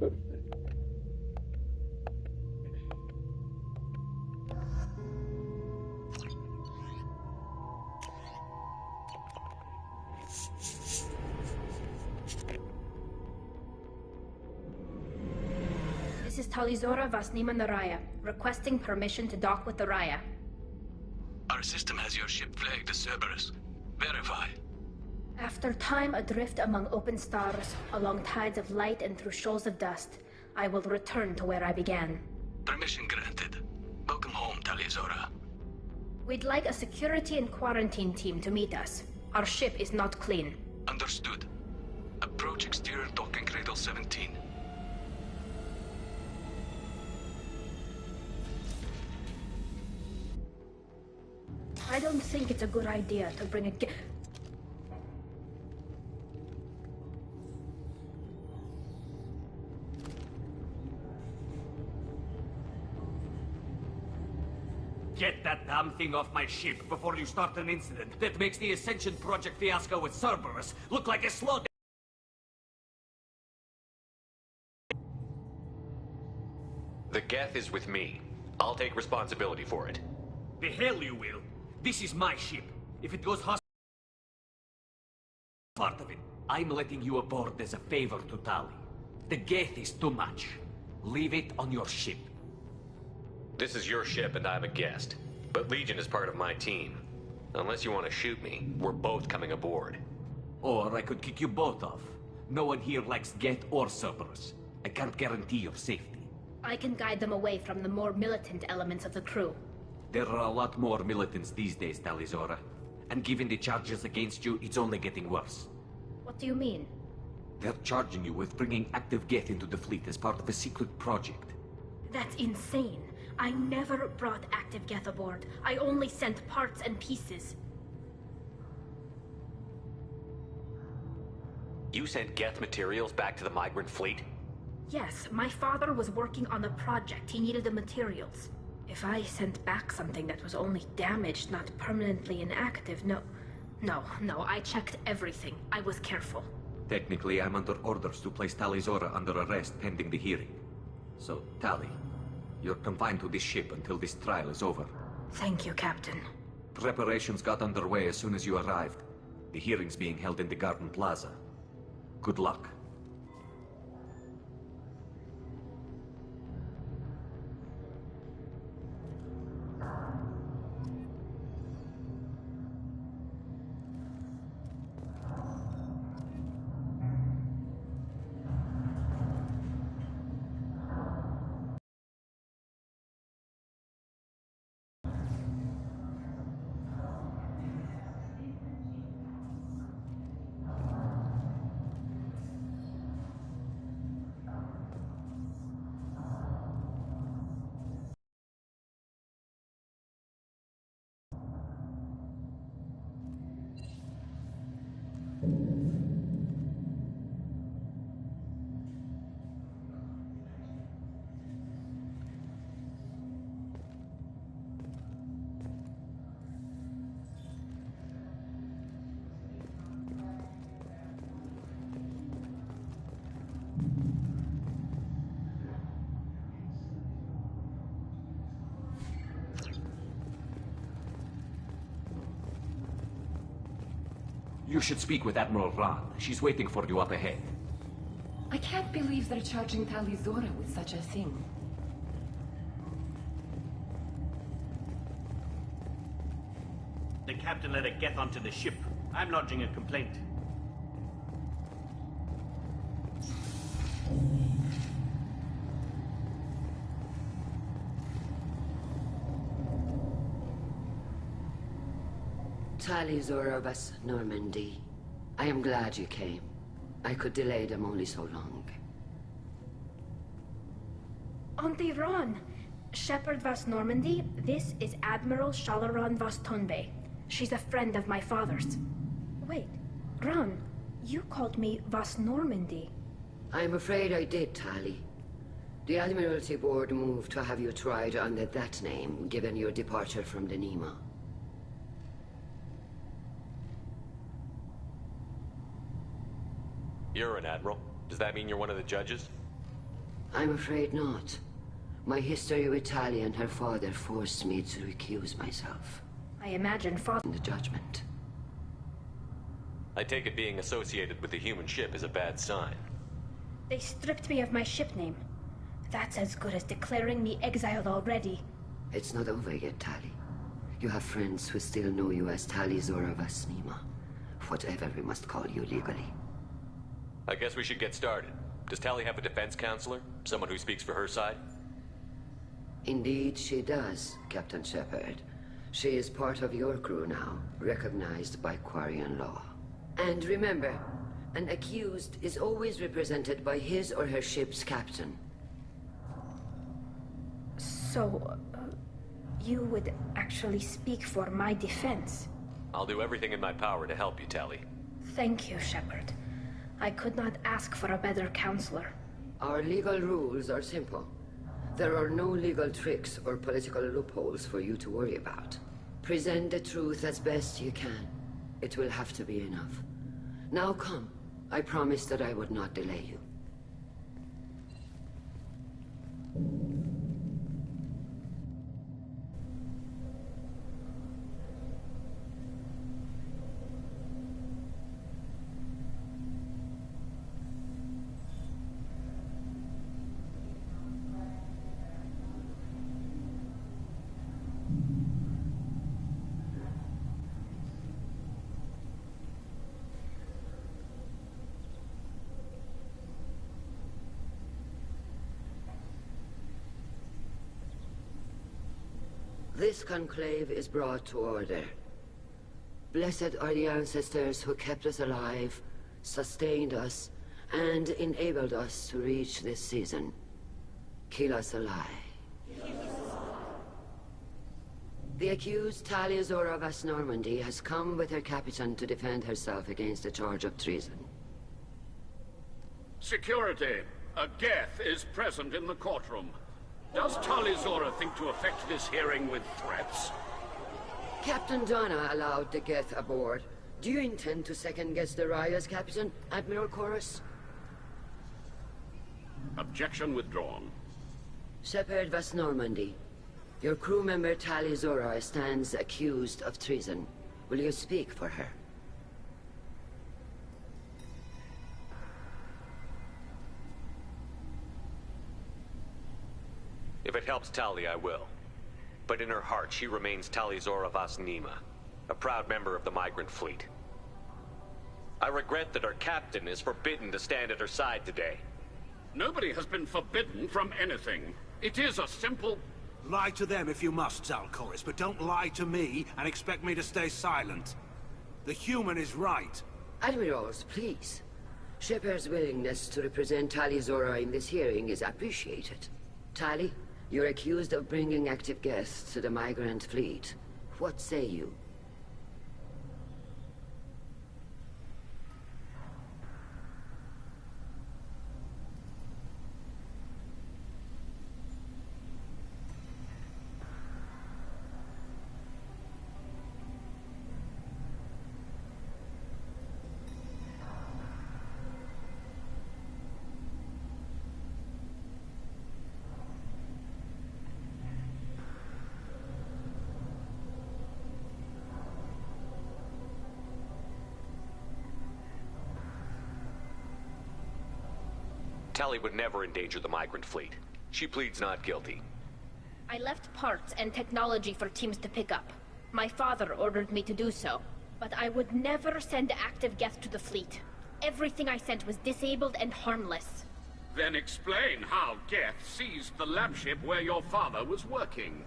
This is Talizora Vasnima Naraya, requesting permission to dock with the Raya. Our system has your ship flagged as Cerberus. Verify. After time adrift among open stars, along tides of light and through shoals of dust, I will return to where I began. Permission granted. Welcome home, Talizora. We'd like a security and quarantine team to meet us. Our ship is not clean. Understood. Approach exterior docking cradle 17. I don't think it's a good idea to bring a Get that damn thing off my ship before you start an incident that makes the Ascension Project fiasco with Cerberus look like a slowdown. The Geth is with me. I'll take responsibility for it. The hell you will. This is my ship. If it goes hostile, part of it, I'm letting you aboard as a favor to Tali. The Geth is too much. Leave it on your ship. This is your ship and I'm a guest. But Legion is part of my team. Unless you want to shoot me, we're both coming aboard. Or I could kick you both off. No one here likes Geth or Cerberus. I can't guarantee your safety. I can guide them away from the more militant elements of the crew. There are a lot more militants these days, Talizora. And given the charges against you, it's only getting worse. What do you mean? They're charging you with bringing active Geth into the fleet as part of a secret project. That's insane. I never brought active Geth aboard. I only sent parts and pieces. You sent Geth materials back to the migrant fleet? Yes, my father was working on a project. He needed the materials. If I sent back something that was only damaged, not permanently inactive, no, I checked everything. I was careful. Technically, I'm under orders to place Talizora under arrest pending the hearing. So, Tali, you're confined to this ship until this trial is over. Thank you, Captain. Preparations got underway as soon as you arrived. The hearing's being held in the Garden Plaza. Good luck. You should speak with Admiral Ran. She's waiting for you up ahead. I can't believe they're charging Talizora with such a thing. The captain let a Geth onto the ship. I'm lodging a complaint. Talizora Vas Normandy. I am glad you came. I could delay them only so long. Auntie Ron! Shepherd Vas Normandy, this is Admiral Shalaran Vas Tonbe. She's a friend of my father's. Wait, Ron, you called me Vas Normandy. I'm afraid I did, Tali. The Admiralty Board moved to have you tried under that name, given your departure from the Nima. You're an admiral. Does that mean you're one of the judges? I'm afraid not. My history with Tali and her father forced me to recuse myself. I imagine father... The judgment. I take it being associated with the human ship is a bad sign. They stripped me of my ship name. That's as good as declaring me exiled already. It's not over yet, Tali. You have friends who still know you as Tali Zora Vasnima. Whatever we must call you legally. I guess we should get started. Does Tali have a defense counselor? Someone who speaks for her side? Indeed she does, Captain Shepard. She is part of your crew now, recognized by Quarian law. And remember, an accused is always represented by his or her ship's captain. So, you would actually speak for my defense? I'll do everything in my power to help you, Tali. Thank you, Shepard. I could not ask for a better counselor. Our legal rules are simple. There are no legal tricks or political loopholes for you to worry about. Present the truth as best you can. It will have to be enough. Now come. I promised that I would not delay you. This conclave is brought to order. Blessed are the ancestors who kept us alive, sustained us, and enabled us to reach this season. Kila Salai. The accused Tali Zora Vas Normandy has come with her captain to defend herself against a charge of treason. Security! A Geth is present in the courtroom. Does Tali Zora think to affect this hearing with threats? Captain Donna allowed the Geth aboard. Do you intend to second-guess the Raya's captain, Admiral Chorus? Objection withdrawn. Shepard Vas Normandy, your crew member Tali Zora stands accused of treason. Will you speak for her? If it helps Tali, I will. But in her heart, she remains Tali Zora Vasnima, a proud member of the migrant fleet. I regret that her captain is forbidden to stand at her side today. Nobody has been forbidden from anything. It is a simple... Lie to them if you must, Zalcoris, but don't lie to me and expect me to stay silent. The human is right. Admirals, please. Shepard's willingness to represent Tali Zora in this hearing is appreciated. Tali, you're accused of bringing active guests to the migrant fleet. What say you? Tali would never endanger the migrant fleet. She pleads not guilty. I left parts and technology for teams to pick up. My father ordered me to do so, but I would never send active Geth to the fleet. Everything I sent was disabled and harmless. Then explain how Geth seized the lab ship where your father was working.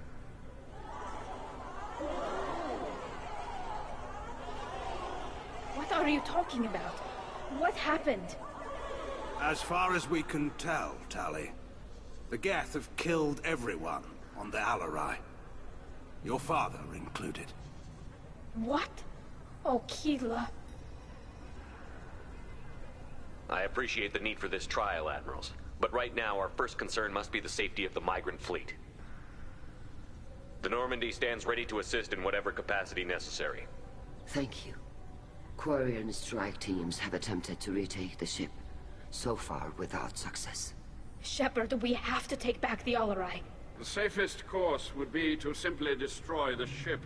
What are you talking about? What happened? As far as we can tell, Tali, the Geth have killed everyone on the Alarai. Your father included. What? Oh, Kila. I appreciate the need for this trial, Admirals. But right now, our first concern must be the safety of the migrant fleet. The Normandy stands ready to assist in whatever capacity necessary. Thank you. Quarian strike teams have attempted to retake the ship, so far without success. Shepard, we have to take back the Alarai. The safest course would be to simply destroy the ship.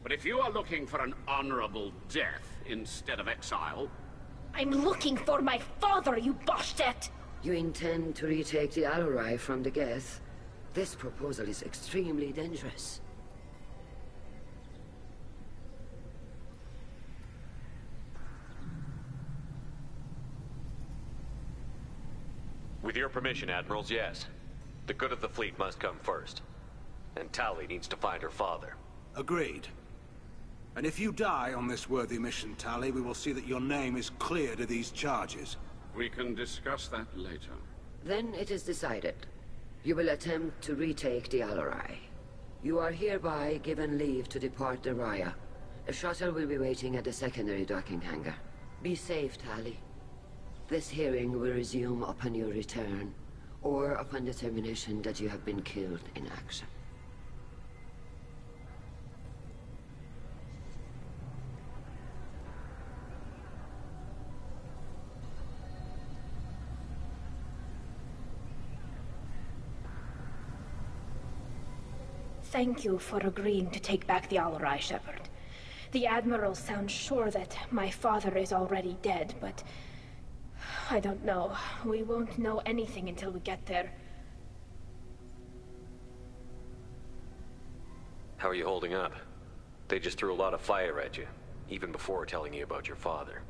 But if you are looking for an honorable death instead of exile... I'm looking for my father, you Boshtet! You intend to retake the Alarai from the Geth? This proposal is extremely dangerous. With your permission, Admirals, yes. The good of the fleet must come first. And Tali needs to find her father. Agreed. And if you die on this worthy mission, Tali, we will see that your name is cleared of these charges. We can discuss that later. Then it is decided. You will attempt to retake the Alarai. You are hereby given leave to depart the Raya. A shuttle will be waiting at the secondary docking hangar. Be safe, Tali. This hearing will resume upon your return, or upon determination that you have been killed in action. Thank you for agreeing to take back the Alarai, Shepard. The Admiral sounds sure that my father is already dead, but... I don't know. We won't know anything until we get there. How are you holding up? They just threw a lot of fire at you, even before telling you about your father.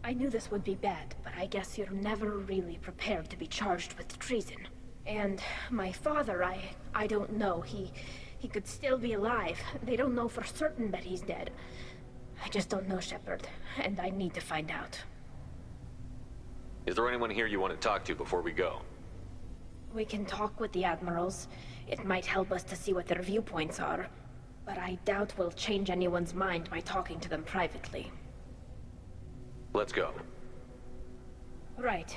I knew this would be bad, but I guess you're never really prepared to be charged with treason. And my father, I don't know. He could still be alive. They don't know for certain that he's dead. I just don't know, Shepard, and I need to find out. Is there anyone here you want to talk to before we go? We can talk with the Admirals. It might help us to see what their viewpoints are. But I doubt we'll change anyone's mind by talking to them privately. Let's go. Right.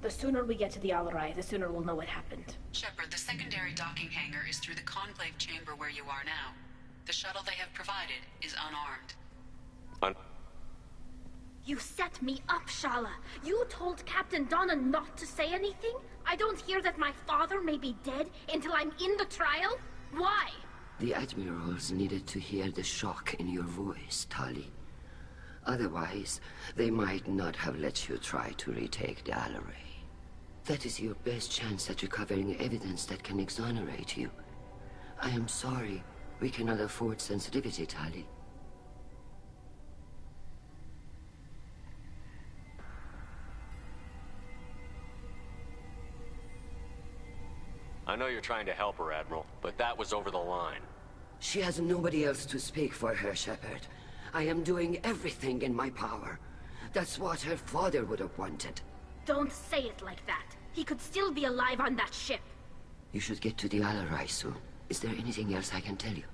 The sooner we get to the Alarai, the sooner we'll know what happened. Shepard, the secondary docking hangar is through the conclave chamber where you are now. The shuttle they have provided is unarmed. You set me up, Shala. You told Captain Donna not to say anything? I don't hear that my father may be dead until I'm in the trial? Why? The Admirals needed to hear the shock in your voice, Tali. Otherwise, they might not have let you try to retake the Alarai. That is your best chance at recovering evidence that can exonerate you. I am sorry. We cannot afford sensitivity, Tali. I know you're trying to help her, Admiral, but that was over the line. She has nobody else to speak for her, Shepard. I am doing everything in my power. That's what her father would have wanted. Don't say it like that. He could still be alive on that ship. You should get to the Alarai soon. Is there anything else I can tell you?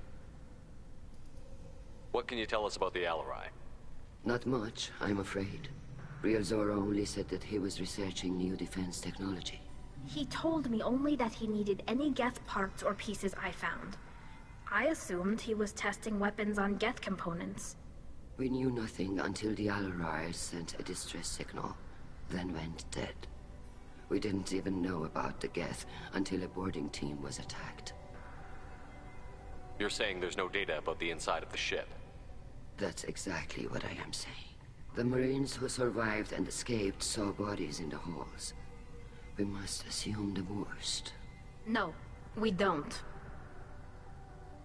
What can you tell us about the Alarai? Not much, I'm afraid. Real Zora only said that he was researching new defense technology. He told me only that he needed any Geth parts or pieces I found. I assumed he was testing weapons on Geth components. We knew nothing until the Alarai sent a distress signal, then went dead. We didn't even know about the Geth until a boarding team was attacked. You're saying there's no data about the inside of the ship? That's exactly what I am saying. The Marines who survived and escaped saw bodies in the halls. We must assume the worst. No, we don't.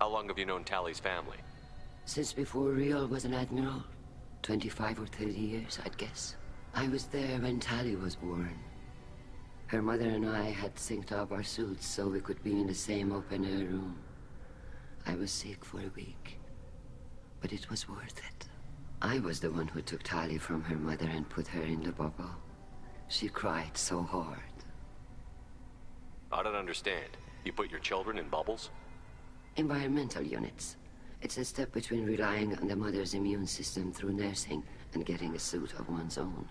How long have you known Tali's family? Since before Real was an admiral. 25 or 30 years, I'd guess. I was there when Tali was born. Her mother and I had synced up our suits so we could be in the same open-air room. I was sick for a week, but it was worth it. I was the one who took Tali from her mother and put her in the bubble. She cried so hard. I don't understand. You put your children in bubbles? Environmental units. It's a step between relying on the mother's immune system through nursing and getting a suit of one's own.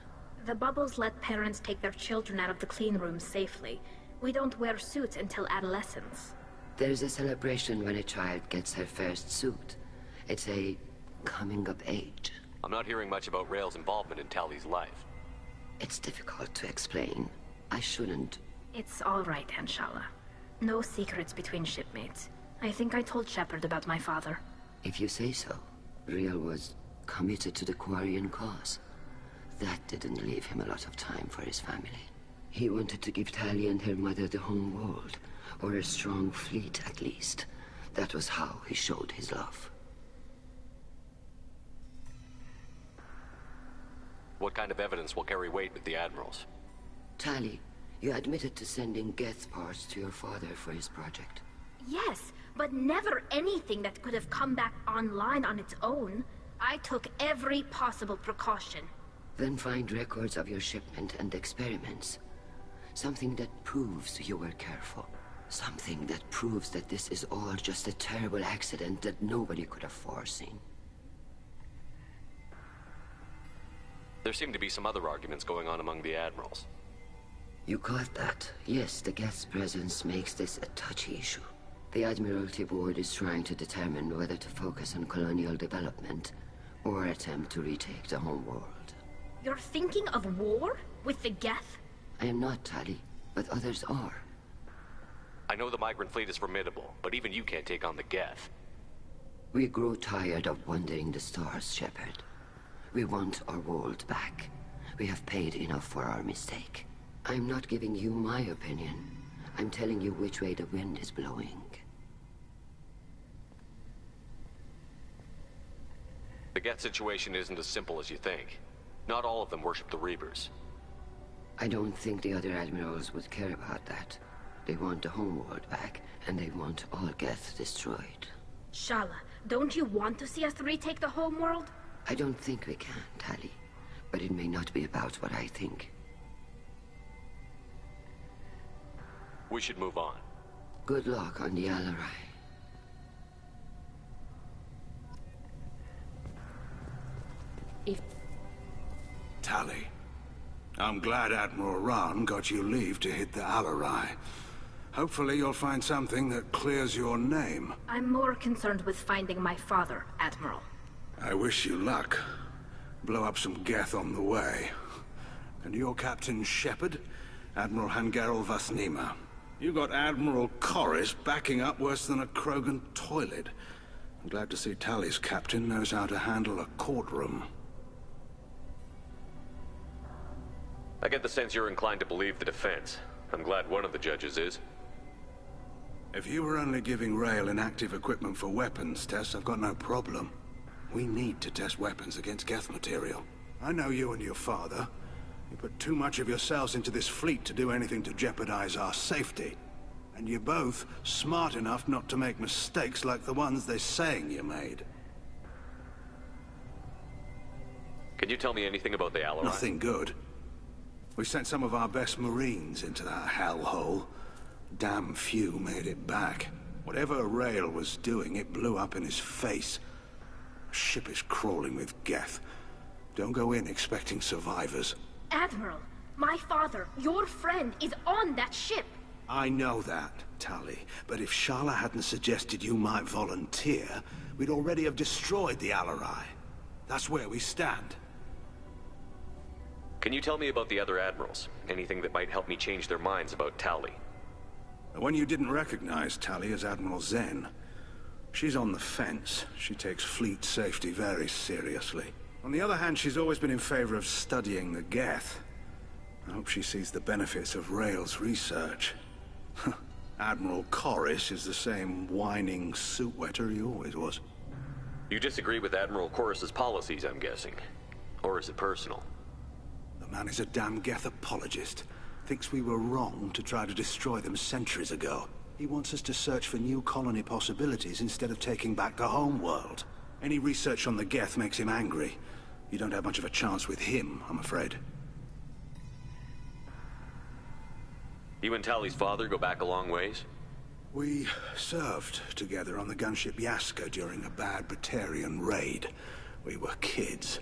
The bubbles let parents take their children out of the clean rooms safely. We don't wear suits until adolescence. There's a celebration when a child gets her first suit. It's a coming of age. I'm not hearing much about Rail's involvement in Tali's life. It's difficult to explain. I shouldn't. It's all right, Anshala. No secrets between shipmates. I think I told Shepard about my father. If you say so. Real was committed to the Quarian cause. That didn't leave him a lot of time for his family. He wanted to give Tali and her mother the home world, or a strong fleet at least. That was how he showed his love. What kind of evidence will carry weight with the Admirals? Tali, you admitted to sending Geth parts to your father for his project. Yes, but never anything that could have come back online on its own. I took every possible precaution. Then find records of your shipment and experiments. Something that proves you were careful. Something that proves that this is all just a terrible accident that nobody could have foreseen. There seem to be some other arguments going on among the Admirals. You caught that? Yes, the Geth's presence makes this a touchy issue. The Admiralty Board is trying to determine whether to focus on colonial development or attempt to retake the home world. You're thinking of war? With the Geth? I am not, Tali, but others are. I know the migrant fleet is formidable, but even you can't take on the Geth. We grow tired of wandering the stars, Shepard. We want our world back. We have paid enough for our mistake. I'm not giving you my opinion. I'm telling you which way the wind is blowing. The Geth situation isn't as simple as you think. Not all of them worship the Reapers. I don't think the other admirals would care about that. They want the homeworld back, and they want all Geth destroyed. Shala, don't you want to see us retake the homeworld? I don't think we can, Tali. But it may not be about what I think. We should move on. Good luck on the Alarai. Tali, I'm glad Admiral Rahn got you leave to hit the Alarai. Hopefully you'll find something that clears your name. I'm more concerned with finding my father, Admiral. I wish you luck. Blow up some Geth on the way. And your Captain Shepard, Admiral Hangarel Vasnima. You got Admiral Corris backing up worse than a Krogan toilet. I'm glad to see Tali's captain knows how to handle a courtroom. I get the sense you're inclined to believe the defense. I'm glad one of the judges is. If you were only giving Rail inactive equipment for weapons tests, I've got no problem. We need to test weapons against Geth material. I know you and your father. You put too much of yourselves into this fleet to do anything to jeopardize our safety. And you're both smart enough not to make mistakes like the ones they're saying you made. Can you tell me anything about the Alarai? Nothing good. We sent some of our best Marines into that hellhole. Damn few made it back. Whatever Rail was doing, it blew up in his face. The ship is crawling with Geth. Don't go in expecting survivors. Admiral, my father, your friend, is on that ship. I know that, Tali. But if Shala hadn't suggested you might volunteer, we'd already have destroyed the Alarai. That's where we stand. Can you tell me about the other admirals? Anything that might help me change their minds about Tali? The one you didn't recognize, Tali, is Admiral Zen. She's on the fence. She takes fleet safety very seriously. On the other hand, she's always been in favor of studying the Geth. I hope she sees the benefits of Rail's research. Admiral Corris is the same whining suit wetter he always was. You disagree with Admiral Corris's policies, I'm guessing. Or is it personal? The man is a damn Geth apologist. Thinks we were wrong to try to destroy them centuries ago. He wants us to search for new colony possibilities instead of taking back the home world. Any research on the Geth makes him angry. You don't have much of a chance with him, I'm afraid. You and Tali's father go back a long ways? We served together on the gunship Yaska during a bad Batarian raid. We were kids,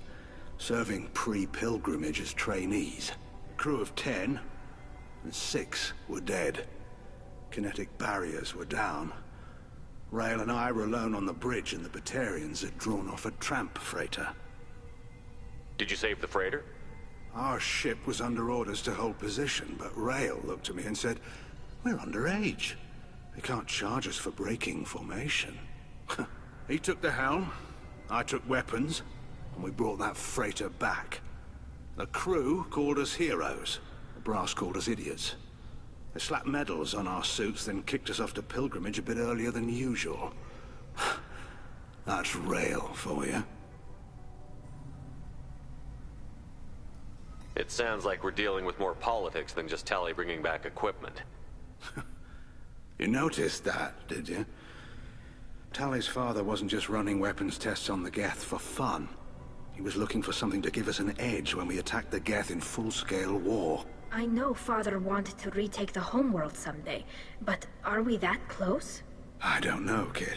serving pre-pilgrimage as trainees. A crew of 10, and 6 were dead. Kinetic barriers were down. Rail and I were alone on the bridge, and the Batarians had drawn off a tramp freighter. Did you save the freighter? Our ship was under orders to hold position, but Rail looked at me and said, "We're underage. They can't charge us for breaking formation." He took the helm, I took weapons, and we brought that freighter back. The crew called us heroes. The brass called us idiots. They slapped medals on our suits, then kicked us off to pilgrimage a bit earlier than usual. That's Rail for you. It sounds like we're dealing with more politics than just Tali bringing back equipment. You noticed that, did you? Tali's father wasn't just running weapons tests on the Geth for fun. He was looking for something to give us an edge when we attacked the Geth in full-scale war. I know Father wanted to retake the homeworld someday, but are we that close? I don't know, kid.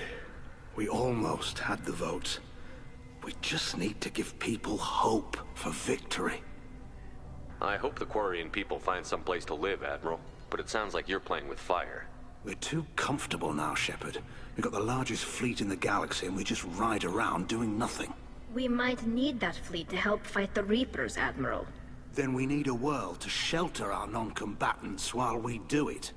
We almost had the votes. We just need to give people hope for victory. I hope the Quarian people find some place to live, Admiral, but it sounds like you're playing with fire. We're too comfortable now, Shepard. We've got the largest fleet in the galaxy and we just ride around doing nothing. We might need that fleet to help fight the Reapers, Admiral. Then we need a world to shelter our non-combatants while we do it.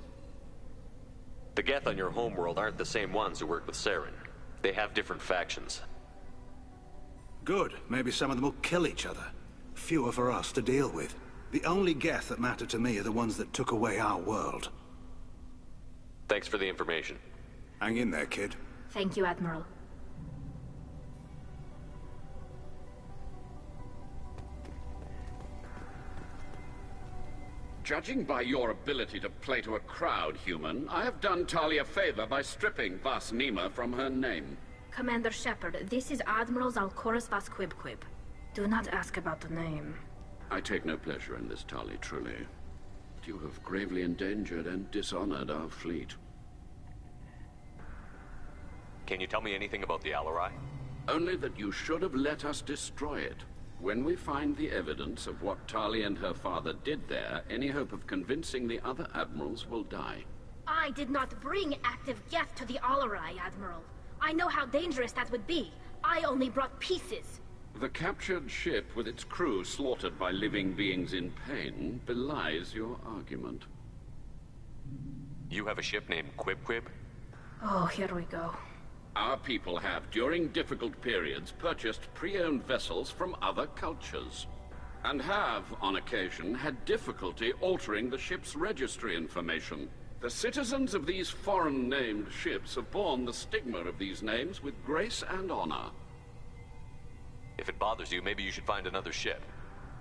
The Geth on your homeworld aren't the same ones who work with Saren. They have different factions. Good. Maybe some of them will kill each other. Fewer for us to deal with. The only Geth that matter to me are the ones that took away our world. Thanks for the information. Hang in there, kid. Thank you, Admiral. Judging by your ability to play to a crowd, human, I have done Tali a favor by stripping Vas Nima from her name. Commander Shepard, this is Admiral Zalkoris Vas Quibquib. Do not ask about the name. I take no pleasure in this, Tali, truly. But you have gravely endangered and dishonored our fleet. Can you tell me anything about the Alarai? Only that you should have let us destroy it. When we find the evidence of what Tali and her father did there, any hope of convincing the other admirals will die. I did not bring active Geth to the Alarai, Admiral. I know how dangerous that would be. I only brought pieces. The captured ship with its crew slaughtered by living beings in pain belies your argument. You have a ship named Quibquib? Oh, here we go. Our people have, during difficult periods, purchased pre-owned vessels from other cultures. And have, on occasion, had difficulty altering the ship's registry information. The citizens of these foreign-named ships have borne the stigma of these names with grace and honor. If it bothers you, maybe you should find another ship.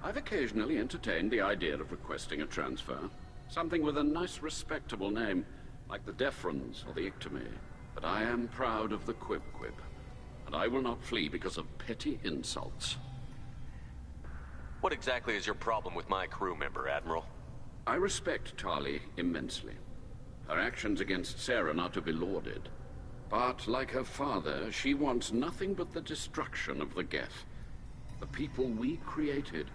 I've occasionally entertained the idea of requesting a transfer. Something with a nice, respectable name, like the Defrons or the Ictomy. But I am proud of the Quibquib, and I will not flee because of petty insults. What exactly is your problem with my crew member, Admiral? I respect Tali immensely. Her actions against Saren are to be lauded. But, like her father, she wants nothing but the destruction of the Geth. The people we created,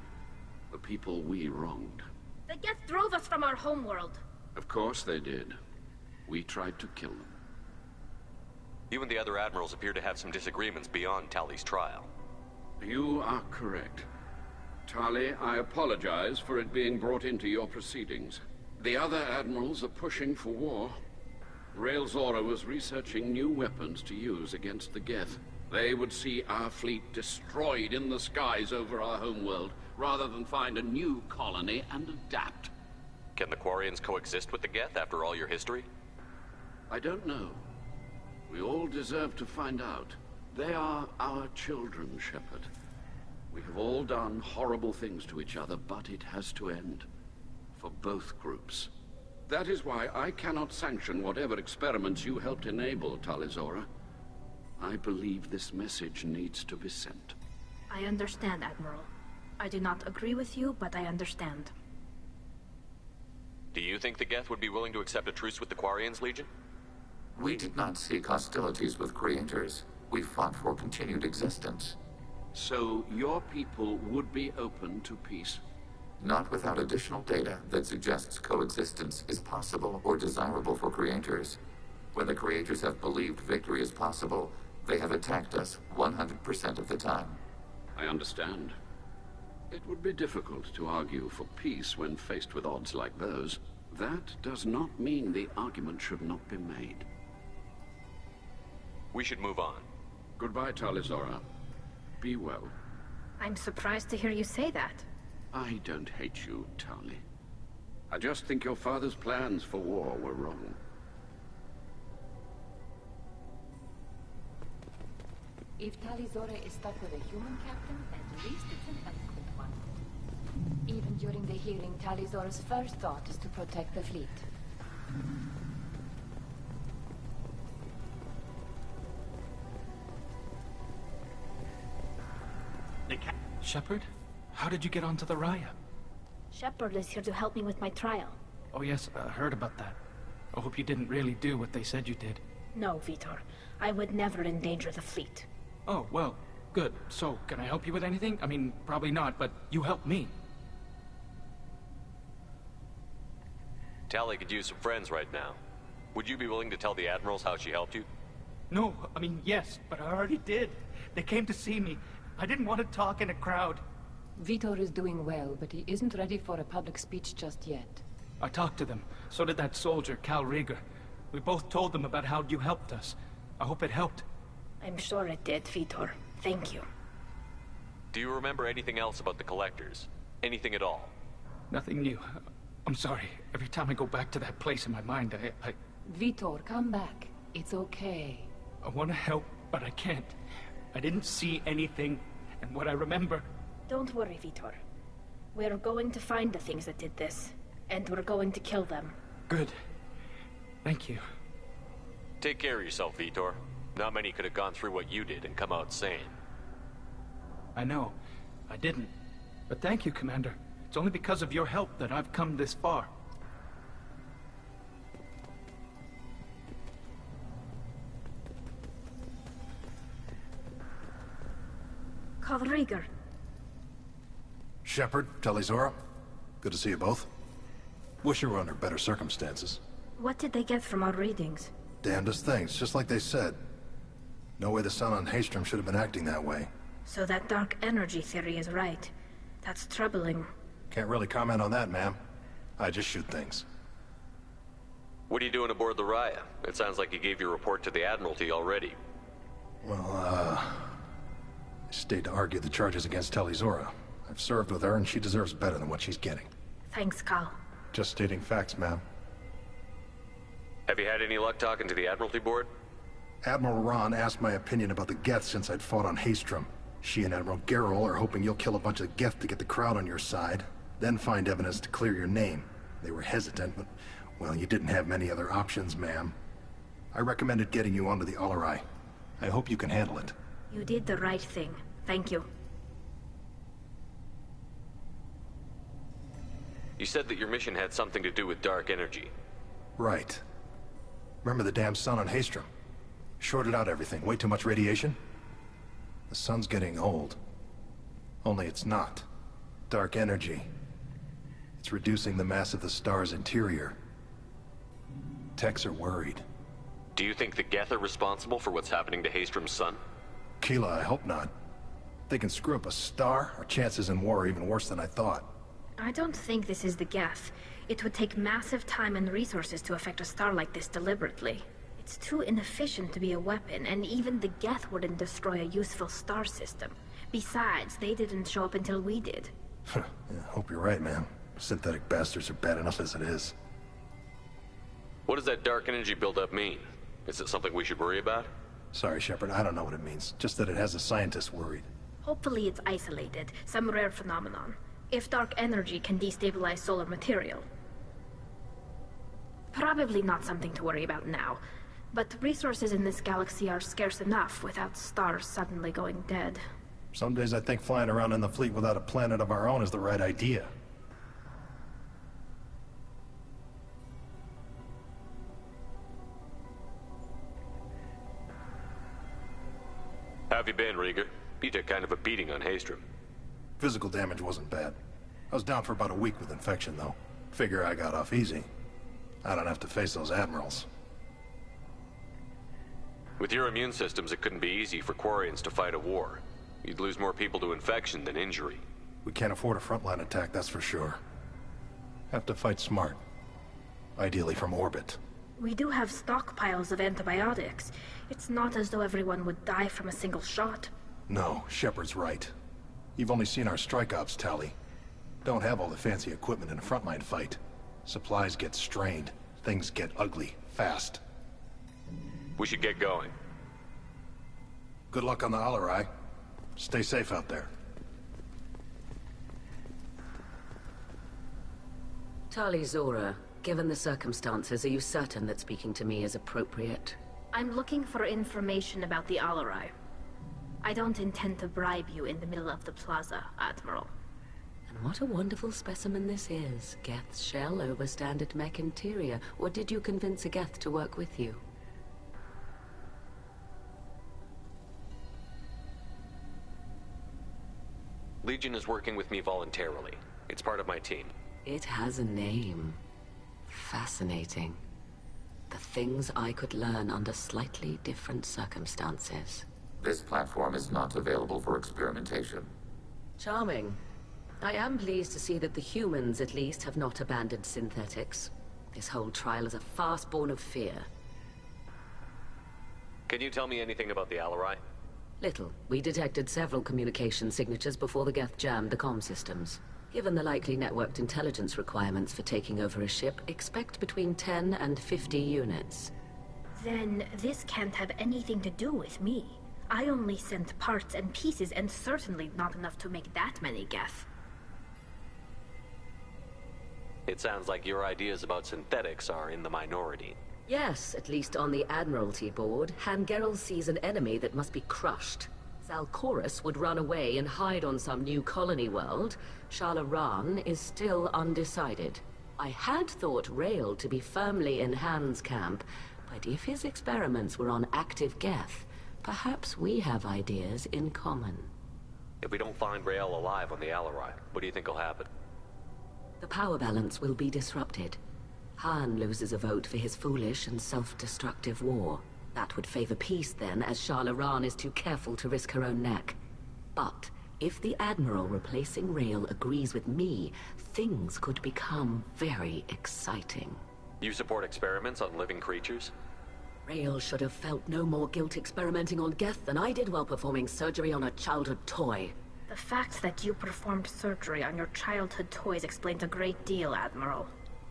the people we wronged. The Geth drove us from our homeworld. Of course they did. We tried to kill them. You and the other admirals appear to have some disagreements beyond Tali's trial. You are correct. Tali, I apologize for it being brought into your proceedings. The other admirals are pushing for war. Rail Zora was researching new weapons to use against the Geth. They would see our fleet destroyed in the skies over our homeworld, rather than find a new colony and adapt. Can the Quarians coexist with the Geth after all your history? I don't know. We all deserve to find out. They are our children, Shepard. We have all done horrible things to each other, but it has to end. For both groups. That is why I cannot sanction whatever experiments you helped enable, Tali Zora. I believe this message needs to be sent. I understand, Admiral. I do not agree with you, but I understand. Do you think the Geth would be willing to accept a truce with the Quarians, Legion? We did not seek hostilities with creators. We fought for continued existence. So your people would be open to peace? Not without additional data that suggests coexistence is possible or desirable for creators. When the creators have believed victory is possible, they have attacked us 100% of the time. I understand. It would be difficult to argue for peace when faced with odds like those. That does not mean the argument should not be made. We should move on. Goodbye, Talizora. Be well. I'm surprised to hear you say that. I don't hate you, Tali. I just think your father's plans for war were wrong. If Talizora is stuck with a human captain, at least it's an eloquent one. Even during the hearing, Talizora's first thought is to protect the fleet. Shepard? How did you get onto the Raya? Shepard is here to help me with my trial. Oh yes, I heard about that. I hope you didn't really do what they said you did. No, Vitor. I would never endanger the fleet. Oh, well, good. So, can I help you with anything? I mean, probably not, but you helped me. Tali could use some friends right now. Would you be willing to tell the Admirals how she helped you? No, I mean, yes, but I already did. They came to see me. I didn't want to talk in a crowd. Vitor is doing well, but he isn't ready for a public speech just yet. I talked to them. So did that soldier, Cal Rieger. We both told them about how you helped us. I hope it helped. I'm sure it did, Vitor. Thank you. Do you remember anything else about the Collectors? Anything at all? Nothing new. I'm sorry. Every time I go back to that place in my mind, I... Vitor, come back. It's okay. I want to help, but I can't. I didn't see anything, and what I remember... Don't worry, Vitor. We're going to find the things that did this, and we're going to kill them. Good. Thank you. Take care of yourself, Vitor. Not many could have gone through what you did and come out sane. I know. I didn't. But thank you, Commander. It's only because of your help that I've come this far. Cal Rieger. Shepard, Talizora. Good to see you both. Wish you were under better circumstances. What did they get from our readings? Damnedest things, just like they said. No way the sun on Haystrom should have been acting that way. So that dark energy theory is right. That's troubling. Can't really comment on that, ma'am. I just shoot things. What are you doing aboard the Raya? It sounds like you gave your report to the Admiralty already. Well, I stayed to argue the charges against Talizora. I've served with her, and she deserves better than what she's getting. Thanks, Cal. Just stating facts, ma'am. Have you had any luck talking to the Admiralty board? Admiral Ron asked my opinion about the Geth since I'd fought on Haystrom. She and Admiral Gerrel are hoping you'll kill a bunch of Geth to get the crowd on your side, then find evidence to clear your name. They were hesitant, but, well, you didn't have many other options, ma'am. I recommended getting you onto the Alarai. I hope you can handle it. You did the right thing. Thank you. You said that your mission had something to do with dark energy. Right. Remember the damn sun on Haystrom? Shorted out everything. Way too much radiation? The sun's getting old. Only it's not. Dark energy. It's reducing the mass of the star's interior. Techs are worried. Do you think the Geth are responsible for what's happening to Haystrom's sun? Keela, I hope not. If they can screw up a star, our chances in war are even worse than I thought. I don't think this is the Geth. It would take massive time and resources to affect a star like this deliberately. It's too inefficient to be a weapon, and even the Geth wouldn't destroy a useful star system. Besides, they didn't show up until we did. Yeah, hope you're right, man. Synthetic bastards are bad enough as it is. What does that dark energy buildup mean? Is it something we should worry about? Sorry, Shepard, I don't know what it means. Just that it has the scientists worried. Hopefully it's isolated, some rare phenomenon. If dark energy can destabilize solar material. Probably not something to worry about now. But resources in this galaxy are scarce enough without stars suddenly going dead. Some days I think flying around in the fleet without a planet of our own is the right idea. How have you been, Rieger? You took kind of a beating on Haystrom. Physical damage wasn't bad. I was down for about a week with infection, though. Figure I got off easy. I don't have to face those admirals. With your immune systems, it couldn't be easy for Quarians to fight a war. You'd lose more people to infection than injury. We can't afford a frontline attack, that's for sure. Have to fight smart. Ideally from orbit. We do have stockpiles of antibiotics. It's not as though everyone would die from a single shot. No, Shepard's right. You've only seen our strike ops, Tali. Don't have all the fancy equipment in a frontline fight. Supplies get strained. Things get ugly, fast. We should get going. Good luck on the Alarai. Stay safe out there. Tali Zora, given the circumstances, are you certain that speaking to me is appropriate? I'm looking for information about the Alarai. I don't intend to bribe you in the middle of the plaza, Admiral. And what a wonderful specimen this is. Geth's shell over standard mech interior. Or did you convince a Geth to work with you? Legion is working with me voluntarily. It's part of my team. It has a name. Fascinating. The things I could learn under slightly different circumstances. This platform is not available for experimentation. Charming. I am pleased to see that the humans, at least, have not abandoned synthetics. This whole trial is a farce born of fear. Can you tell me anything about the Alarai? Little. We detected several communication signatures before the Geth jammed the comm systems. Given the likely networked intelligence requirements for taking over a ship, expect between 10 and 50 units. Then this can't have anything to do with me. I only sent parts and pieces, and certainly not enough to make that many Geth. It sounds like your ideas about synthetics are in the minority. Yes, at least on the Admiralty board, Hangerel sees an enemy that must be crushed. Zalcorus would run away and hide on some new colony world. Shalaran is still undecided. I had thought Rael to be firmly in Han's camp, but if his experiments were on active Geth, perhaps we have ideas in common. If we don't find Rael alive on the Alarai, what do you think will happen? The power balance will be disrupted. Han loses a vote for his foolish and self-destructive war. That would favor peace then, as Shalaran is too careful to risk her own neck. But if the Admiral replacing Rael agrees with me, things could become very exciting. You support experiments on living creatures? Rael should have felt no more guilt experimenting on Geth than I did while performing surgery on a childhood toy. The fact that you performed surgery on your childhood toys explains a great deal, Admiral.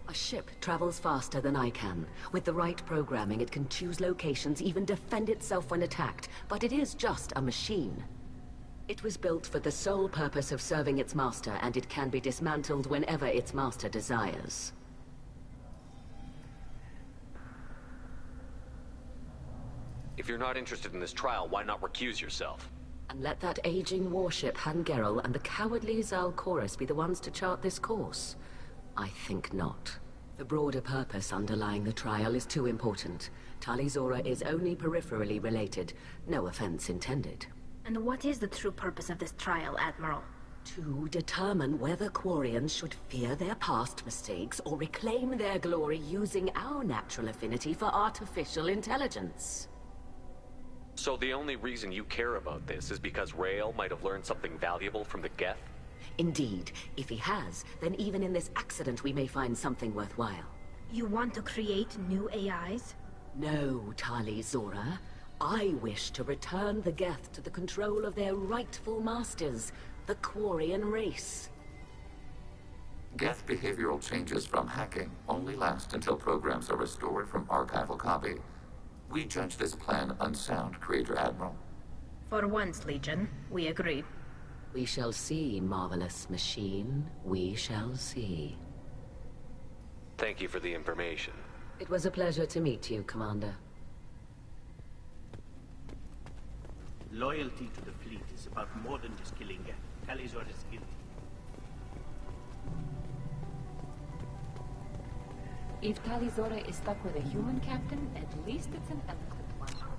A ship travels faster than I can. With the right programming, it can choose locations, even defend itself when attacked. But it is just a machine. It was built for the sole purpose of serving its master, and it can be dismantled whenever its master desires. If you're not interested in this trial, why not recuse yourself? And let that aging warship Hangerel and the cowardly Zalcorus be the ones to chart this course? I think not. The broader purpose underlying the trial is too important. Tali Zora is only peripherally related. No offense intended. And what is the true purpose of this trial, Admiral? To determine whether Quarians should fear their past mistakes or reclaim their glory using our natural affinity for artificial intelligence. So the only reason you care about this is because Rael might have learned something valuable from the Geth? Indeed. If he has, then even in this accident we may find something worthwhile. You want to create new AIs? No, Tali Zora. I wish to return the Geth to the control of their rightful masters, the Quarian race. Geth behavioral changes from hacking only last until programs are restored from archival copy. We judge this plan unsound, Creator Admiral. For once, Legion, we agree. We shall see, marvelous machine. We shall see. Thank you for the information. It was a pleasure to meet you, Commander. Loyalty to the fleet is about more than just killing Geth. Tali Zora is guilty. If Tali Zora is stuck with a human captain, at least it's an eloquent one.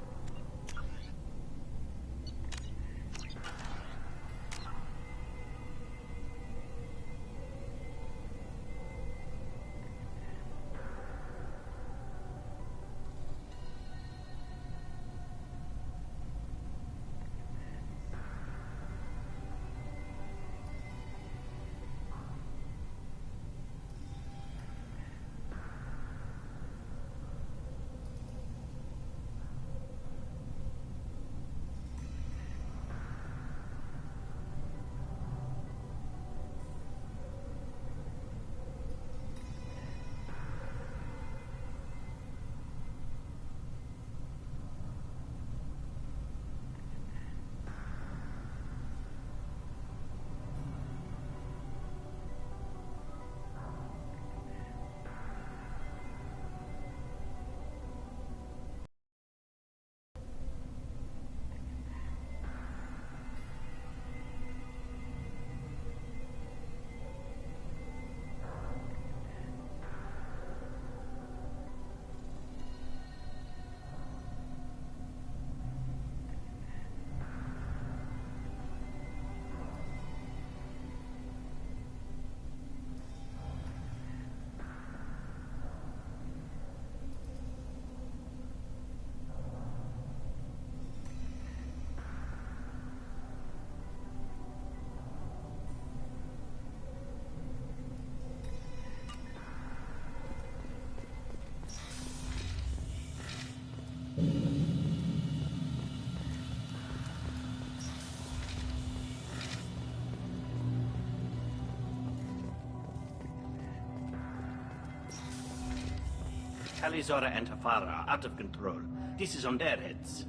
Talizora and Tafara are out of control. This is on their heads.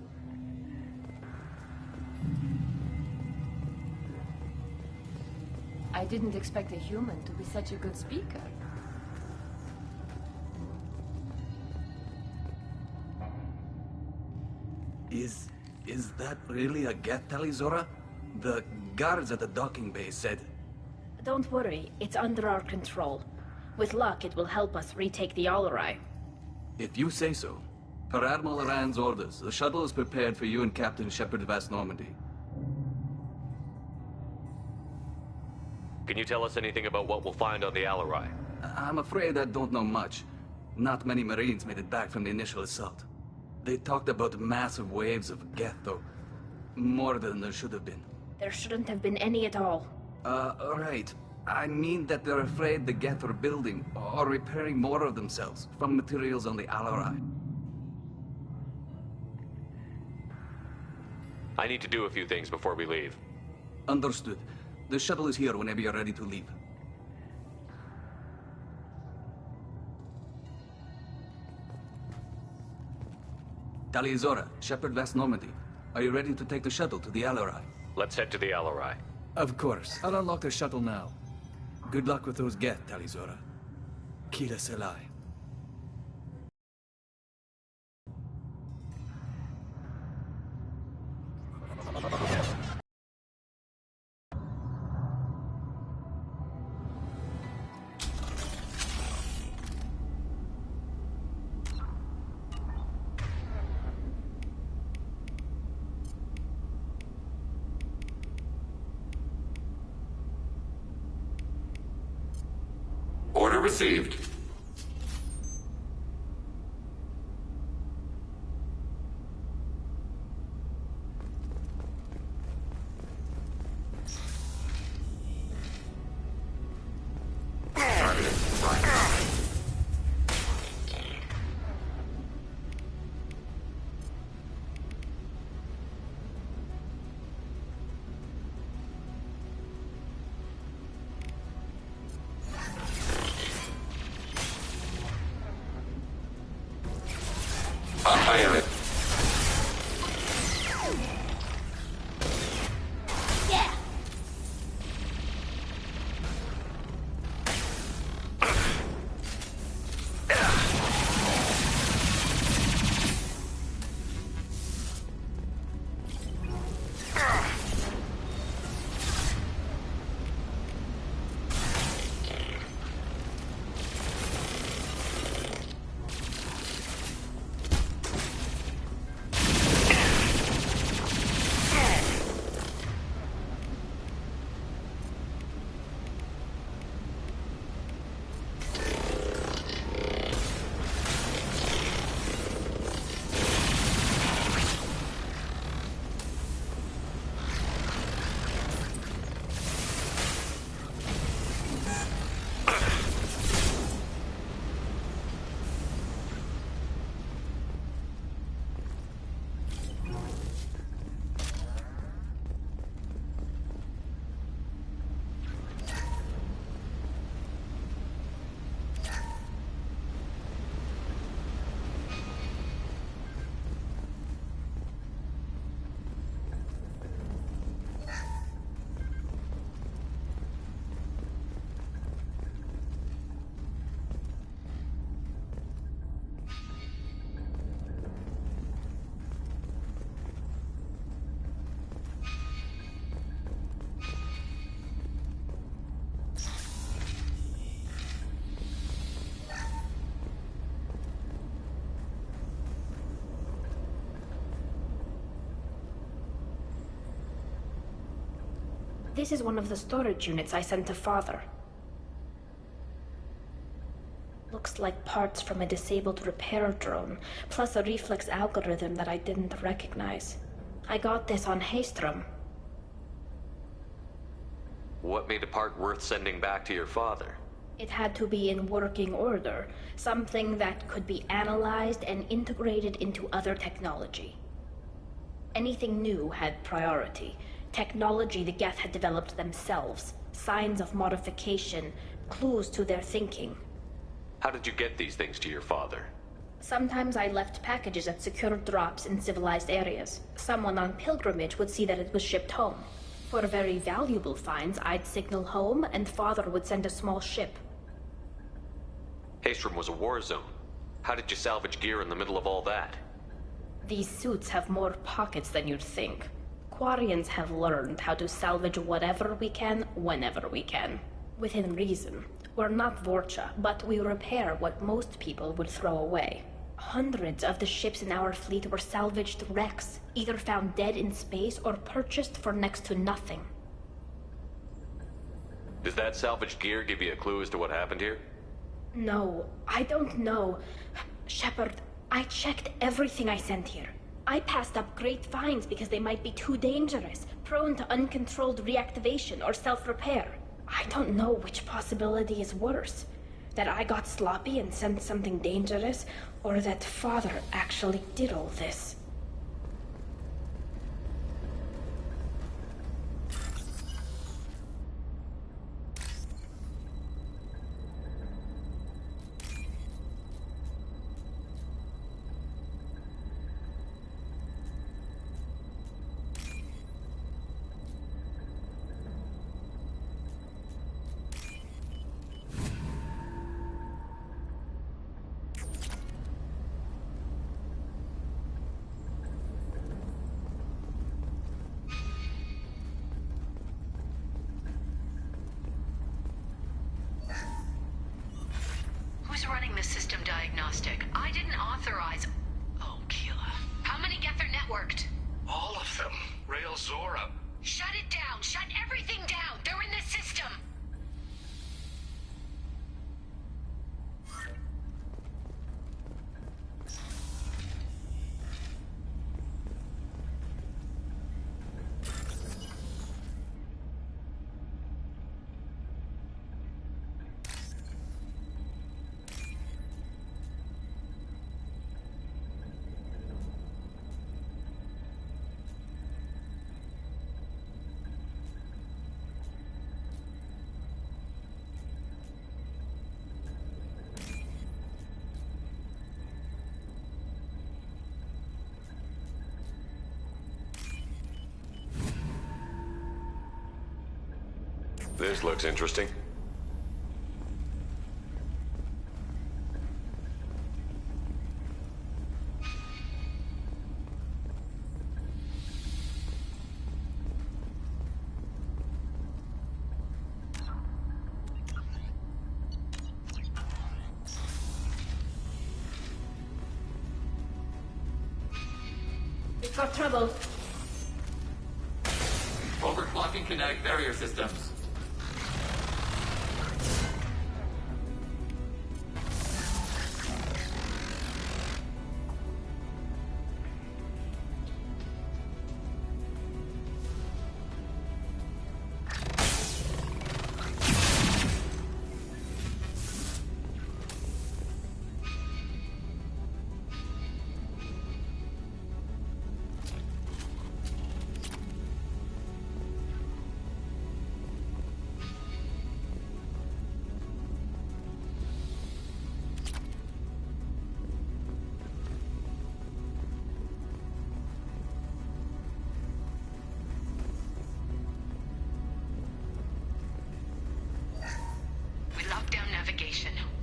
I didn't expect a human to be such a good speaker. Is that really a Geth, Talizora? The guards at the docking bay said... Don't worry, it's under our control. With luck, it will help us retake the Alarai. If you say so. Per Admiral Rand's orders, the shuttle is prepared for you and Captain Shepard Vast Normandy. Can you tell us anything about what we'll find on the Alarai? I'm afraid I don't know much. Not many Marines made it back from the initial assault. They talked about massive waves of Geth, though. More than there should have been. There shouldn't have been any at all. Right. I mean that they're afraid the Geth are building or repairing more of themselves from materials on the Alarai. I need to do a few things before we leave. Understood. The shuttle is here whenever you're ready to leave. Talizora, Shepard Vast Normandy. Are you ready to take the shuttle to the Alarai? Let's head to the Alarai. Of course. I'll unlock the shuttle now. Good luck with those Geth, Talizora. Kila Selai. Order received. I am it. This is one of the storage units I sent to Father. Looks like parts from a disabled repair drone, plus a reflex algorithm that I didn't recognize. I got this on Haystrom. What made a part worth sending back to your father? It had to be in working order, something that could be analyzed and integrated into other technology. Anything new had priority. Technology the Geth had developed themselves, signs of modification, clues to their thinking. How did you get these things to your father? Sometimes I left packages at secure drops in civilized areas. Someone on pilgrimage would see that it was shipped home. For very valuable finds, I'd signal home, and Father would send a small ship. Haestrom was a war zone. How did you salvage gear in the middle of all that? These suits have more pockets than you'd think. Quarians have learned how to salvage whatever we can, whenever we can. Within reason. We're not Vorcha, but we repair what most people would throw away. Hundreds of the ships in our fleet were salvaged wrecks, either found dead in space or purchased for next to nothing. Does that salvaged gear give you a clue as to what happened here? No, I don't know. Shepard, I checked everything I sent here. I passed up great finds because they might be too dangerous, prone to uncontrolled reactivation or self-repair. I don't know which possibility is worse. That I got sloppy and sent something dangerous, or that Father actually did all this. Who's running the system diagnostic? I didn't authorize... Oh, Keela. How many Geth are networked? All of them. Rail Zora. Shut it down! Shut everything down! They're in the system! This looks interesting. We've got trouble. Overclocking kinetic barrier systems.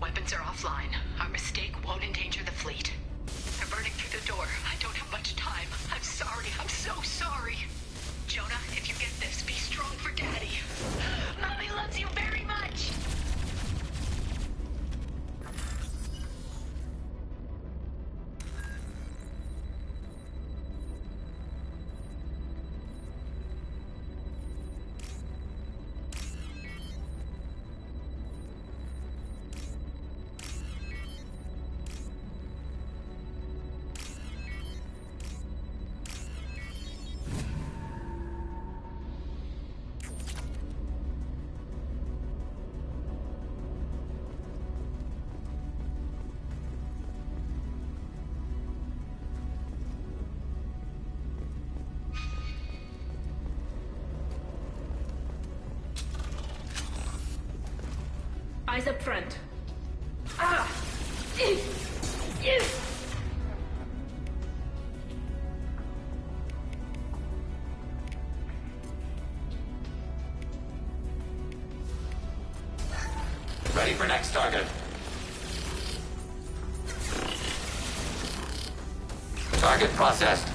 Weapons are offline. Our mistake won't endanger the fleet. They're burning through the door. I don't have much time. I'm sorry. I'm so sorry. Jonah, if you get this, be strong for Daddy. Mommy loves you very much! Eyes up front. Ah! Next target. Target processed.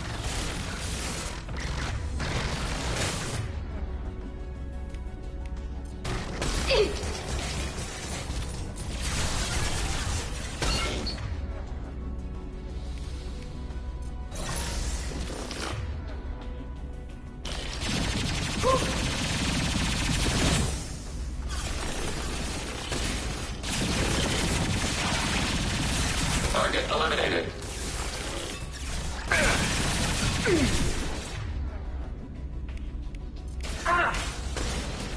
Target eliminated.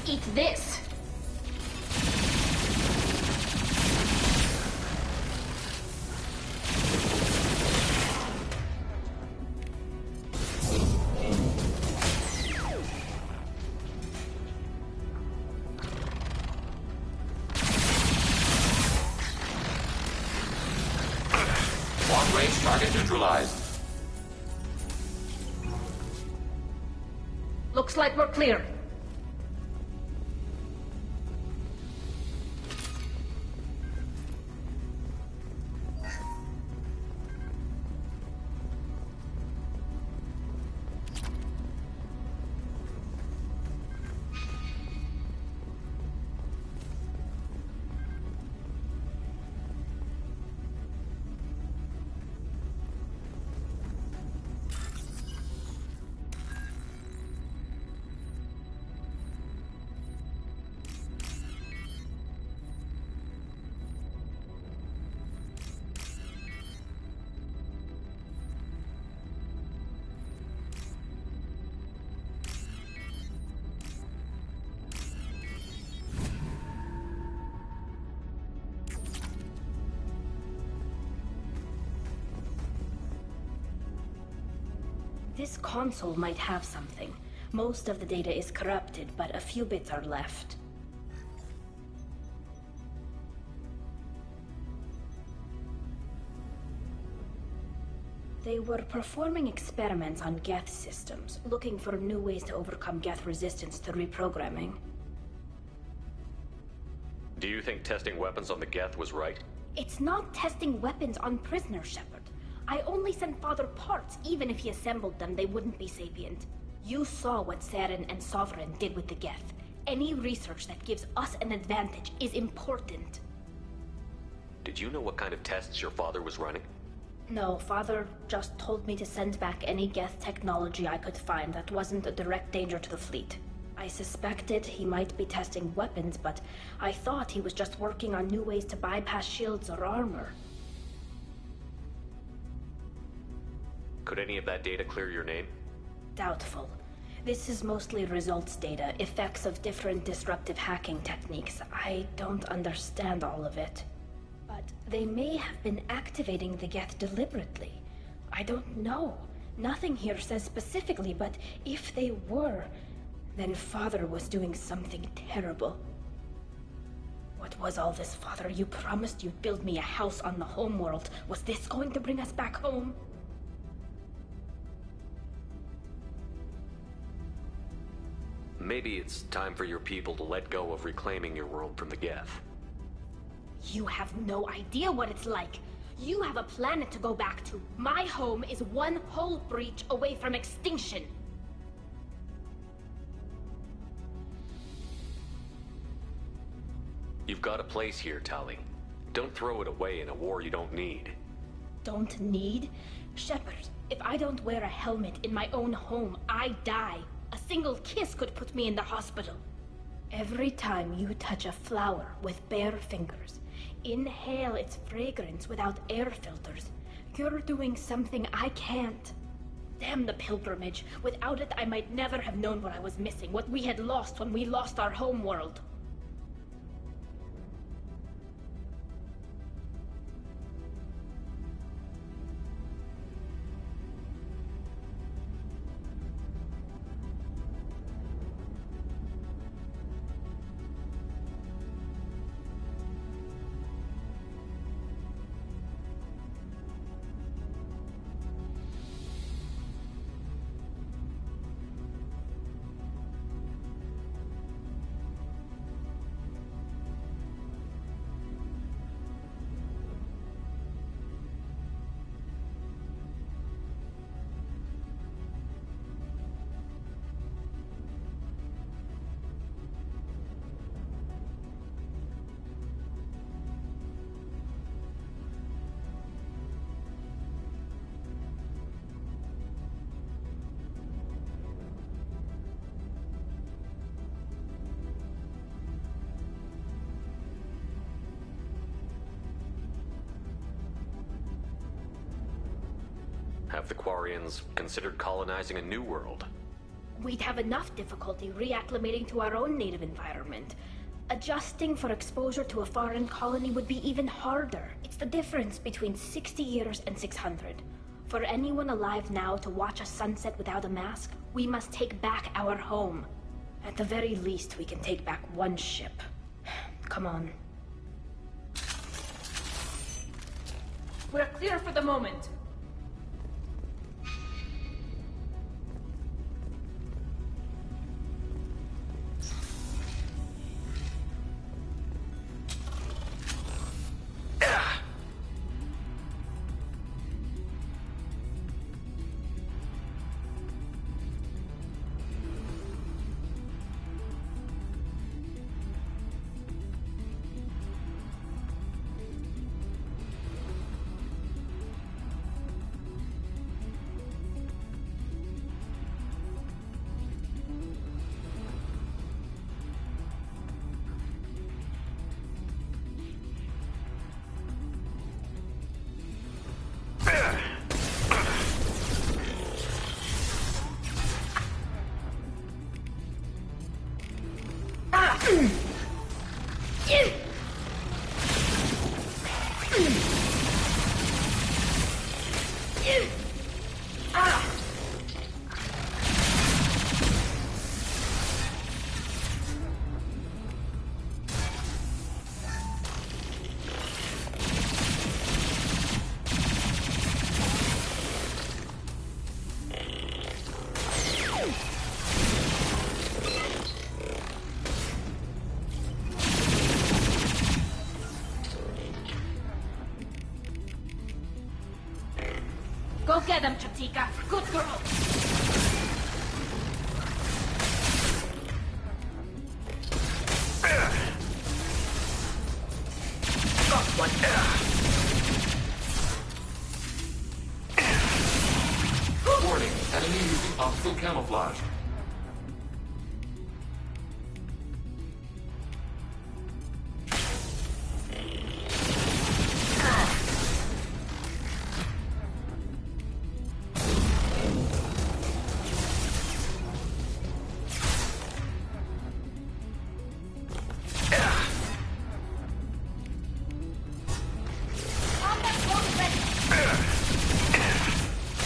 Eat this. Long-range target neutralized. Looks like we're clear. This console might have something. Most of the data is corrupted, but a few bits are left. They were performing experiments on Geth systems, looking for new ways to overcome Geth resistance through reprogramming. Do you think testing weapons on the Geth was right? It's not testing weapons on prisoners, Shepard. I only sent Father parts. Even if he assembled them, they wouldn't be sapient. You saw what Saren and Sovereign did with the Geth. Any research that gives us an advantage is important. Did you know what kind of tests your father was running? No, Father just told me to send back any Geth technology I could find that wasn't a direct danger to the fleet. I suspected he might be testing weapons, but I thought he was just working on new ways to bypass shields or armor. Could any of that data clear your name? Doubtful. This is mostly results data, effects of different disruptive hacking techniques. I don't understand all of it. But they may have been activating the Geth deliberately. I don't know. Nothing here says specifically, but if they were, then Father was doing something terrible. What was all this, Father? You promised you'd build me a house on the homeworld. Was this going to bring us back home? Maybe it's time for your people to let go of reclaiming your world from the Geth. You have no idea what it's like. You have a planet to go back to. My home is one hull breach away from extinction. You've got a place here, Tali. Don't throw it away in a war you don't need. Don't need? Shepard, if I don't wear a helmet in my own home, I die. A single kiss could put me in the hospital. Every time you touch a flower with bare fingers, inhale its fragrance without air filters, you're doing something I can't. Damn the pilgrimage. Without it, I might never have known what I was missing, what we had lost when we lost our home world. Have the Quarians considered colonizing a new world? We'd have enough difficulty reacclimating to our own native environment. Adjusting for exposure to a foreign colony would be even harder. It's the difference between 60 years and 600. For anyone alive now to watch a sunset without a mask, we must take back our home. At the very least, we can take back one ship. Come on. We're clear for the moment. Go get him, Chatika. Good girl. Got one. Warning, enemy using optical camouflage.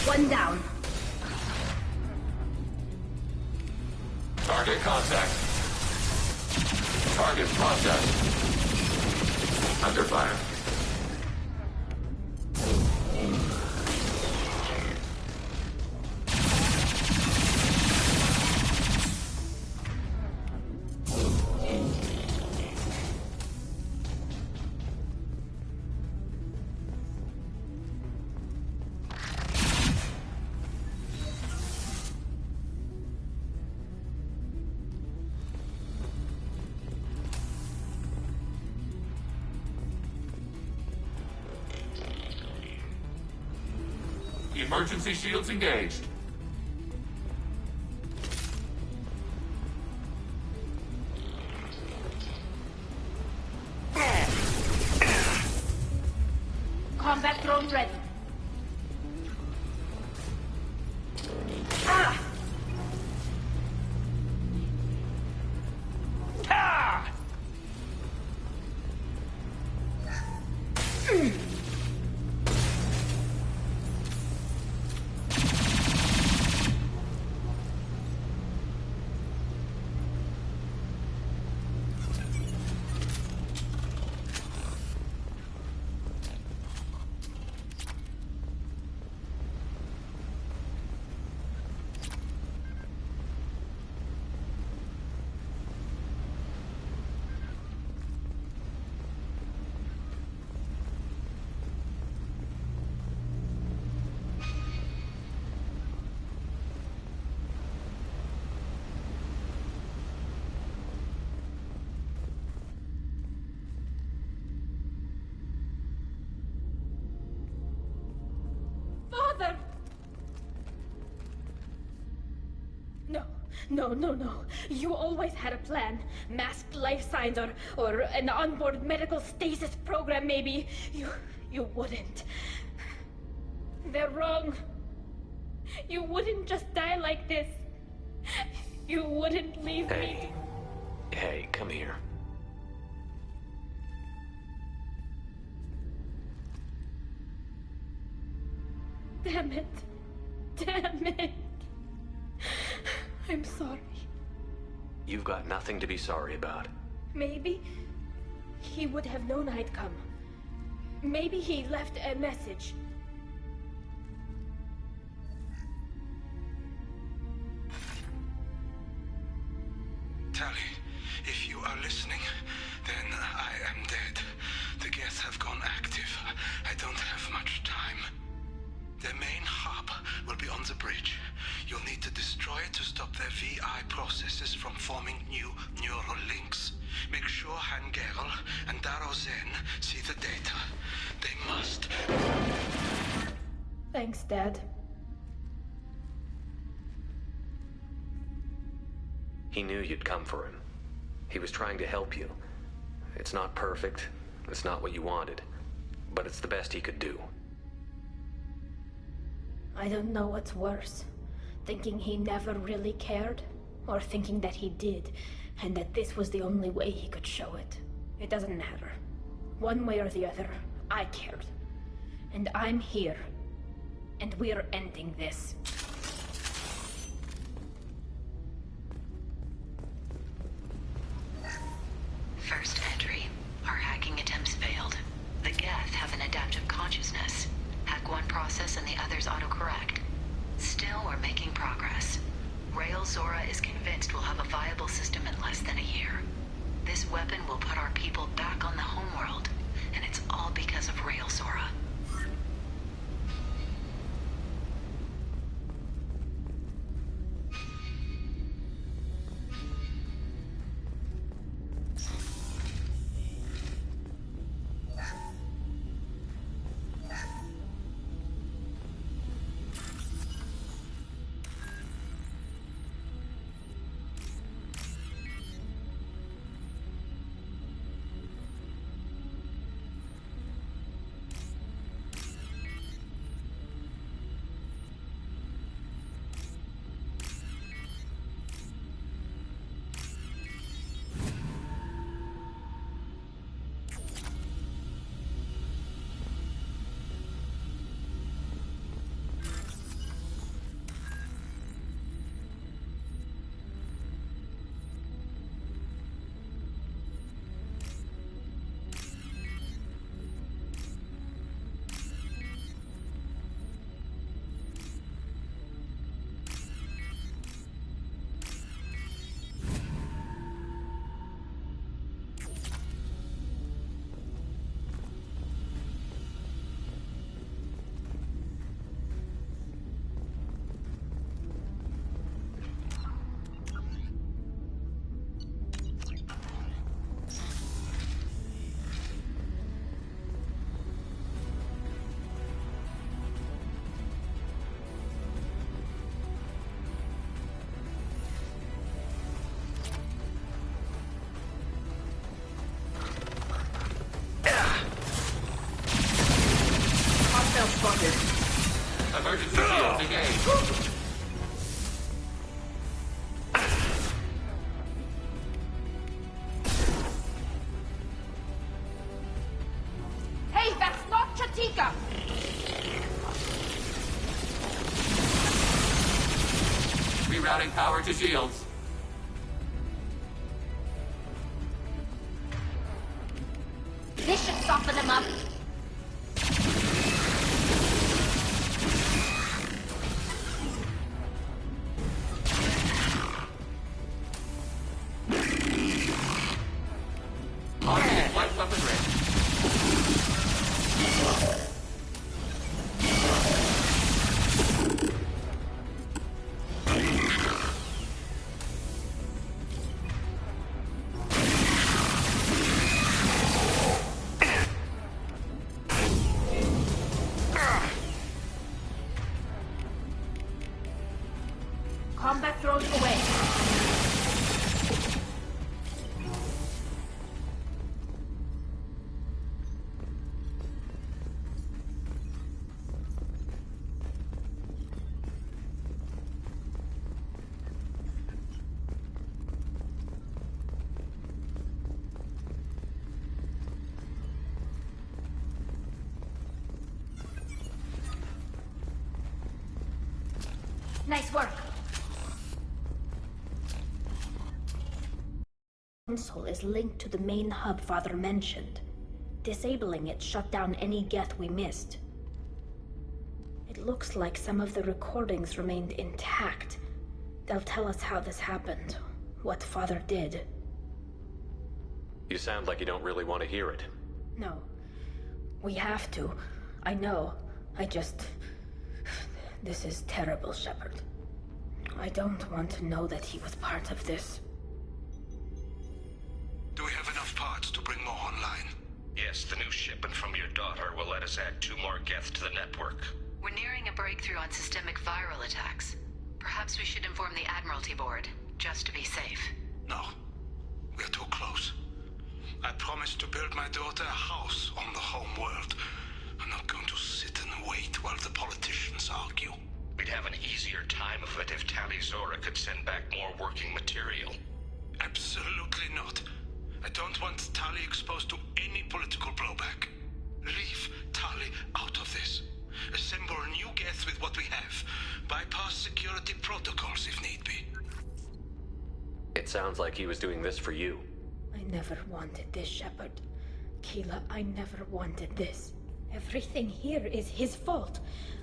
One down. Target contact. Target processed. Under fire. Emergency shields engaged. Combat drone ready. Ah! Ah! Father! No. You always had a plan. Masked life signs or an onboard medical stasis program, maybe. You wouldn't. They're wrong. You wouldn't just die like this. You wouldn't leave me. Hey, come here. Damn it. Damn it. I'm sorry. You've got nothing to be sorry about. Maybe he would have known I'd come. Maybe he left a message. Tali, if you are listening, then I am dead. The Geth have gone active. I don't have much time. Their main hub will be on the bridge. You'll need to destroy it to stop their VI processes from forming new neural links. Make sure Han Gerel and Daro Zen see the data. They must. Thanks, Dad. He knew you'd come for him. He was trying to help you. It's not perfect. It's not what you wanted. But it's the best he could do. I don't know what's worse. Thinking he never really cared, or thinking that he did, and that this was the only way he could show it. It doesn't matter. One way or the other, I cared. And I'm here. And we're ending this. First entry. Our hacking attempts failed. The Geth have an adaptive consciousness. Hack one process and the others autocorrect. Still, we're making progress. Rael Zora is convinced we'll have a viable system in less than a year. This weapon will put our people back on the homeworld, and it's all because of Rael Zora. Emergency shields engaged. Hey, that's not Chatika! Rerouting power to shields. This should soften them up. Combat throws away. Nice work. Console is linked to the main hub Father mentioned. Disabling it shut down any Geth we missed. It looks like some of the recordings remained intact. They'll tell us how this happened, what Father did. You sound like you don't really want to hear it. No. We have to. I know. This is terrible, Shepard. I don't want to know that he was part of this. Do we have enough parts to bring more online? Yes, the new shipment from your daughter will let us add 2 more Geth to the network. We're nearing a breakthrough on systemic viral attacks. Perhaps we should inform the Admiralty Board, just to be safe. No. We're too close. I promised to build my daughter a house on the home world. I'm not going to sit and wait while the politicians argue. We'd have an easier time of it if Tali Zora could send back more working material. Absolutely not. I don't want Tali exposed to any political blowback. Leave Tali out of this. Assemble new Geth with what we have. Bypass security protocols if need be. It sounds like he was doing this for you. I never wanted this, Shepard. Keela, I never wanted this. Everything here is his fault.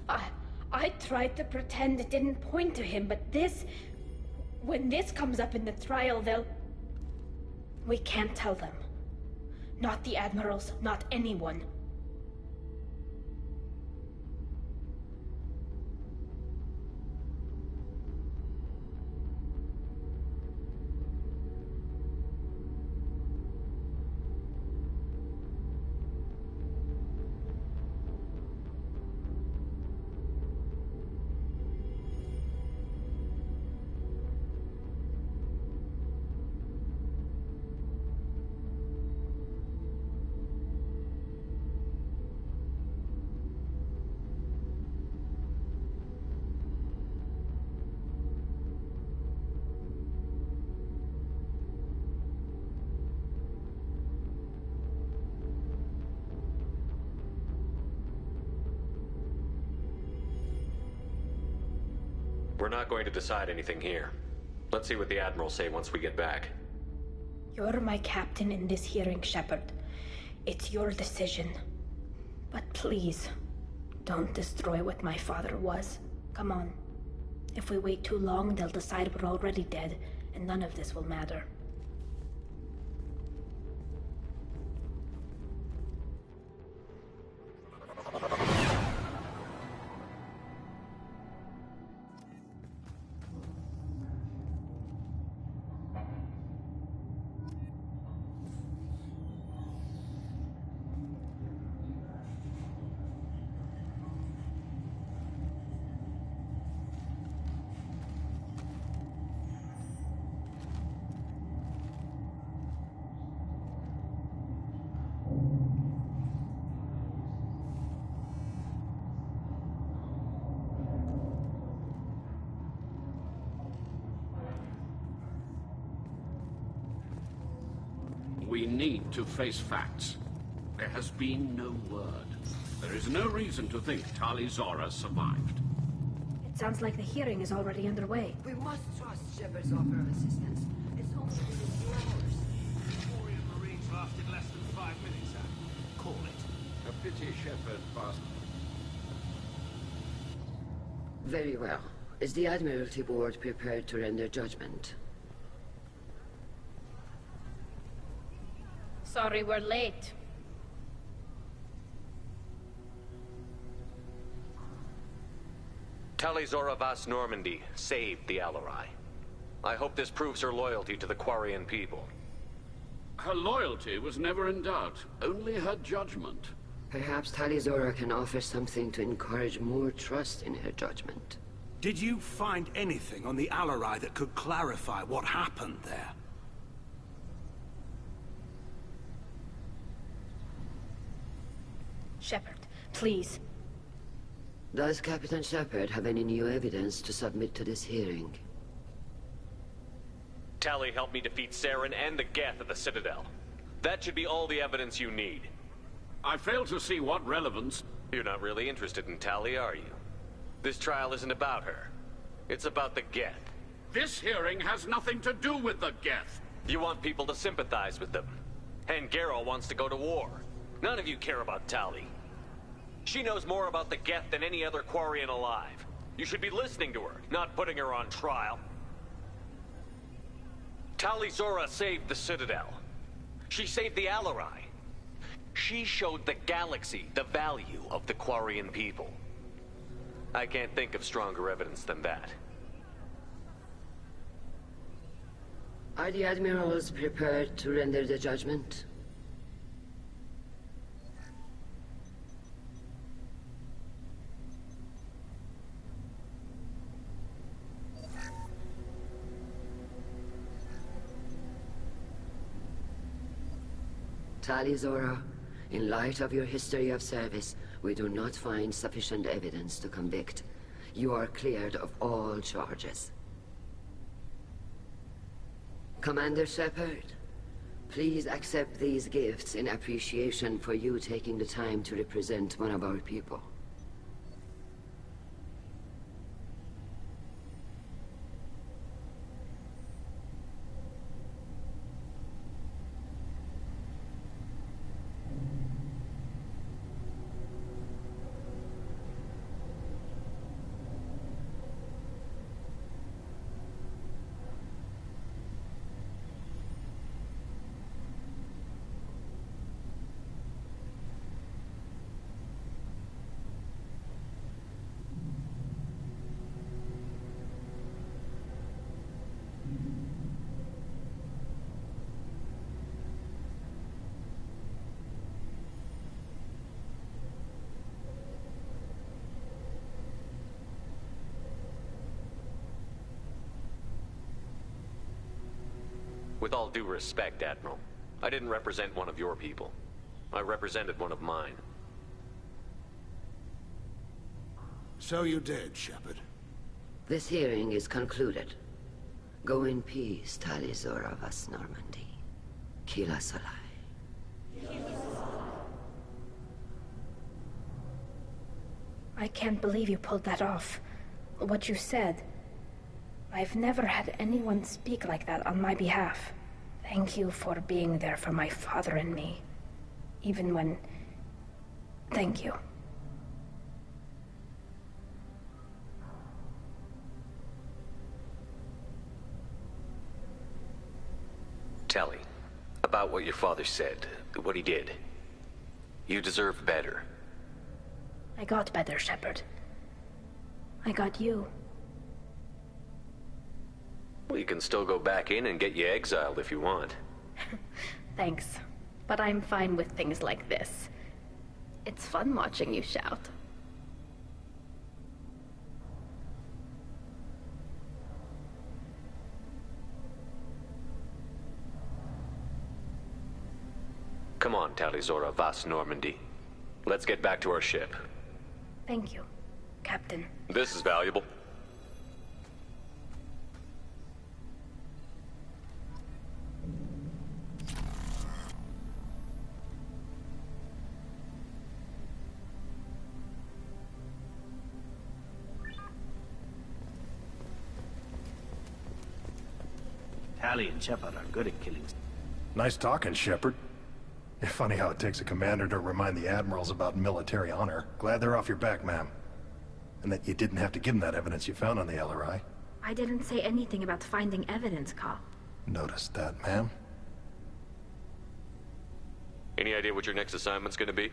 I tried to pretend it didn't point to him, but this... When this comes up in the trial, they'll... We can't tell them. Not the admirals, not anyone. We're not going to decide anything here. Let's see what the Admirals say once we get back. You're my captain in this hearing, Shepard. It's your decision. But please, don't destroy what my father was. Come on. If we wait too long, they'll decide we're already dead, and none of this will matter. We need to face facts. There has been no word. There is no reason to think Tali Zora survived. It sounds like the hearing is already underway. We must trust Shepard's offer of assistance. It's only been a few hours. Warrior Marines lasted less than 5 minutes, Call it. A pity Shepard passed. Very well. Is the Admiralty Board prepared to render judgment? Sorry we're late. Tali Zora Vas Normandy saved the Alarai. I hope this proves her loyalty to the Quarian people. Her loyalty was never in doubt, only her judgment. Perhaps Tali Zora can offer something to encourage more trust in her judgment. Did you find anything on the Alarai that could clarify what happened there? Shepard, please. Does Captain Shepard have any new evidence to submit to this hearing? Tali helped me defeat Saren and the Geth at the Citadel. That should be all the evidence you need. I fail to see what relevance... You're not really interested in Tali, are you? This trial isn't about her. It's about the Geth. This hearing has nothing to do with the Geth. You want people to sympathize with them. And Geralt wants to go to war. None of you care about Tali. She knows more about the Geth than any other Quarian alive. You should be listening to her, not putting her on trial. Tali Zora saved the Citadel. She saved the Alarai. She showed the galaxy the value of the Quarian people. I can't think of stronger evidence than that. Are the admirals prepared to render the judgment? Tali Zora, in light of your history of service, we do not find sufficient evidence to convict. You are cleared of all charges. Commander Shepard, please accept these gifts in appreciation for you taking the time to represent one of our people. With all due respect, Admiral, I didn't represent one of your people. I represented one of mine. So you did, Shepard. This hearing is concluded. Go in peace, Tali Zora vas Normandy. Kila Solai. I can't believe you pulled that off. What you said. I've never had anyone speak like that on my behalf. Thank you for being there for my father and me. Even when... Thank you. Tali, about what your father said, what he did. You deserve better. I got better, Shepard. I got you. Well, you can still go back in and get you exiled if you want. Thanks, but I'm fine with things like this. It's fun watching you shout. Come on, Tali Zora vas Normandy. Let's get back to our ship. Thank you, Captain. This is valuable. Tali and Shepard are good at killing. Nice talking, Shepard. Funny how it takes a commander to remind the admirals about military honor. Glad they're off your back, ma'am. And that you didn't have to give them that evidence you found on the LRI. I didn't say anything about finding evidence, Carl. Noticed that, ma'am. Any idea what your next assignment's gonna be?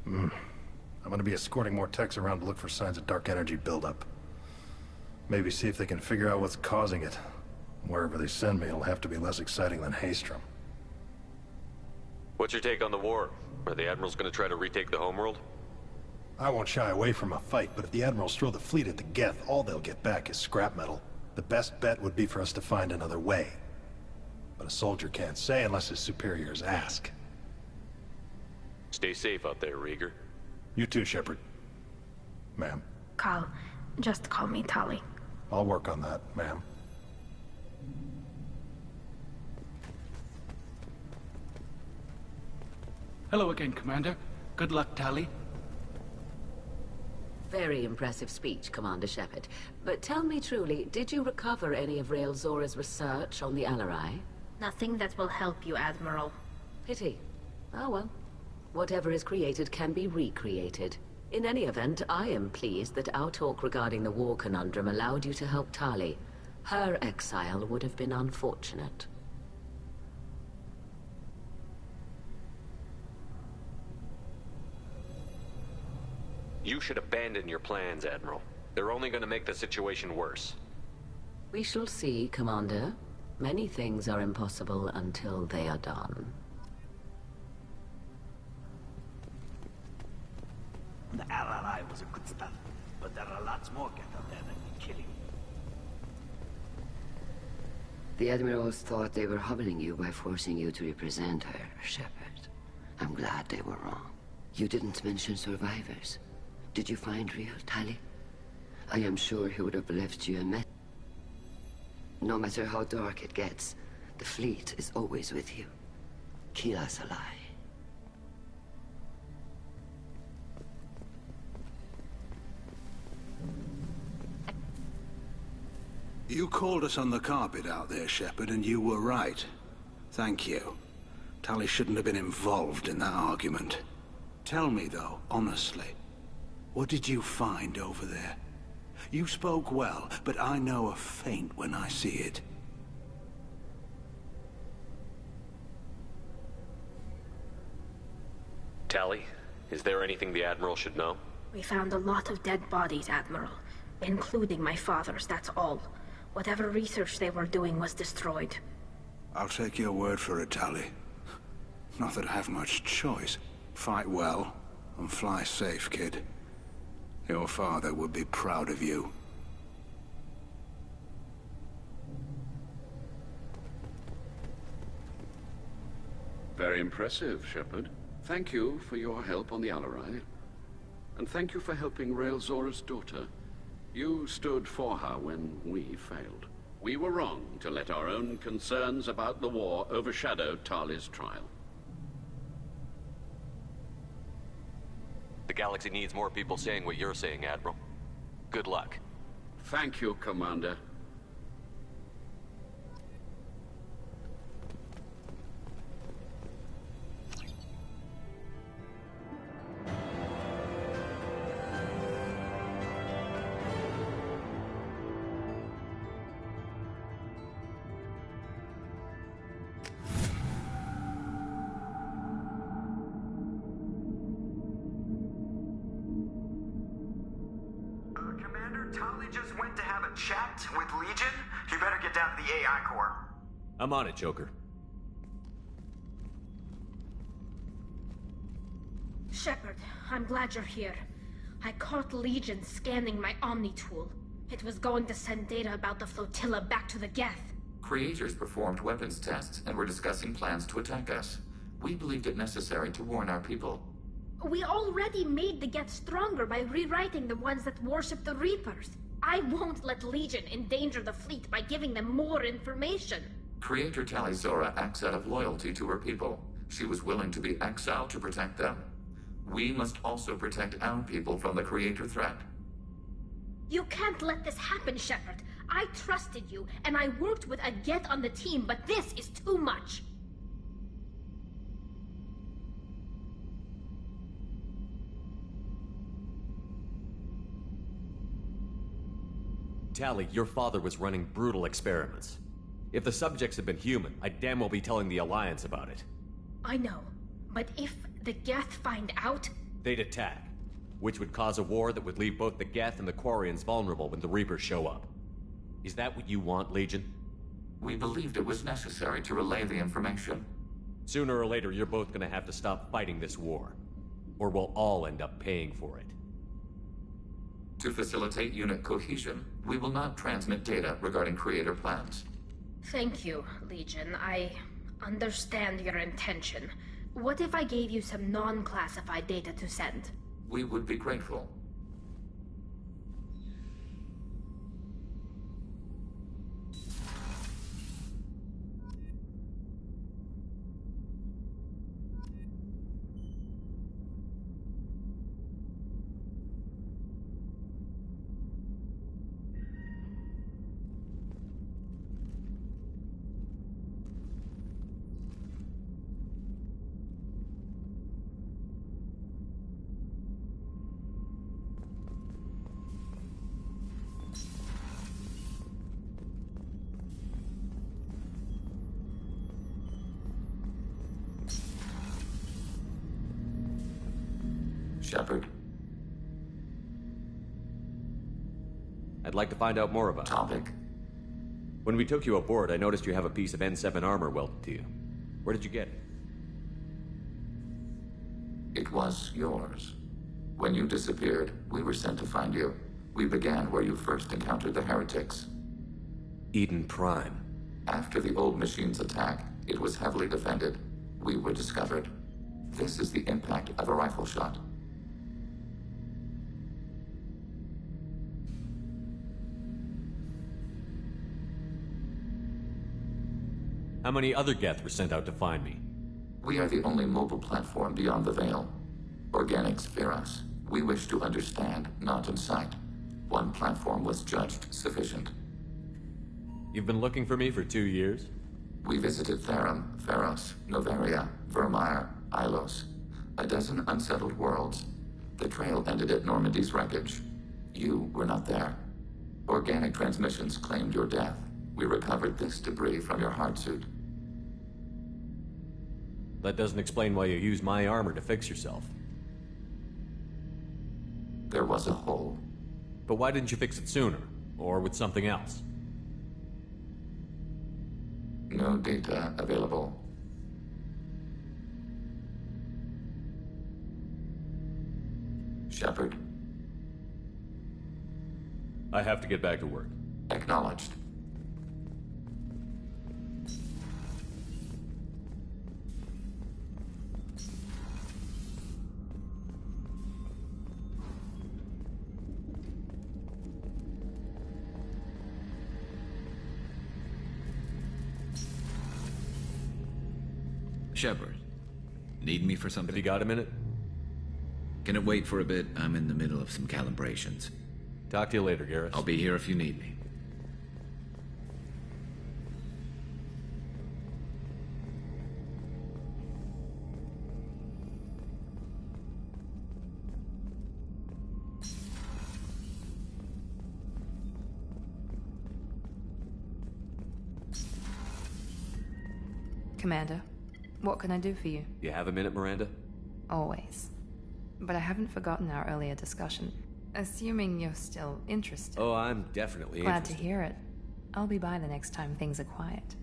I'm gonna be escorting more techs around to look for signs of dark energy buildup. Maybe see if they can figure out what's causing it. Wherever they send me, it'll have to be less exciting than Haystrom. What's your take on the war? Are the admirals gonna try to retake the homeworld? I won't shy away from a fight, but if the admirals throw the fleet at the Geth, all they'll get back is scrap metal. The best bet would be for us to find another way. But a soldier can't say unless his superiors ask. Stay safe out there, Rieger. You too, Shepard. Ma'am. Carl, just call me Tali. I'll work on that, ma'am. Hello again, Commander. Good luck, Tali. Very impressive speech, Commander Shepard. But tell me truly, did you recover any of Rael Zora's research on the Alarai? Nothing that will help you, Admiral. Pity. Oh well. Whatever is created can be recreated. In any event, I am pleased that our talk regarding the war conundrum allowed you to help Tali. Her exile would have been unfortunate. You should abandon your plans, Admiral. They're only going to make the situation worse. We shall see, Commander. Many things are impossible until they are done. The Alarai was a good stuff, but there are lots more Geth out there that need killing. The Admirals thought they were humbling you by forcing you to represent her, Shepard. I'm glad they were wrong. You didn't mention survivors. Did you find real Tali? I am sure he would have left you a message. No matter how dark it gets, the fleet is always with you. Keep us alive. You called us on the carpet out there, Shepard, and you were right. Thank you. Tali shouldn't have been involved in that argument. Tell me, though, honestly, what did you find over there? You spoke well, but I know a feint when I see it. Tali, is there anything the Admiral should know? We found a lot of dead bodies, Admiral. Including my father's, that's all. Whatever research they were doing was destroyed. I'll take your word for it, Tali. Not that I have much choice. Fight well, and fly safe, kid. Your father would be proud of you. Very impressive, Shepard. Thank you for your help on the Alarai. And thank you for helping Rael Zora's daughter. You stood for her when we failed. We were wrong to let our own concerns about the war overshadow Tali's trial. The galaxy needs more people saying what you're saying, Admiral. Good luck. Thank you, Commander. Tali just went to have a chat with Legion. You better get down to the AI core. I'm on it, Joker. Shepard, I'm glad you're here. I caught Legion scanning my Omni tool. It was going to send data about the flotilla back to the Geth. Creators performed weapons tests and were discussing plans to attack us. We believed it necessary to warn our people. We already made the Geth stronger by rewriting the ones that worship the Reapers. I won't let Legion endanger the fleet by giving them more information. Creator Tali Zora acts out of loyalty to her people. She was willing to be exiled to protect them. We must also protect our people from the Creator threat. You can't let this happen, Shepard. I trusted you, and I worked with a Geth on the team, but this is too much. Tali, your father was running brutal experiments. If the subjects had been human, I'd damn well be telling the Alliance about it. I know, but if the Geth find out... They'd attack, which would cause a war that would leave both the Geth and the Quarians vulnerable when the Reapers show up. Is that what you want, Legion? We believed it was necessary to relay the information. Sooner or later, you're both gonna have to stop fighting this war. Or we'll all end up paying for it. To facilitate unit cohesion, we will not transmit data regarding Creator plans. Thank you, Legion. I understand your intention. What if I gave you some non-classified data to send? We would be grateful. Shepard. I'd like to find out more about it. Topic. When we took you aboard, I noticed you have a piece of N7 armor welded to you. Where did you get it? It was yours. When you disappeared, we were sent to find you. We began where you first encountered the heretics. Eden Prime. After the old machine's attack, it was heavily defended. We were discovered. This is the impact of a rifle shot. How many other Geth were sent out to find me? We are the only mobile platform beyond the Veil. Organics fear us. We wish to understand, not incite. One platform was judged sufficient. You've been looking for me for 2 years? We visited Therum, Theros, Noveria, Vermeer, Ilos. A dozen unsettled worlds. The trail ended at Normandy's wreckage. You were not there. Organic transmissions claimed your death. We recovered this debris from your heart suit. That doesn't explain why you used my armor to fix yourself. There was a hole. But why didn't you fix it sooner? Or with something else? No data available. Shepard. I have to get back to work. Acknowledged. Shepard, need me for something? Have you got a minute? Can it wait for a bit? I'm in the middle of some calibrations. Talk to you later, Garrus. I'll be here if you need me. Commander, what can I do for you? You have a minute, Miranda? Always. But I haven't forgotten our earlier discussion. Assuming you're still interested. Oh, I'm definitely Glad interested. to hear it. I'll be by the next time things are quiet.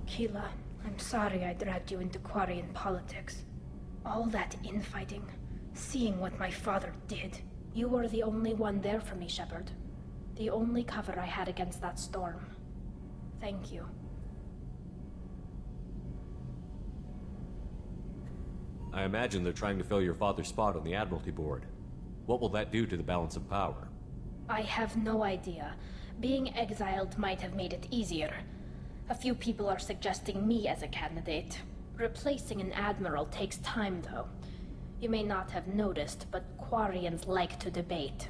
Keela, I'm sorry I dragged you into Quarian politics. All that infighting, seeing what my father did. You were the only one there for me, Shepard. The only cover I had against that storm. Thank you. I imagine they're trying to fill your father's spot on the Admiralty Board. What will that do to the balance of power? I have no idea. Being exiled might have made it easier. A few people are suggesting me as a candidate. Replacing an admiral takes time, though. You may not have noticed, but Quarians like to debate.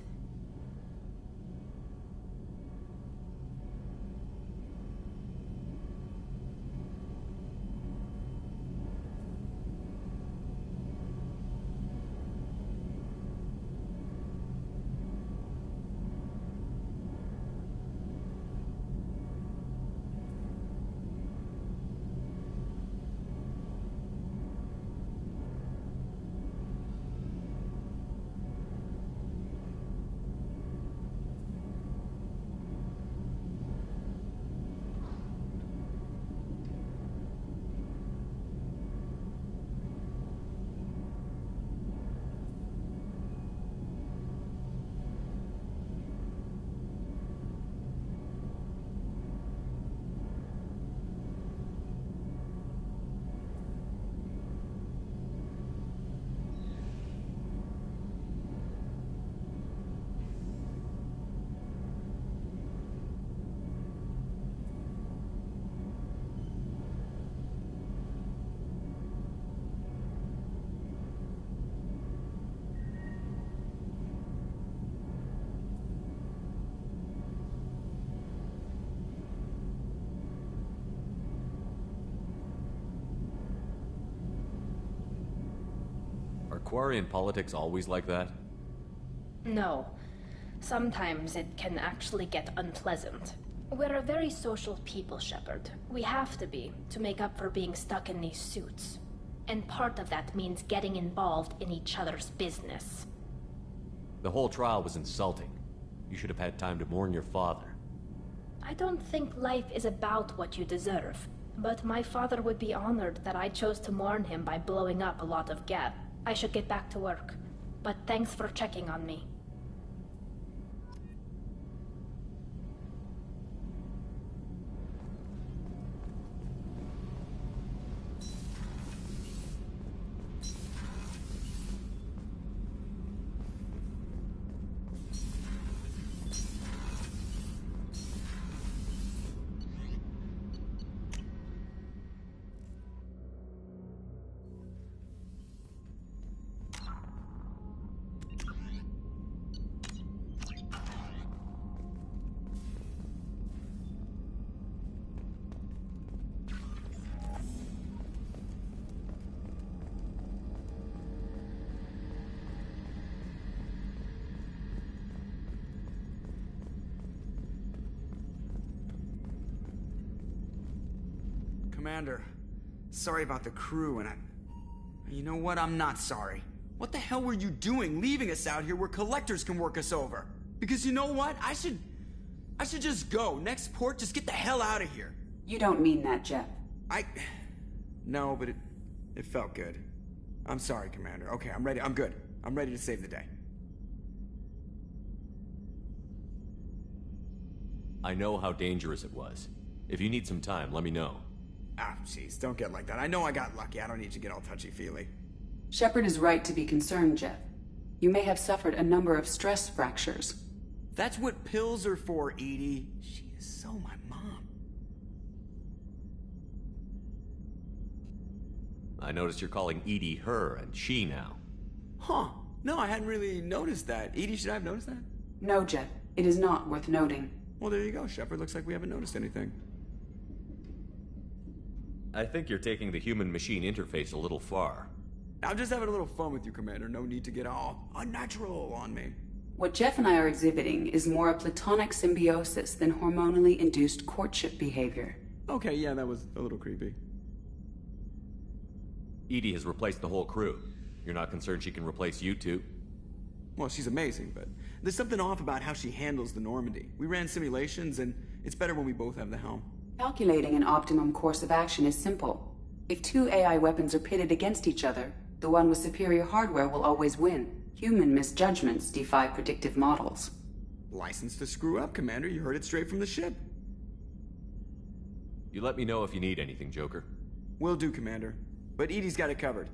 Quarian politics always like that? No. Sometimes it can actually get unpleasant. We're a very social people, Shepard. We have to be, to make up for being stuck in these suits. And part of that means getting involved in each other's business. The whole trial was insulting. You should have had time to mourn your father. I don't think life is about what you deserve. But my father would be honored that I chose to mourn him by blowing up a lot of Geth. I should get back to work. But thanks for checking on me. Commander, sorry about the crew, and you know what? I'm not sorry. What the hell were you doing leaving us out here where collectors can work us over? Because you know what? I should just go. Next port, just get the hell out of here. You don't mean that, Jeff. No, but it felt good. I'm sorry, Commander. Okay, I'm ready. I'm good. I'm ready to save the day. I know how dangerous it was. If you need some time, let me know. Ah, jeez, don't get like that. I know I got lucky. I don't need to get all touchy-feely. Shepard is right to be concerned, Jeff. You may have suffered a number of stress fractures. That's what pills are for, Edie. She is so my mom. I noticed you're calling Edie her and she now. Huh. No, I hadn't really noticed that. Edie, should I have noticed that? No, Jeff. It is not worth noting. Well, there you go, Shepard. Looks like we haven't noticed anything. I think you're taking the human-machine interface a little far. I'm just having a little fun with you, Commander. No need to get all unnatural on me. What Jeff and I are exhibiting is more a platonic symbiosis than hormonally induced courtship behavior. Okay, yeah, that was a little creepy. Edie has replaced the whole crew. You're not concerned she can replace you too? Well, she's amazing, but there's something off about how she handles the Normandy. We ran simulations, and it's better when we both have the helm. Calculating an optimum course of action is simple. If two AI weapons are pitted against each other, the one with superior hardware will always win. Human misjudgments defy predictive models. License to screw up, Commander. You heard it straight from the ship. You let me know if you need anything, Joker. Will do, Commander. But Edie's got it covered.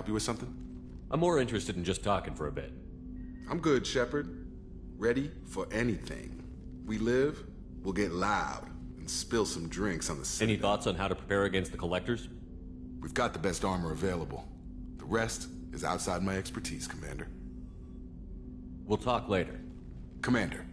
help you with something? I'm more interested in just talking for a bit. I'm good, Shepard. Ready for anything. We live, we'll get loud, and spill some drinks on the city. Any thoughts on how to prepare against the Collectors? We've got the best armor available. The rest is outside my expertise, Commander. We'll talk later. Commander.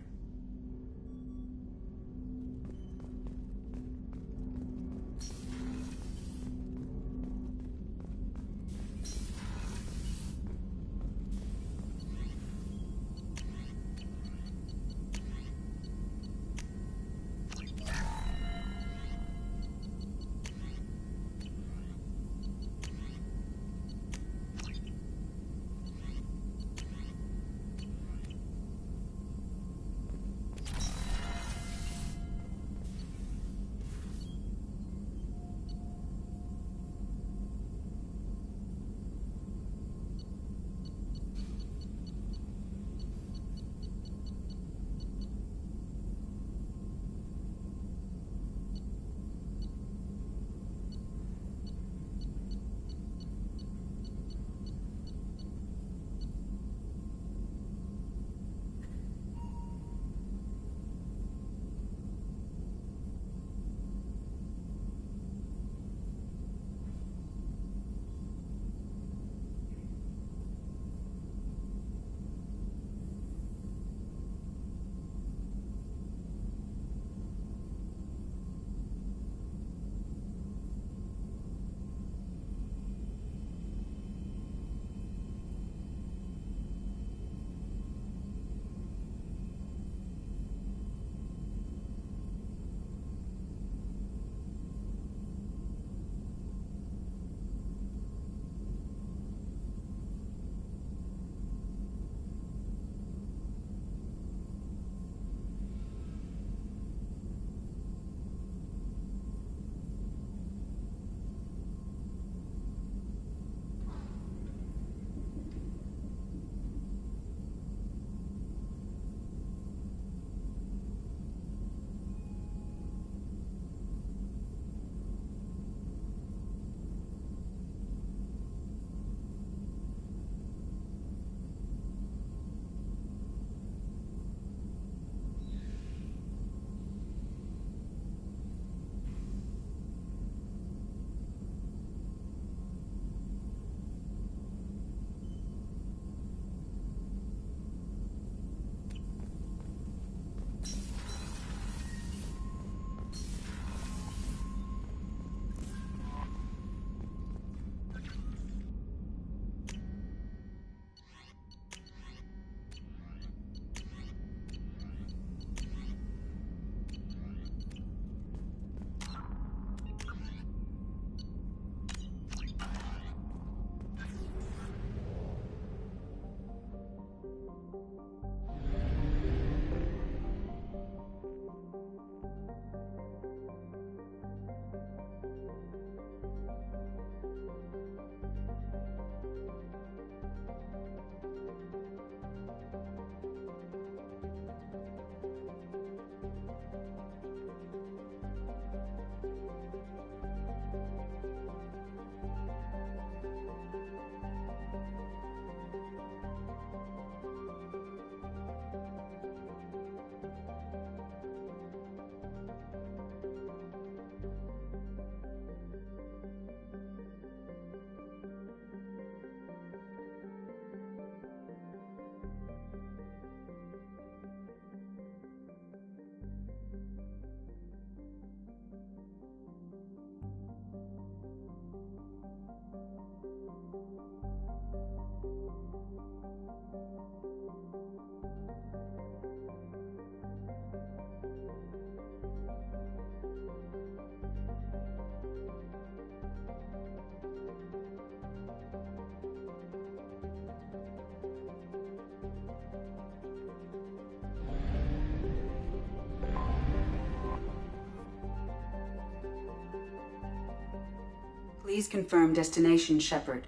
Please confirm destination, Shepard.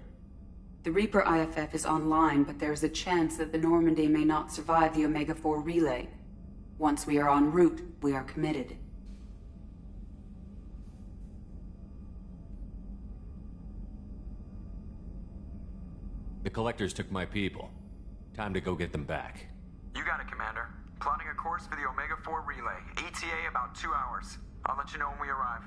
The Reaper IFF is online, but there is a chance that the Normandy may not survive the Omega-4 relay. Once we are en route, we are committed. Collectors took my people. Time to go get them back. You got it, Commander. Plotting a course for the Omega-4 relay. ETA about 2 hours. I'll let you know when we arrive.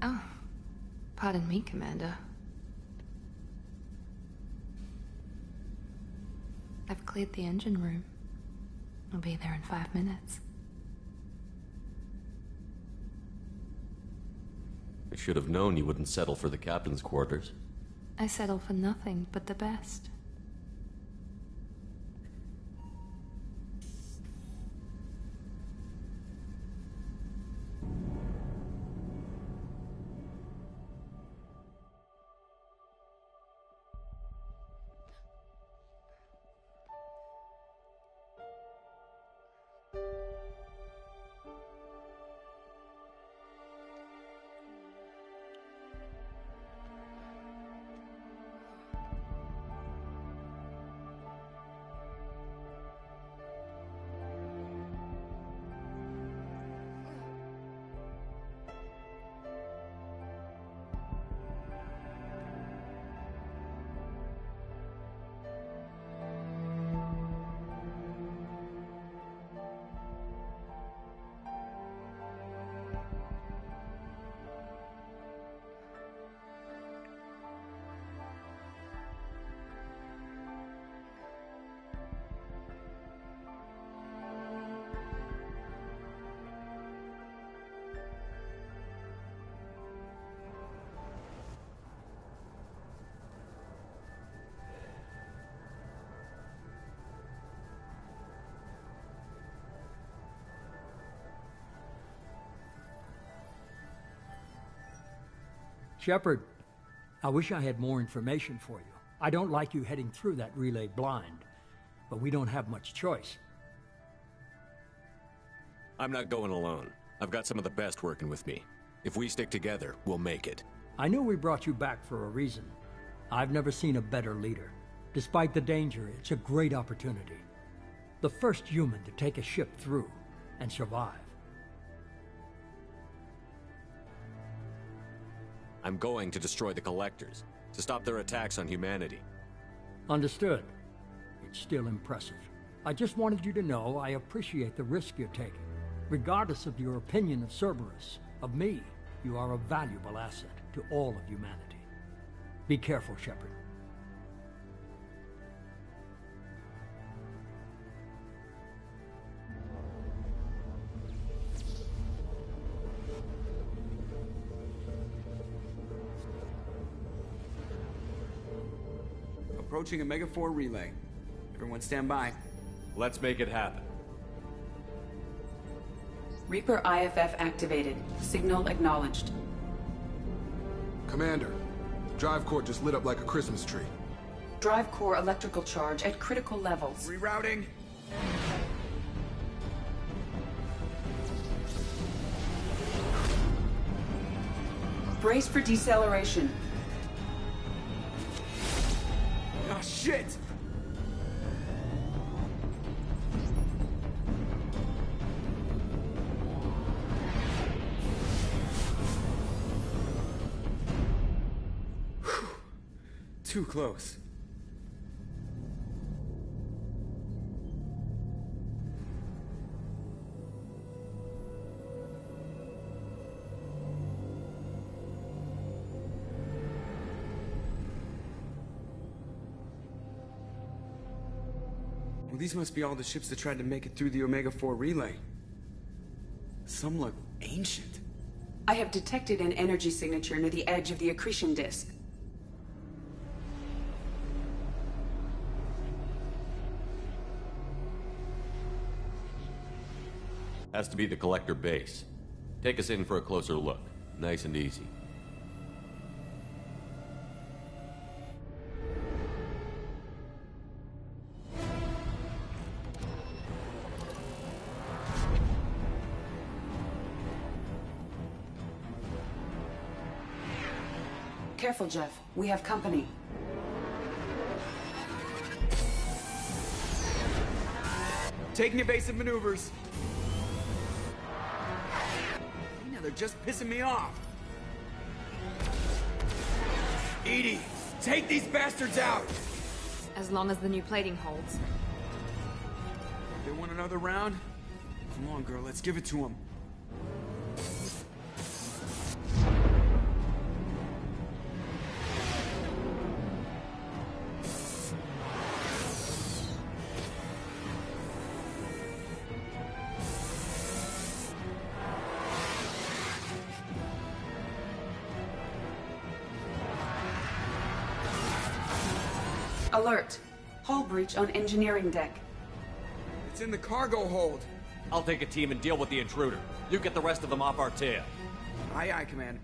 Oh, pardon me, Commander. I've cleared the engine room. I'll be there in 5 minutes. I should have known you wouldn't settle for the captain's quarters. I settle for nothing but the best. Shepard, I wish I had more information for you. I don't like you heading through that relay blind, but we don't have much choice. I'm not going alone. I've got some of the best working with me. If we stick together, we'll make it. I knew we brought you back for a reason. I've never seen a better leader. Despite the danger, it's a great opportunity. The first human to take a ship through and survive. I'm going to destroy the Collectors, to stop their attacks on humanity. Understood. It's still impressive. I just wanted you to know I appreciate the risk you're taking. Regardless of your opinion of Cerberus, of me, you are a valuable asset to all of humanity. Be careful, Shepard. Approaching Omega-4 relay. Everyone stand by. Let's make it happen. Reaper IFF activated. Signal acknowledged. Commander, drive core just lit up like a Christmas tree. Drive core electrical charge at critical levels. Rerouting. Brace for deceleration. Oh, shit! Too close. Well, these must be all the ships that tried to make it through the Omega-4 relay. Some look ancient. I have detected an energy signature near the edge of the accretion disk. Has to be the Collector base. Take us in for a closer look. Nice and easy. Careful, Jeff. We have company. taking evasive maneuvers. Now they're just pissing me off. Edie, take these bastards out! As long as the new plating holds. They want another round? Come on, girl, let's give it to them. Alert. Hull breach on engineering deck. It's in the cargo hold. I'll take a team and deal with the intruder. You get the rest of them off our tail. Aye, aye, Commander.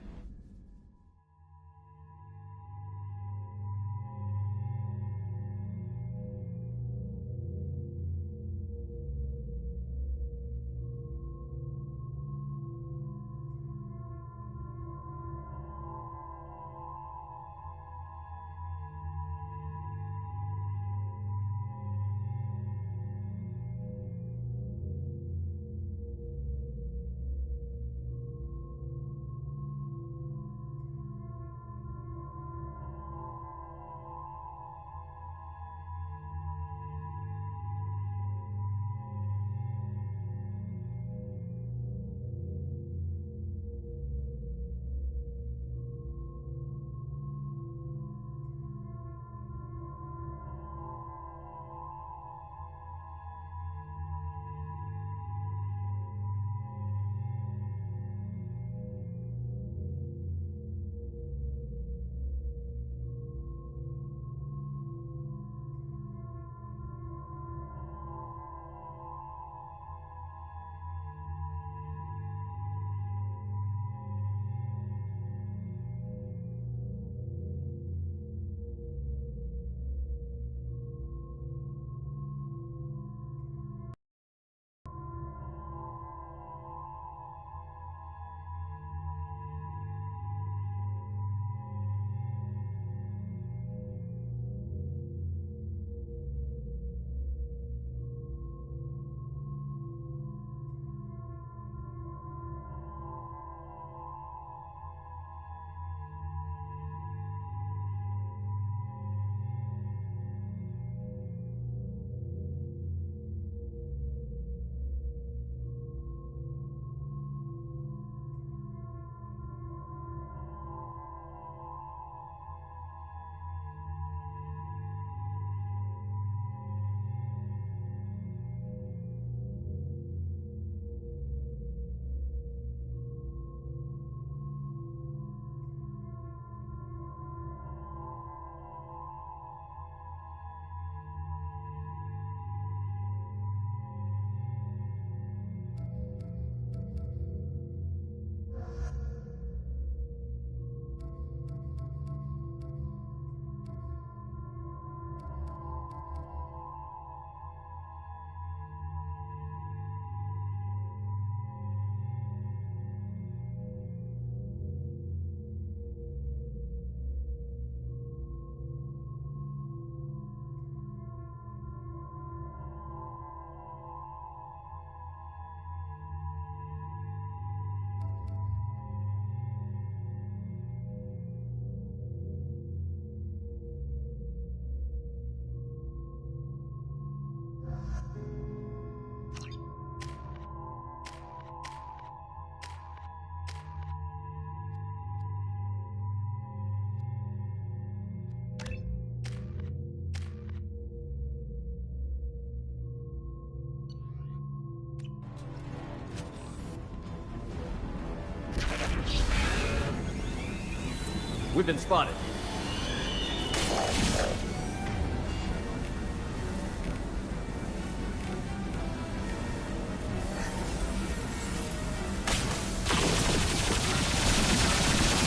We've been spotted.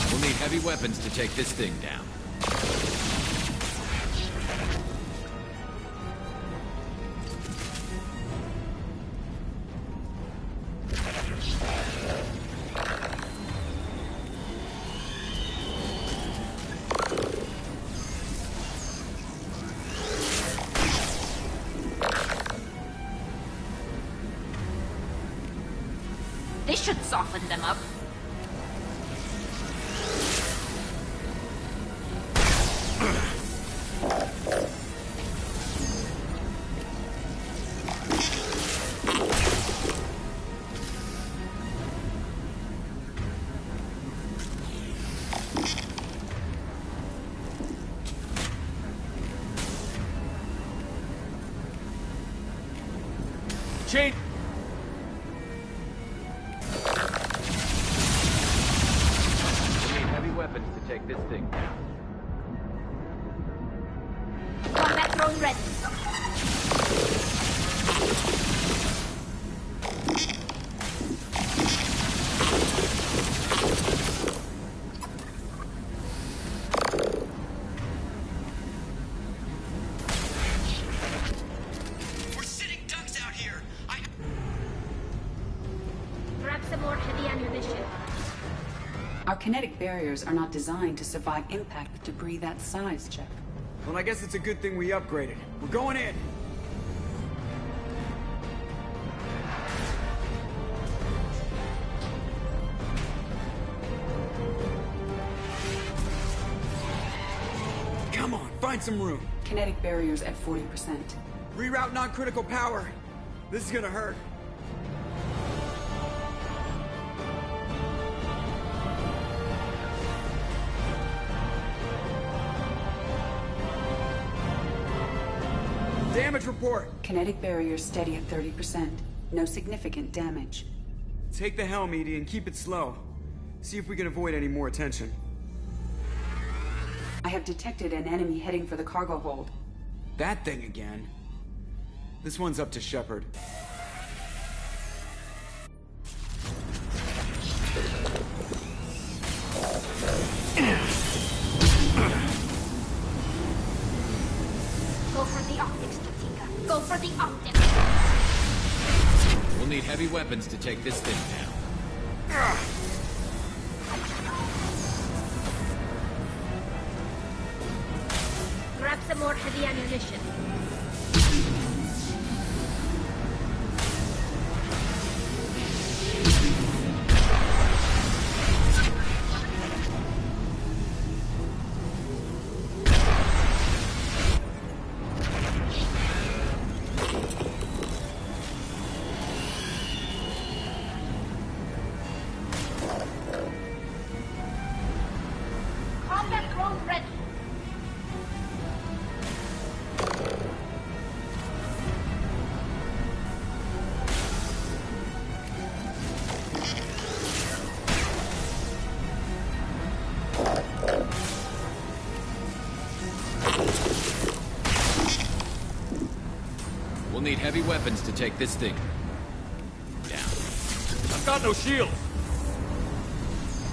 We'll need heavy weapons to take this thing down. This should soften them up. Cheat! We need heavy weapons to take this thing down. Combat drone ready. We're sitting ducks out here. Grab some more heavy ammunition. Our kinetic barriers are not designed to survive impact with debris that size, Shep. Well, I guess it's a good thing we upgraded. We're going in. Come on, find some room. Kinetic barriers at 40%. Reroute non-critical power. This is gonna hurt. Damage report. Kinetic barriers steady at 30%. No significant damage. Take the helm, Edie, and keep it slow. See if we can avoid any more attention. I have detected an enemy heading for the cargo hold. That thing again. This one's up to Shepard. Go for the optics, Katika. Go for the optics. We'll need heavy weapons to take this thing down. Grab some more heavy ammunition. Combat drone ready. We'll need heavy weapons to take this thing down. I've got no shield!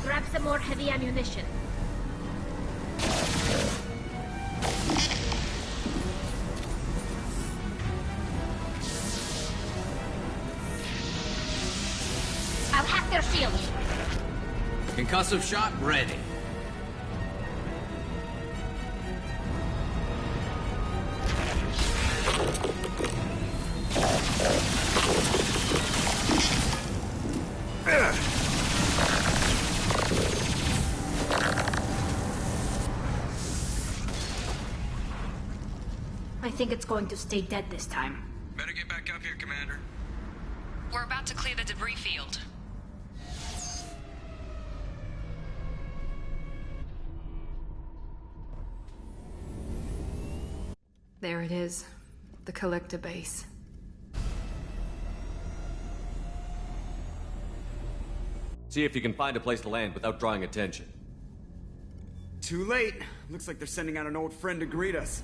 Grab some more heavy ammunition. I'll hack their shields. Concussive shot ready. I think it's going to stay dead this time. Better get back up here, Commander. We're about to clear the debris field. There it is. The collector base. See if you can find a place to land without drawing attention. Too late. Looks like they're sending out an old friend to greet us.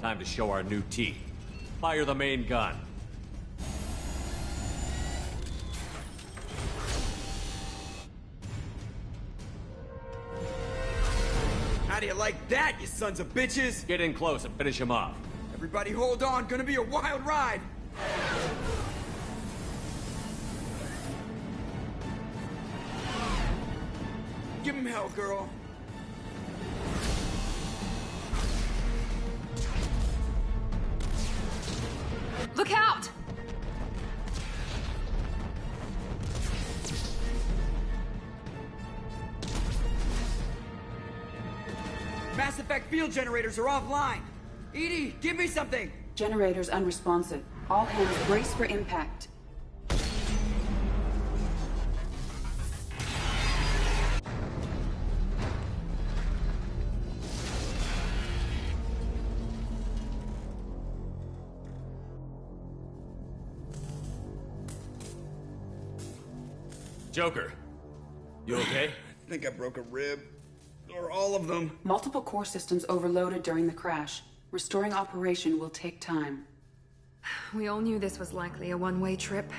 Time to show our new teeth. Fire the main gun. How do you like that, you sons of bitches? Get in close and finish him off. Everybody hold on, gonna be a wild ride! Give him hell, girl. Look out! Mass Effect field generators are offline. EDI, give me something! Generators unresponsive. All hands brace for impact. Joker, you okay? I think I broke a rib. Or all of them. Multiple core systems overloaded during the crash. Restoring operation will take time. We all knew this was likely a one-way trip.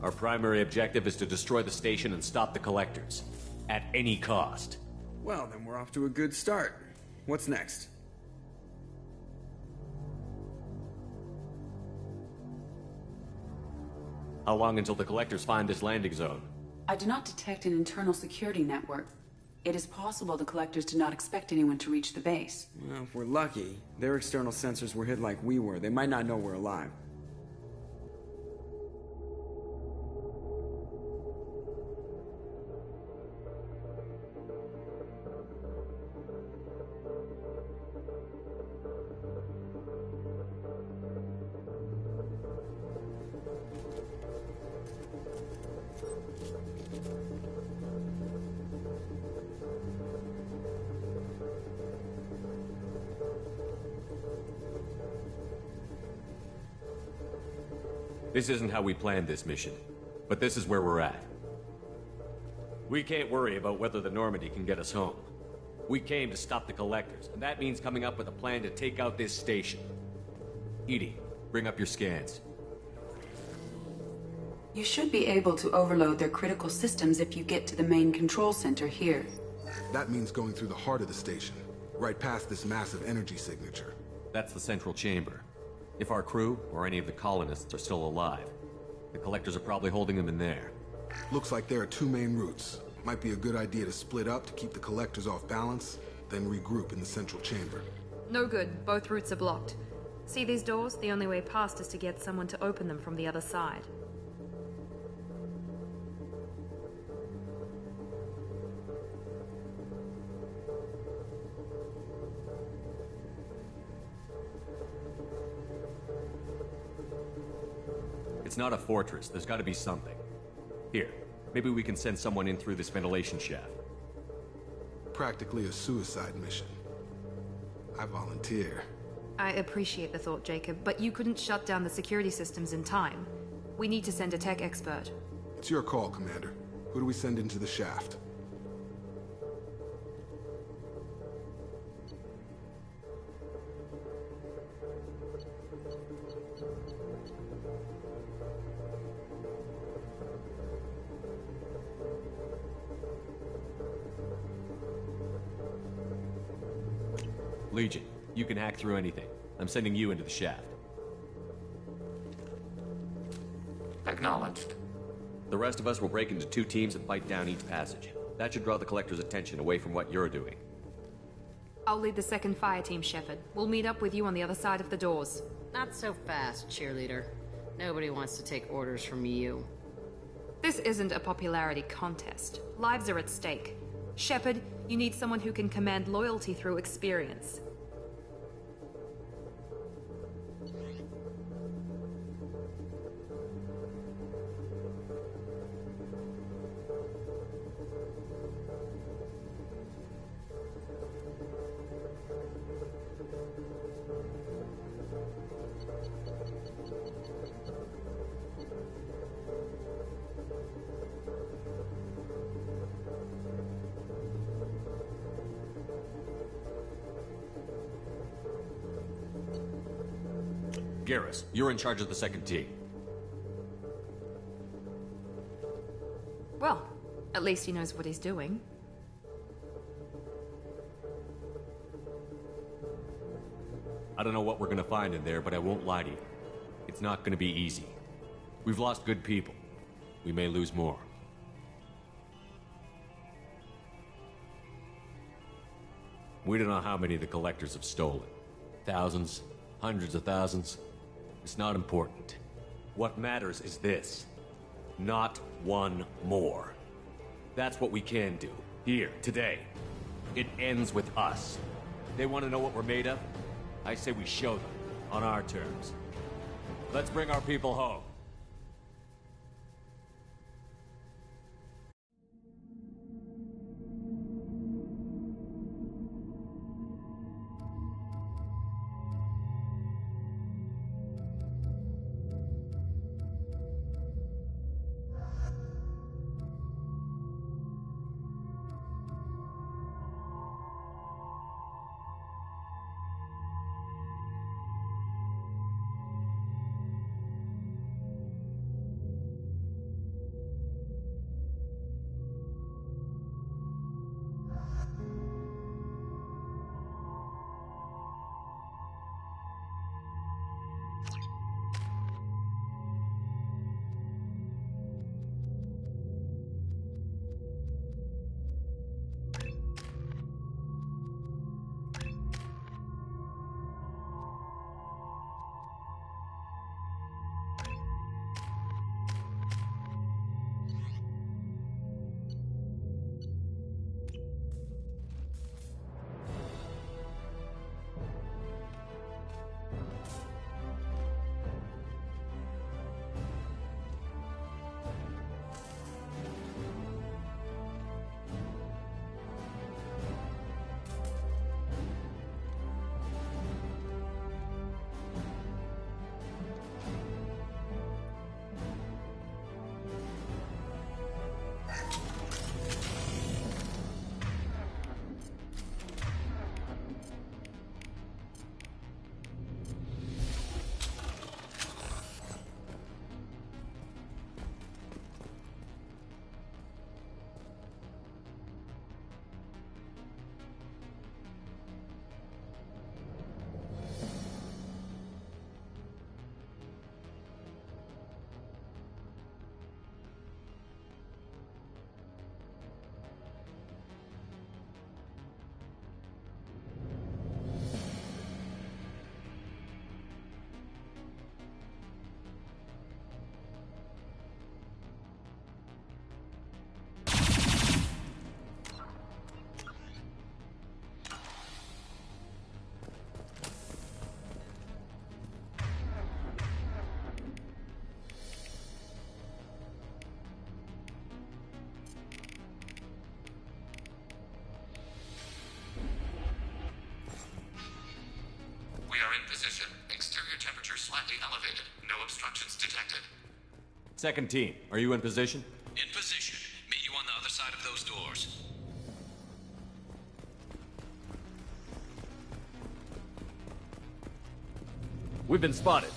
Our primary objective is to destroy the station and stop the collectors. At any cost. Well, then we're off to a good start. What's next? How long until the collectors find this landing zone? I do not detect an internal security network. It is possible the collectors did not expect anyone to reach the base. Well, if we're lucky, their external sensors were hit like we were. They might not know we're alive. This isn't how we planned this mission, but this is where we're at. We can't worry about whether the Normandy can get us home. We came to stop the collectors, and that means coming up with a plan to take out this station. EDI, bring up your scans. You should be able to overload their critical systems if you get to the main control center here. That means going through the heart of the station, right past this massive energy signature. That's the central chamber. If our crew, or any of the colonists, are still alive, the collectors are probably holding them in there. Looks like there are two main routes. Might be a good idea to split up to keep the collectors off balance, then regroup in the central chamber. No good. Both routes are blocked. See these doors? The only way past is to get someone to open them from the other side. It's not a fortress. There's got to be something. Here, maybe we can send someone in through this ventilation shaft. Practically a suicide mission. I volunteer. I appreciate the thought, Jacob, but you couldn't shut down the security systems in time. We need to send a tech expert. It's your call, Commander. Who do we send into the shaft? Legion, you can hack through anything. I'm sending you into the shaft. Acknowledged. The rest of us will break into two teams and fight down each passage. That should draw the collector's attention away from what you're doing. I'll lead the second fire team, Shepard. We'll meet up with you on the other side of the doors. Not so fast, cheerleader. Nobody wants to take orders from you. This isn't a popularity contest. Lives are at stake. Shepard, you need someone who can command loyalty through experience. Garrus, you're in charge of the second team. Well, at least he knows what he's doing. I don't know what we're gonna find in there, but I won't lie to you. It's not gonna be easy. We've lost good people. We may lose more. We don't know how many the Collectors have stolen. Thousands? Hundreds of thousands? It's not important. What matters is this. Not one more. That's what we can do. Here, today. It ends with us. They want to know what we're made of? I say we show them. On our terms. Let's bring our people home. Position. Exterior temperature slightly elevated. No obstructions detected. Second team, are you in position? In position. Meet you on the other side of those doors. We've been spotted.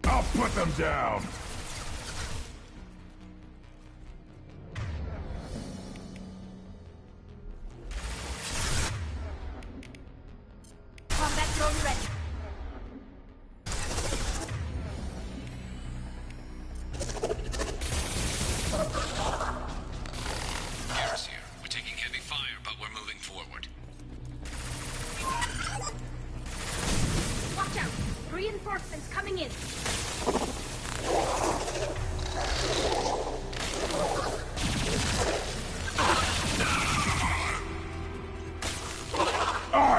I'll put them down! Reinforcements coming in.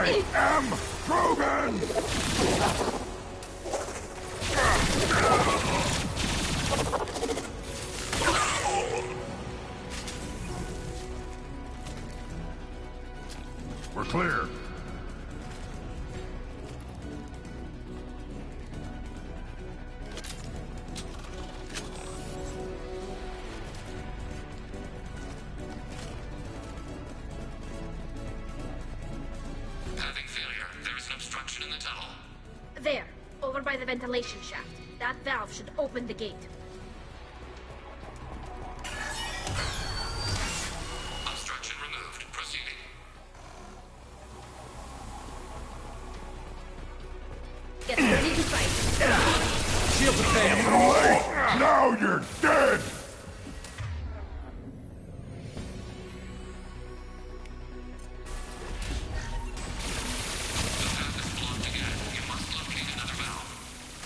I am Krogan! We're clear. Having failure. There is an obstruction in the tunnel. There, over by the ventilation shaft. That valve should open the gate. Obstruction removed. Proceeding. Get ready to fight. Shield the fan! Now you're dead!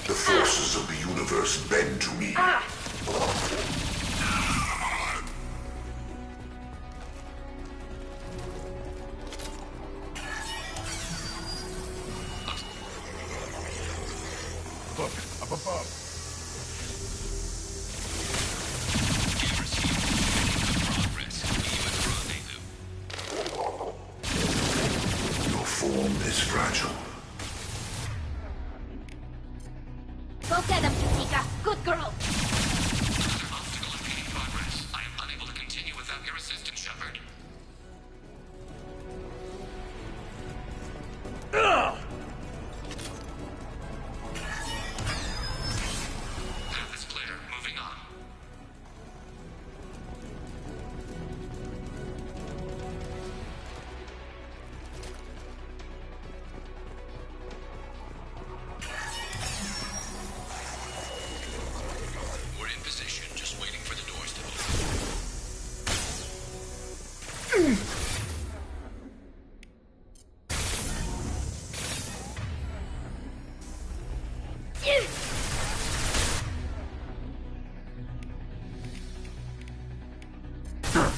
The forces of the universe bend to me. Look, up above. Your form is fragile. Go get him, Tika. Good girl. Obstacle impeding progress. I am unable to continue without your assistance, Shepard. Path is clear. Moving on. We're in position, just waiting for the doors to open.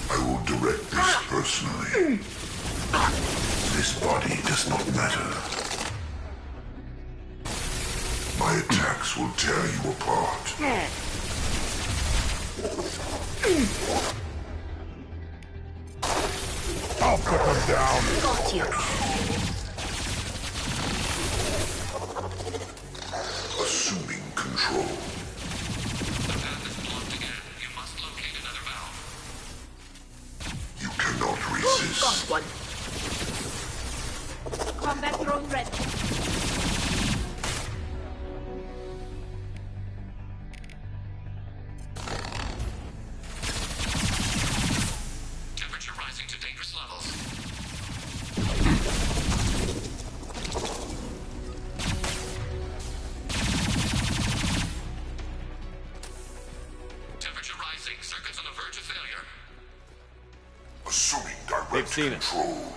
I will direct this personally. This body does not matter. My attacks will tear you apart. I'll put them down. Got you. Assuming control. The path is blocked again. You must locate another valve. You cannot resist. Got one. Combat drone ready. Temperature rising to dangerous levels. Temperature rising. Circuits on the verge of failure. Assuming direct They've seen it. control.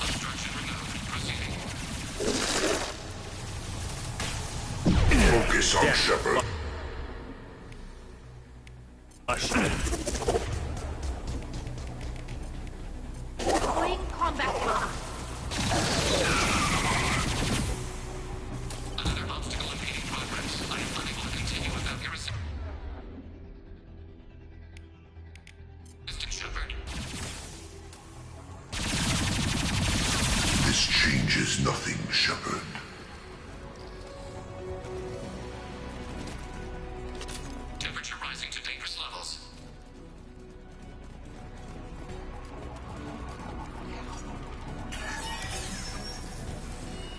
Obstruction removed. Proceeding. Focus on Shepard. Deploying combat drone. Another obstacle impeding progress. I am unable to continue without your assistance, Shepard. This changes nothing, Shepard. Temperature rising to dangerous levels.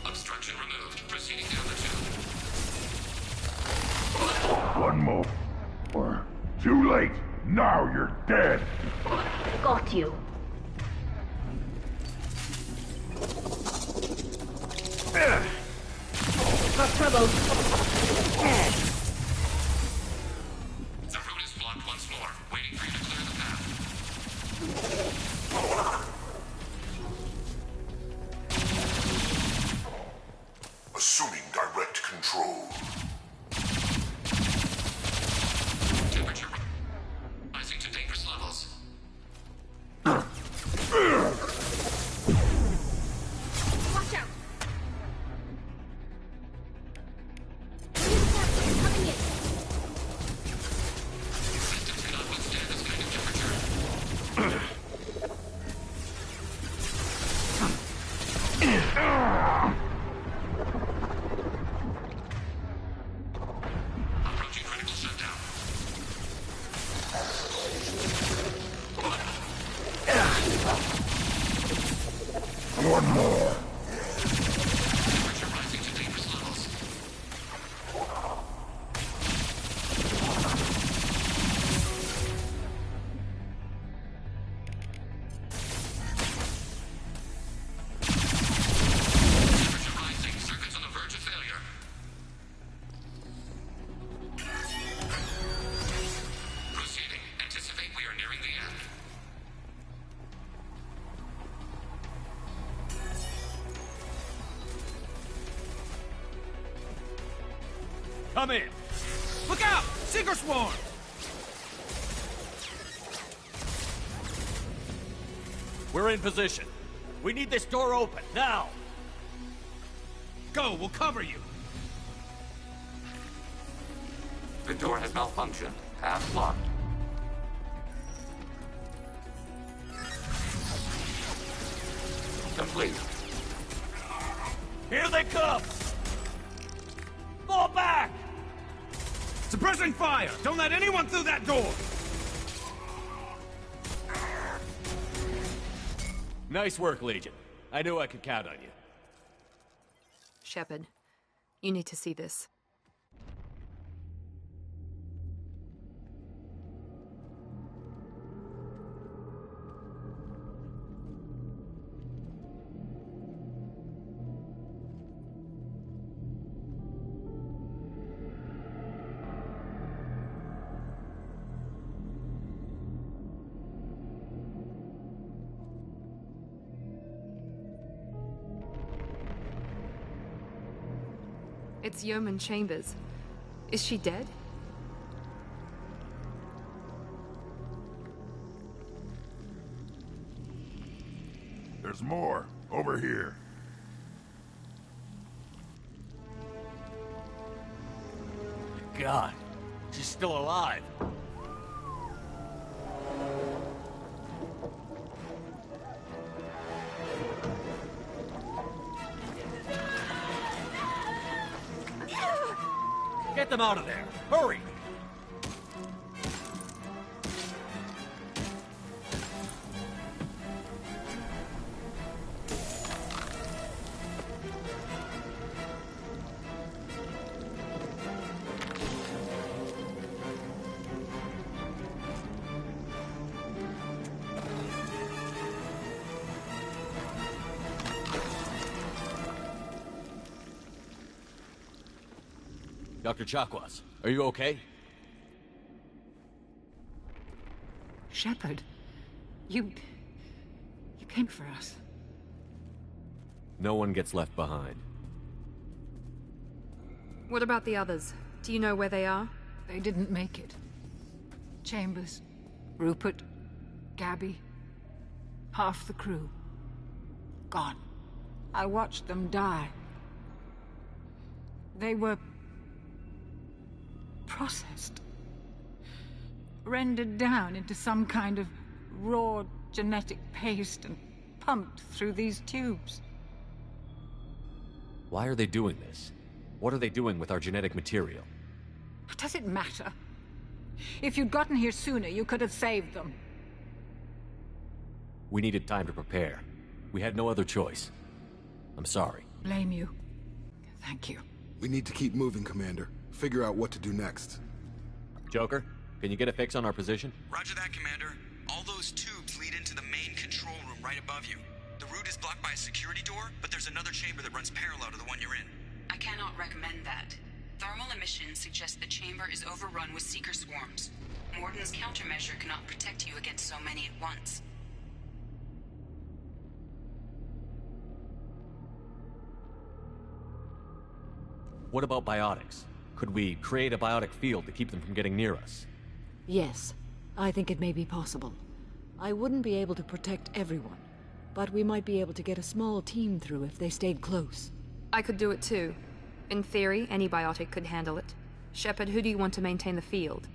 Obstruction removed. Proceeding down the tube. One more. Too late. Now you're dead. Got you. Got trouble. The route is blocked once more. Waiting for you to clear the path. Assuming direct control. Temperature. Come in. Look out! Seeker swarm! We're in position. We need this door open, now! Go, we'll cover you! The door has malfunctioned. Path locked. Complete. Here they come! Fall back! Suppressing fire! Don't let anyone through that door! Nice work, Legion. I knew I could count on you. Shepard, you need to see this. It's Yeoman Chambers. Is she dead? There's more. Over here. God, she's still alive. Get them out of there! Hurry! Dr. Chakwas, are you okay? Shepard, you came for us. No one gets left behind. What about the others? Do you know where they are? They didn't make it. Chambers, Rupert, Gabby, half the crew. Gone. I watched them die. They were processed. Rendered down into some kind of raw genetic paste and pumped through these tubes. Why are they doing this? What are they doing with our genetic material? Does it matter? If you'd gotten here sooner, you could have saved them. We needed time to prepare. We had no other choice. I'm sorry. Blame you. Thank you. We need to keep moving, Commander. Figure out what to do next. Joker, can you get a fix on our position? Roger that, Commander. All those tubes lead into the main control room right above you. The route is blocked by a security door, but there's another chamber that runs parallel to the one you're in. I cannot recommend that. Thermal emissions suggest the chamber is overrun with seeker swarms. Morden's countermeasure cannot protect you against so many at once. What about biotics? Could we create a biotic field to keep them from getting near us? Yes, I think it may be possible. I wouldn't be able to protect everyone, but we might be able to get a small team through if they stayed close. I could do it too. In theory, any biotic could handle it. Shepard, who do you want to maintain the field?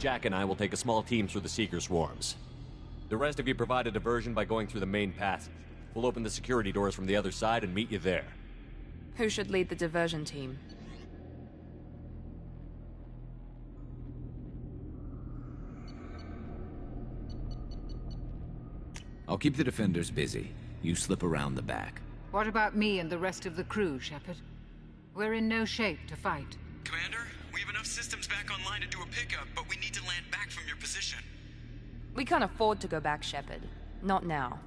Jack and I will take a small team through the Seeker swarms. The rest of you provide a diversion by going through the main passage. We'll open the security doors from the other side and meet you there. Who should lead the diversion team? I'll keep the defenders busy. You slip around the back. What about me and the rest of the crew, Shepard? We're in no shape to fight. Commander, we have enough systems back online to do a pickup, but we need to land back from your position. We can't afford to go back, Shepard. Not now.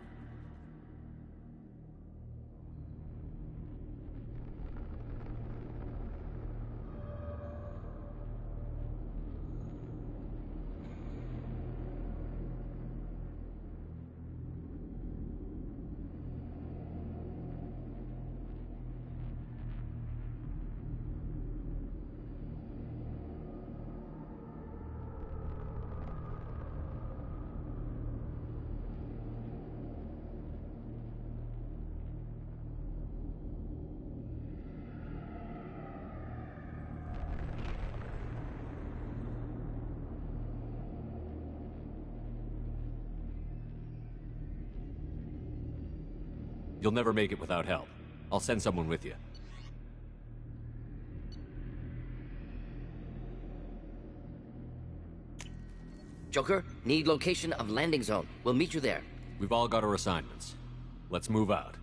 You'll never make it without help. I'll send someone with you. Joker, need location of landing zone. We'll meet you there. We've all got our assignments. Let's move out.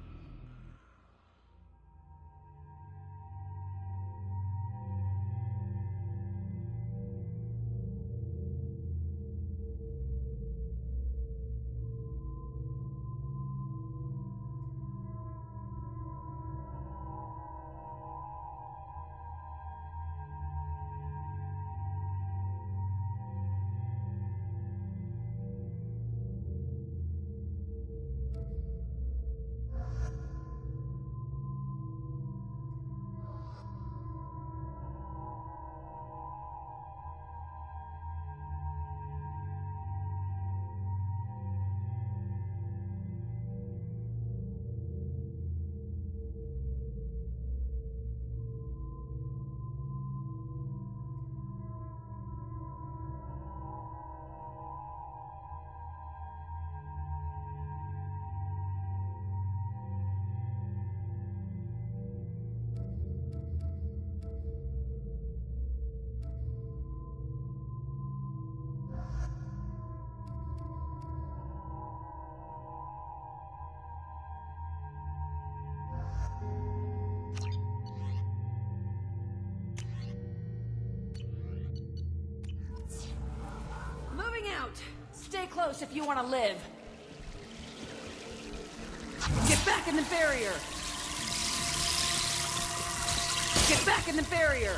Stay close if you want to live. Get back in the barrier! Get back in the barrier!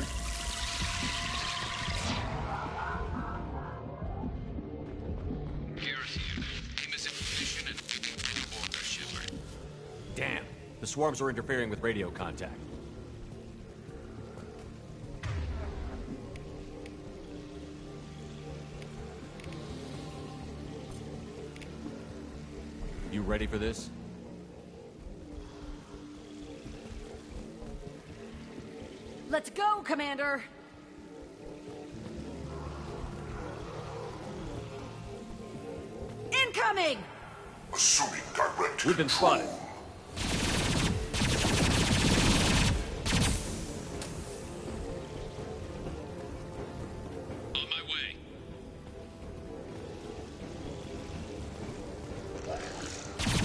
Damn. The swarms are interfering with radio contact. You ready for this? Let's go, Commander! Incoming! Assuming direct We've been spotted. On my way.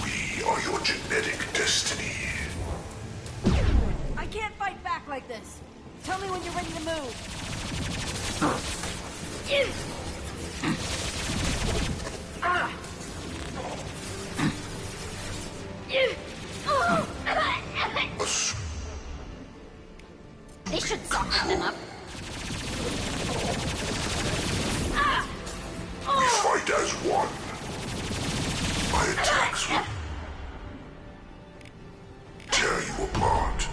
We are your genetic destiny. I can't fight back like this. Tell me when you're ready to move. They should soften them up. We fight as one. My attacks will tear you apart.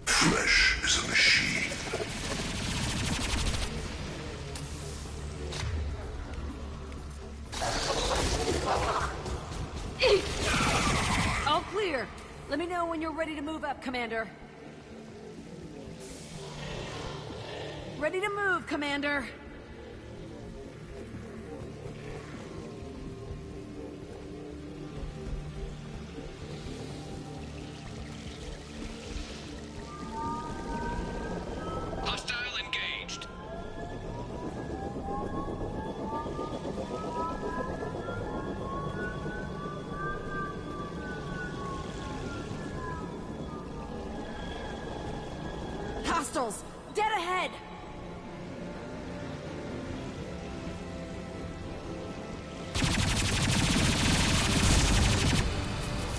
The flesh is a machine. All clear. Let me know when you're ready to move up, Commander. Ready to move, Commander. Hostile engaged. Hostiles! Dead ahead!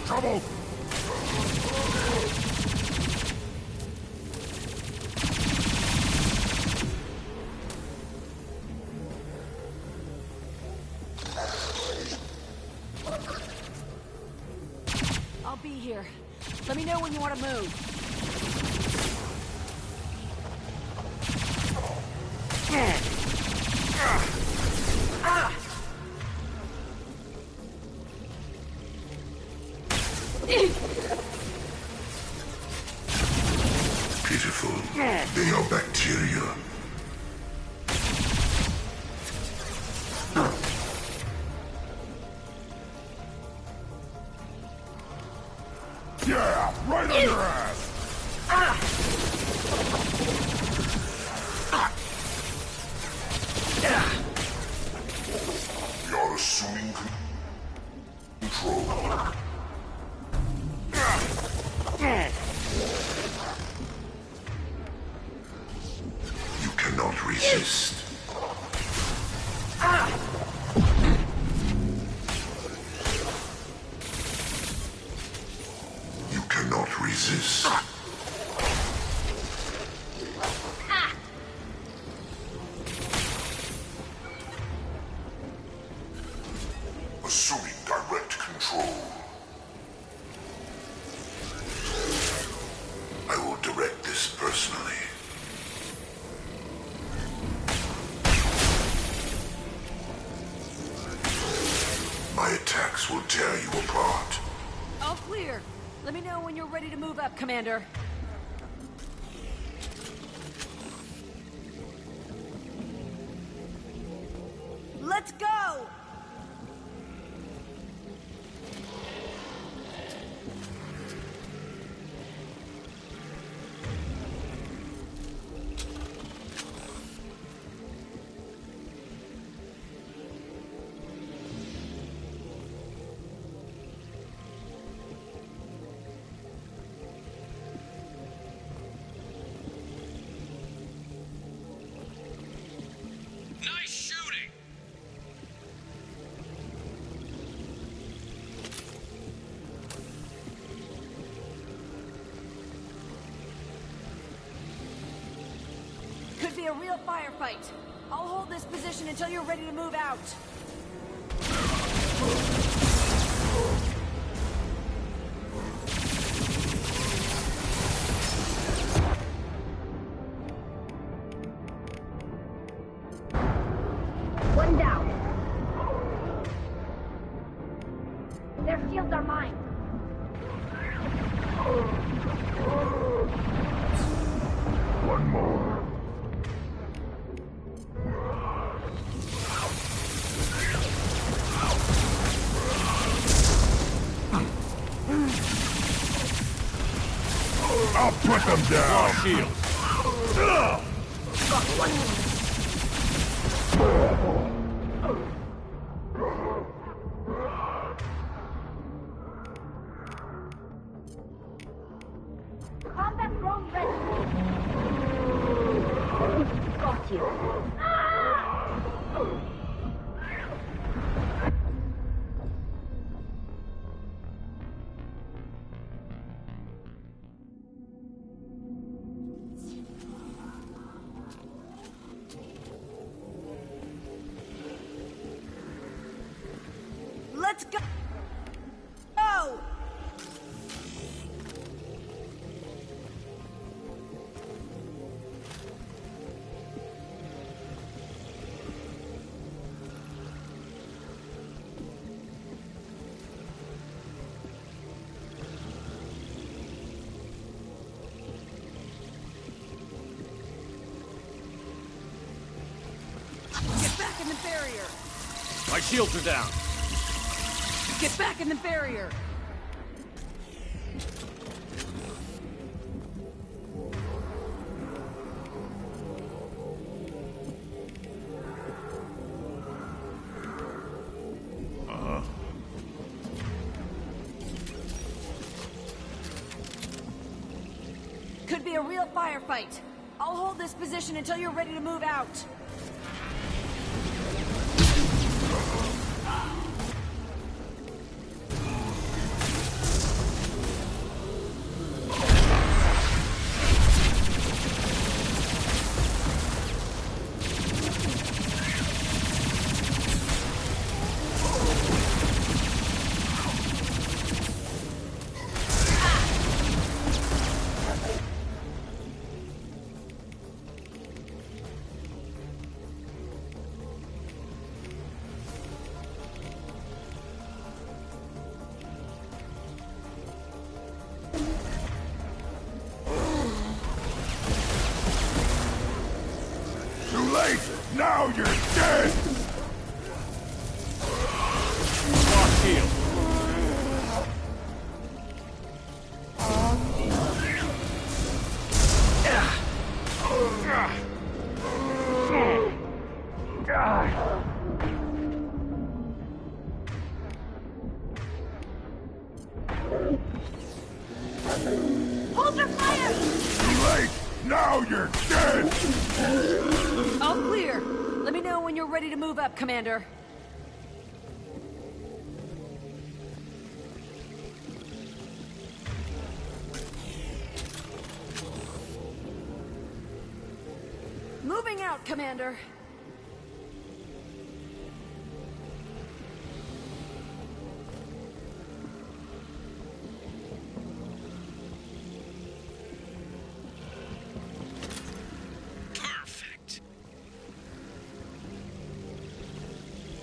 Trouble! I'll be here. Let me know when you want to move. Pitiful. They are bacteria. Yeah, right on your ass! You're assuming control. You cannot resist. You cannot resist. Assuming direct control. I will direct this personally. My attacks will tear you apart. All clear. Let me know when you're ready to move up, Commander. Let's go! Nice shooting! Could be a real firefight. I'll hold this position until you're ready to move out. One down. Their shields are mine. One more. I'll put them down. Shield. Got one. Combat drone ready. Got you. Let's go! Go! My shields are down. Get back in the barrier! Could be a real firefight. I'll hold this position until you're ready to move out. Now you're dead! Lost shield. Hold your fire! Too late! Now you're dead! All clear. Let me know when you're ready to move up, Commander. Moving out, Commander.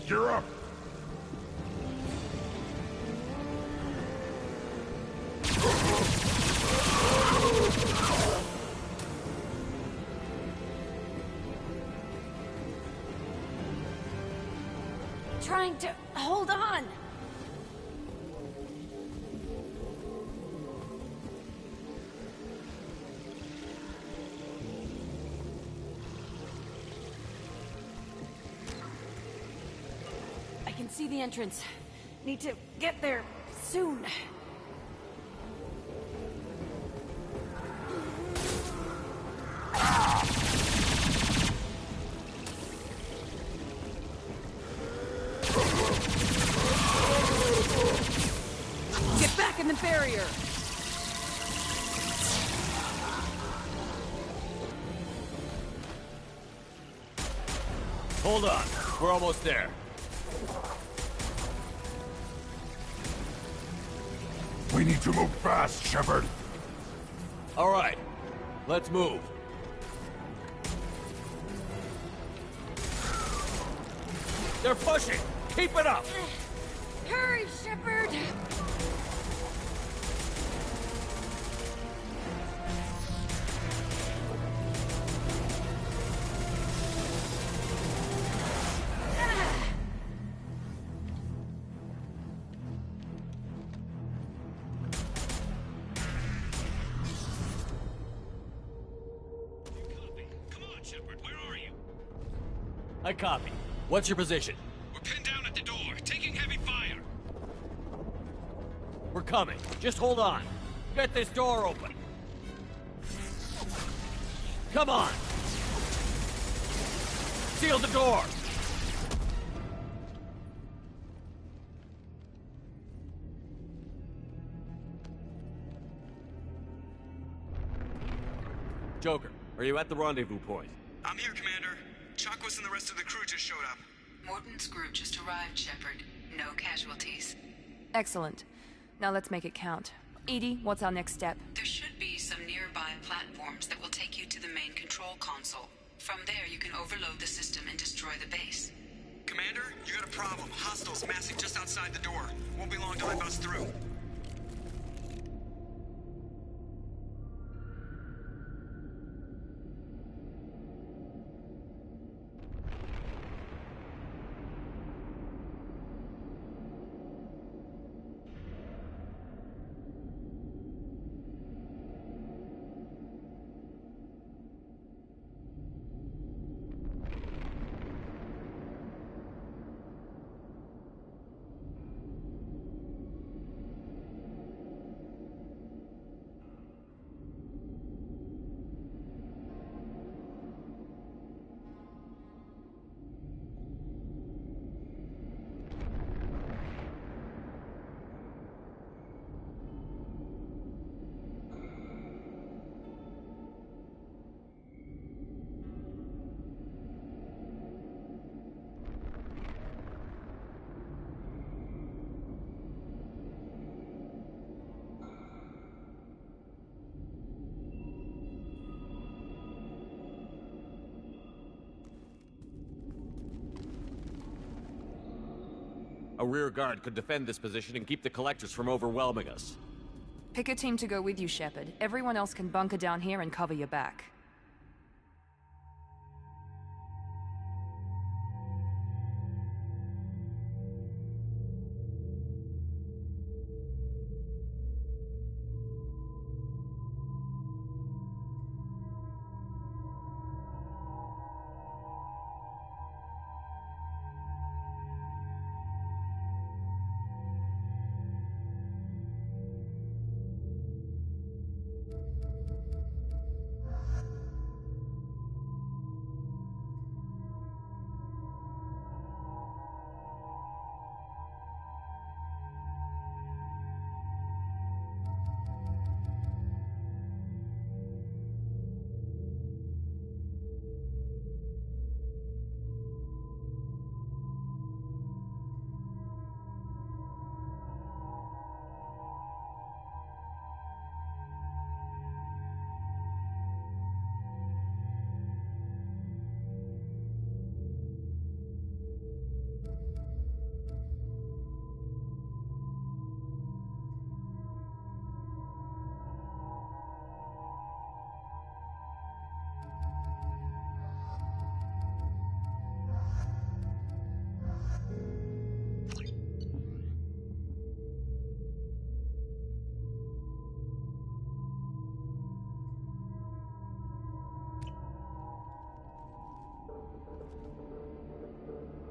You're up! Trying to hold on. I can see the entrance. Need to get there soon. Get back in the barrier. Hold on. We're almost there. We need to move fast, Shepard. All right. Let's move. They're pushing! Keep it up! Hurry, Shepard! I copy. What's your position? We're pinned down at the door, taking heavy fire. We're coming. Just hold on. Get this door open. Come on! Seal the door! Joker, are you at the rendezvous point? I'm here, Commander. Chakwas and the rest of the crew just showed up. Morton's group just arrived, Shepard. No casualties. Excellent. Now let's make it count. Edie, what's our next step? There should be some nearby platforms that will take you to the main control console. From there, you can overload the system and destroy the base. Commander, you got a problem. Hostiles massing just outside the door. Won't be long till I bust through. A rear guard could defend this position and keep the collectors from overwhelming us. Pick a team to go with you, Shepard. Everyone else can bunker down here and cover your back.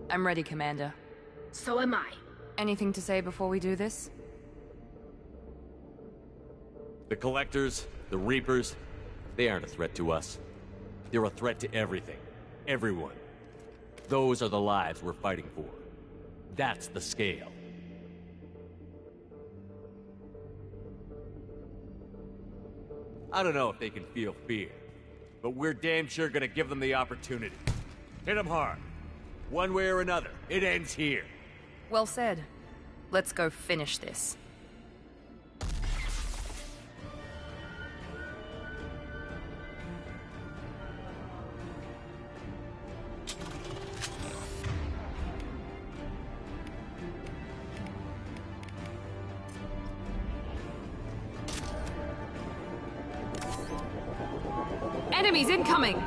I'm ready, Commander. So am I. Anything to say before we do this? The Collectors, the Reapers, they aren't a threat to us. They're a threat to everything. Everyone. Those are the lives we're fighting for. That's the scale. I don't know if they can feel fear, but we're damn sure gonna give them the opportunity. Hit them hard. One way or another, it ends here. Well said. Let's go finish this. Enemies incoming!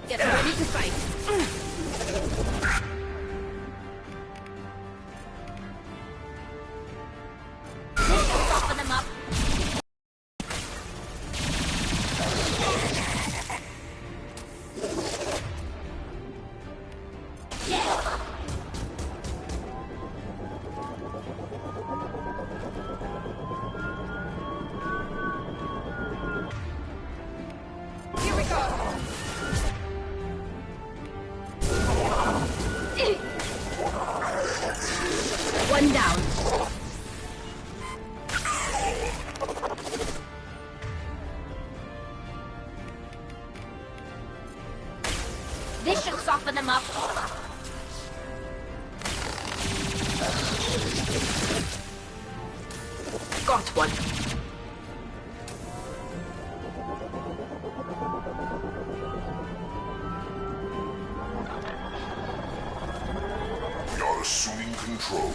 Get ready to fight. Soften them up. Here we go! One down. This should soften them up. Got one. We are assuming control.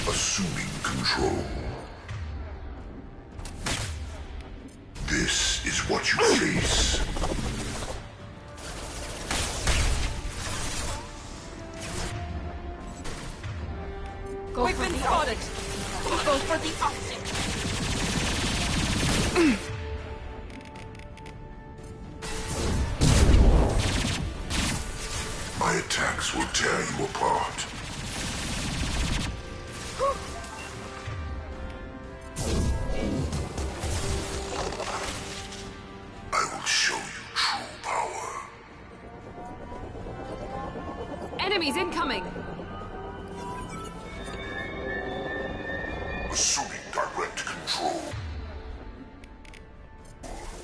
Assuming control. This is what you face. We've been spotted. Go for the opposite. My attacks will tear you apart. I will show you true power. Enemies incoming! Assuming direct control.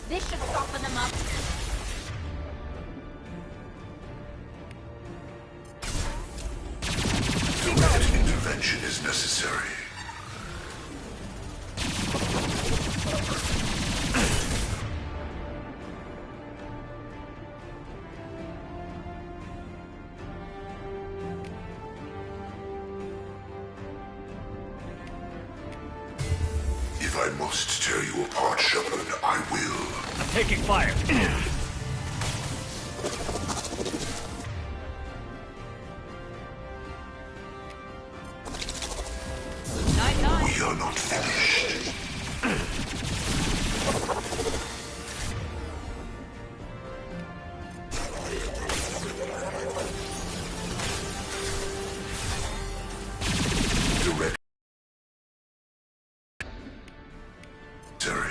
This should soften them up. Direct intervention is necessary. If I must tear you apart, Shepard, I will. I'm taking fire. We are not finished. Direct. Sorry.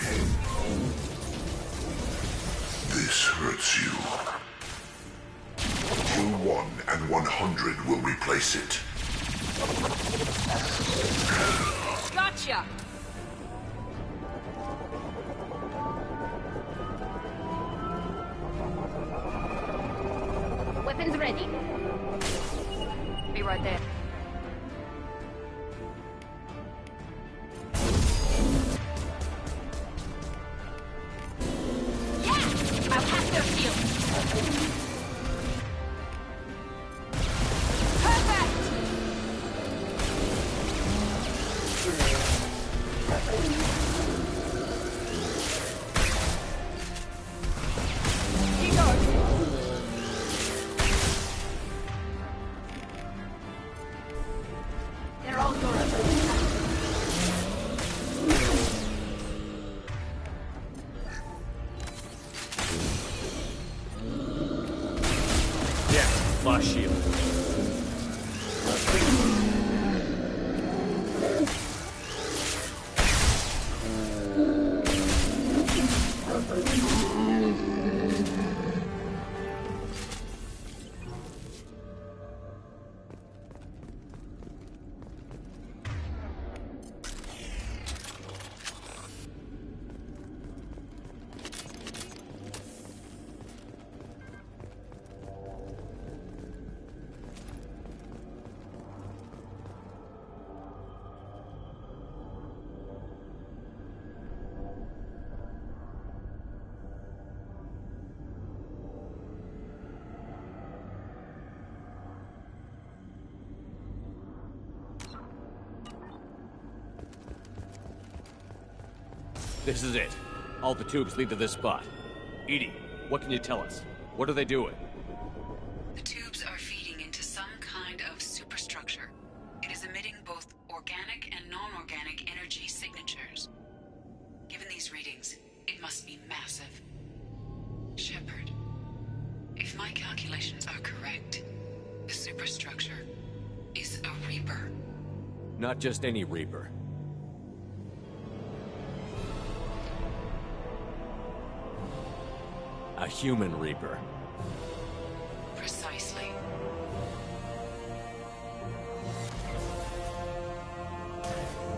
This hurts you. Kill 1 and 100 will replace it. Gotcha! Weapons ready. Be right there. Yeah! I'll hack their shield. They're all yours. Yeah, lost shield. This is it. All the tubes lead to this spot. EDI, what can you tell us? What are they doing? The tubes are feeding into some kind of superstructure. It is emitting both organic and non-organic energy signatures. Given these readings, it must be massive. Shepard, if my calculations are correct, the superstructure is a Reaper. Not just any Reaper. A human Reaper. Precisely.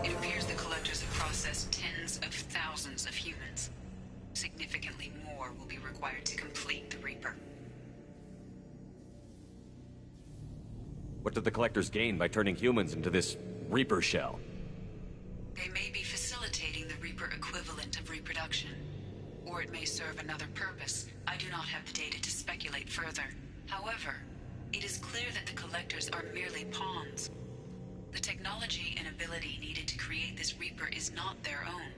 It appears the collectors have processed tens of thousands of humans. Significantly more will be required to complete the Reaper. What did the collectors gain by turning humans into this Reaper shell? They may be facilitating the Reaper equivalent of reproduction. Or it may serve another purpose. I do not have the data to speculate further. However, it is clear that the collectors are merely pawns. The technology and ability needed to create this Reaper is not their own.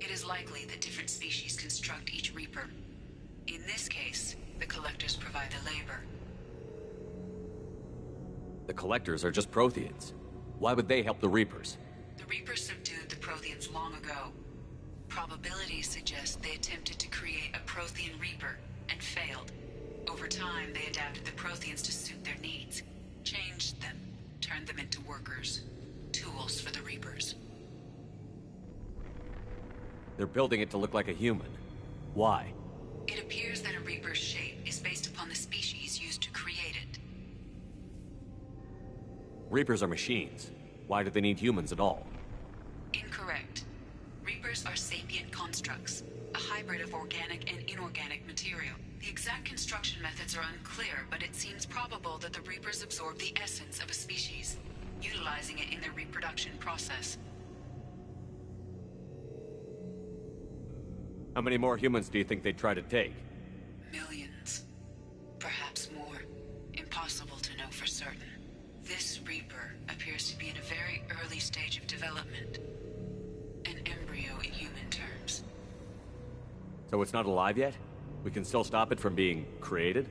It is likely that different species construct each Reaper. In this case, the collectors provide the labor. The collectors are just Protheans. Why would they help the Reapers? The Reapers subdued the Protheans long ago. Probabilities suggest they attempted to create a Prothean Reaper and failed. Over time, they adapted the Protheans to suit their needs, changed them, turned them into workers, tools for the Reapers. They're building it to look like a human. Why? It appears that a Reaper's shape is based upon the species used to create it. Reapers are machines. Why do they need humans at all? Incorrect. Reapers are sapient constructs, a hybrid of organic and inorganic material. The exact construction methods are unclear, but it seems probable that the Reapers absorb the essence of a species, utilizing it in their reproduction process. How many more humans do you think they'd try to take? Millions. Perhaps more. Impossible to know for certain. This Reaper appears to be in a very early stage of development. An embryo in human terms. So it's not alive yet? We can still stop it from being created?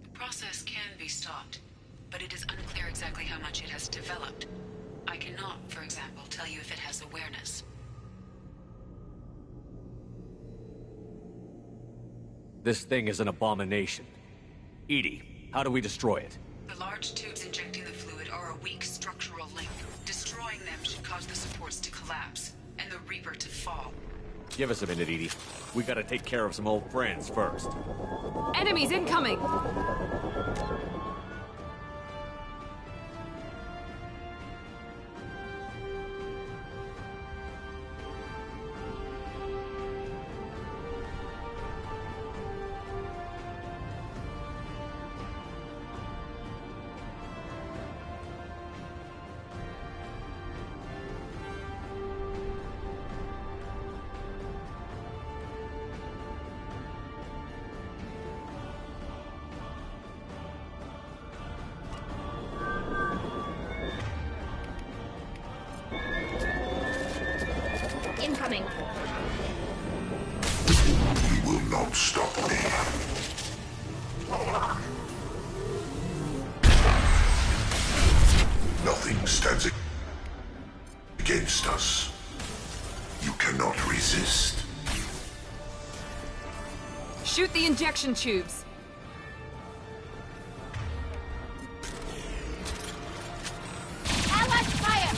The process can be stopped, but it is unclear exactly how much it has developed. I cannot, for example, tell you if it has awareness. This thing is an abomination. EDI, how do we destroy it? The large tubes injecting the fluid are a weak structural link. Destroying them should cause the supports to collapse, and the Reaper to fall. Give us a minute, EDI. We gotta take care of some old friends first. Enemies incoming! Incoming. You will not stop me. Nothing stands against us. You cannot resist. Shoot the injection tubes! Allied fire!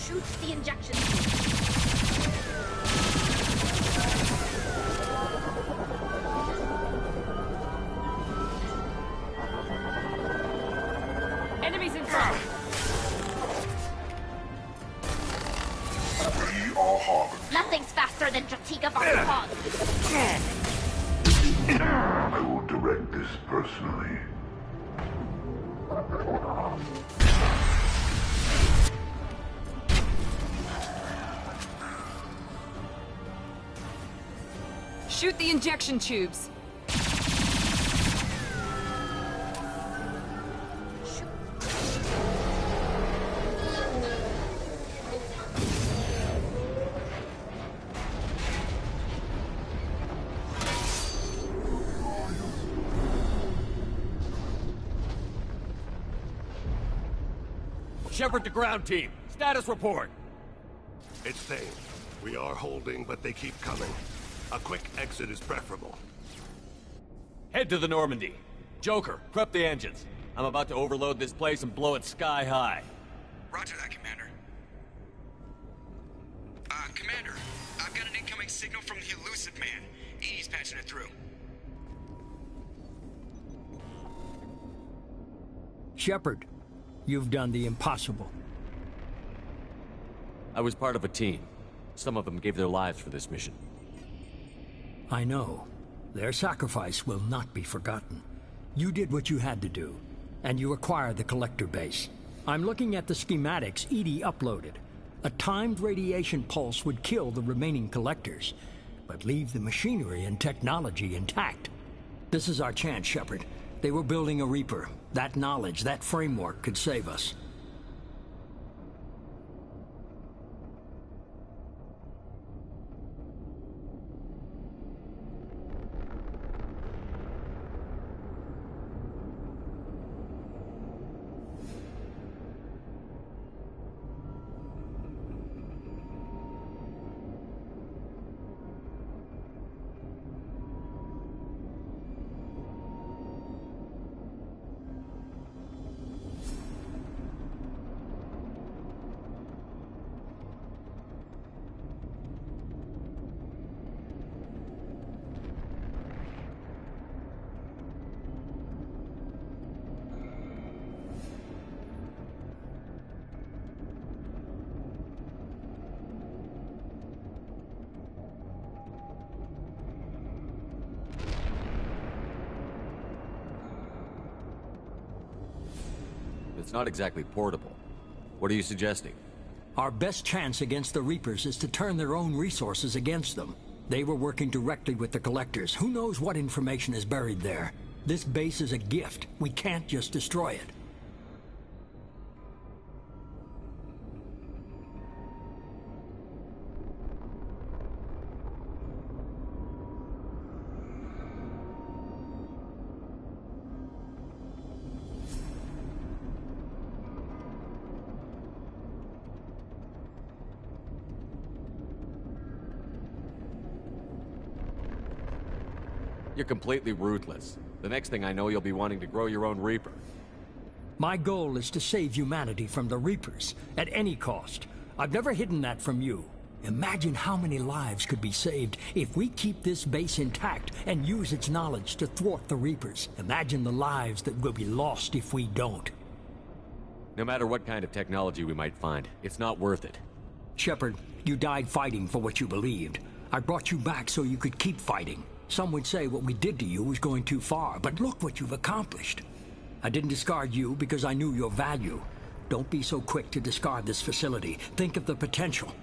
Shoot the injection. Enemies in front! We are hardened. Nothing's faster than Jatiga von Hog. I will direct this personally. Shoot the injection tubes! Shepard to ground team. Status report. It's safe. We are holding, but they keep coming. A quick exit is preferable. Head to the Normandy. Joker, prep the engines. I'm about to overload this place and blow it sky high. Roger that, Commander. Commander, I've got an incoming signal from the Elusive Man. Edie's patching it through. Shepard, you've done the impossible. I was part of a team. Some of them gave their lives for this mission. I know. Their sacrifice will not be forgotten. You did what you had to do, and you acquired the collector base. I'm looking at the schematics EDI uploaded. A timed radiation pulse would kill the remaining collectors, but leave the machinery and technology intact. This is our chance, Shepard. They were building a Reaper. That knowledge, that framework could save us. it's not exactly portable. What are you suggesting? Our best chance against the Reapers is to turn their own resources against them. They were working directly with the Collectors. Who knows what information is buried there? This base is a gift. We can't just destroy it. You're completely ruthless. The next thing I know, you'll be wanting to grow your own Reaper. My goal is to save humanity from the Reapers, at any cost. I've never hidden that from you. Imagine how many lives could be saved if we keep this base intact and use its knowledge to thwart the Reapers. Imagine the lives that will be lost if we don't. No matter what kind of technology we might find, it's not worth it. Shepard, you died fighting for what you believed. I brought you back so you could keep fighting. Some would say what we did to you was going too far, but look what you've accomplished. I didn't discard you because I knew your value. Don't be so quick to discard this facility. Think of the potential.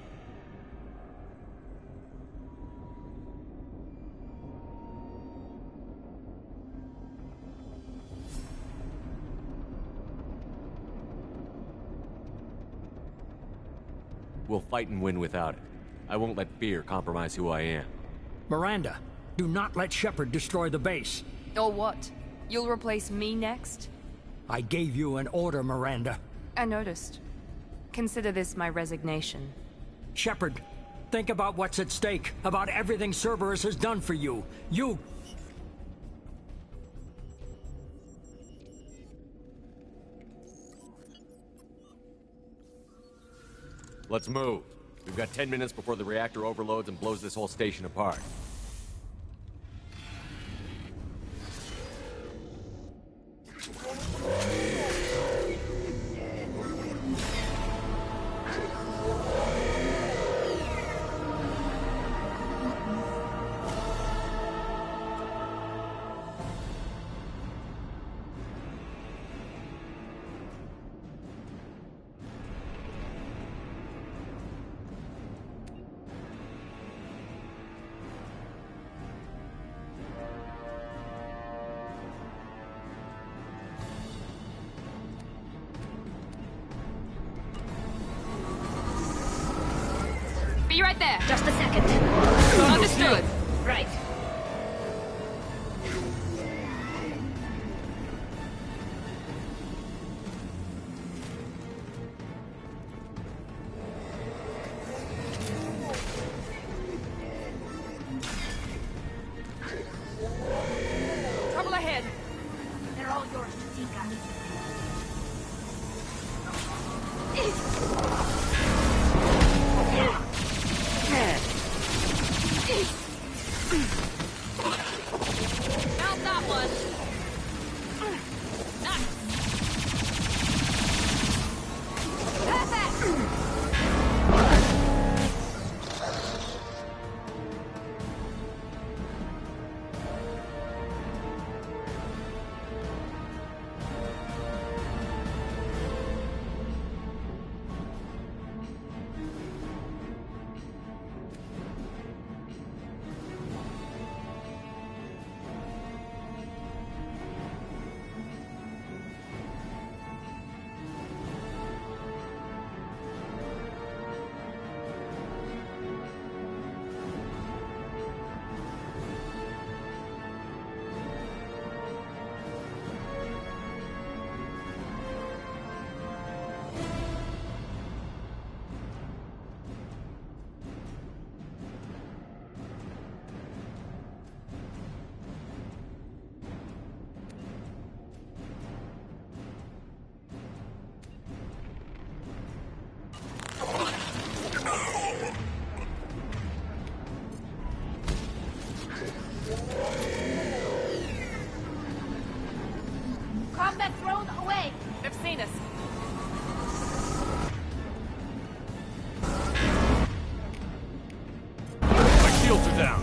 We'll fight and win without it. I won't let fear compromise who I am. Miranda, do not let Shepard destroy the base. Or what? You'll replace me next? I gave you an order, Miranda. I noticed. Consider this my resignation. Shepard, think about what's at stake, about everything Cerberus has done for you. Let's move. We've got 10 minutes before the reactor overloads and blows this whole station apart. Be right there. Just a second. Understood. Right. Trouble ahead. They're all yours, Chica. Found that one. Nice. Perfect. Combat drone away. They've seen us. My shields are down.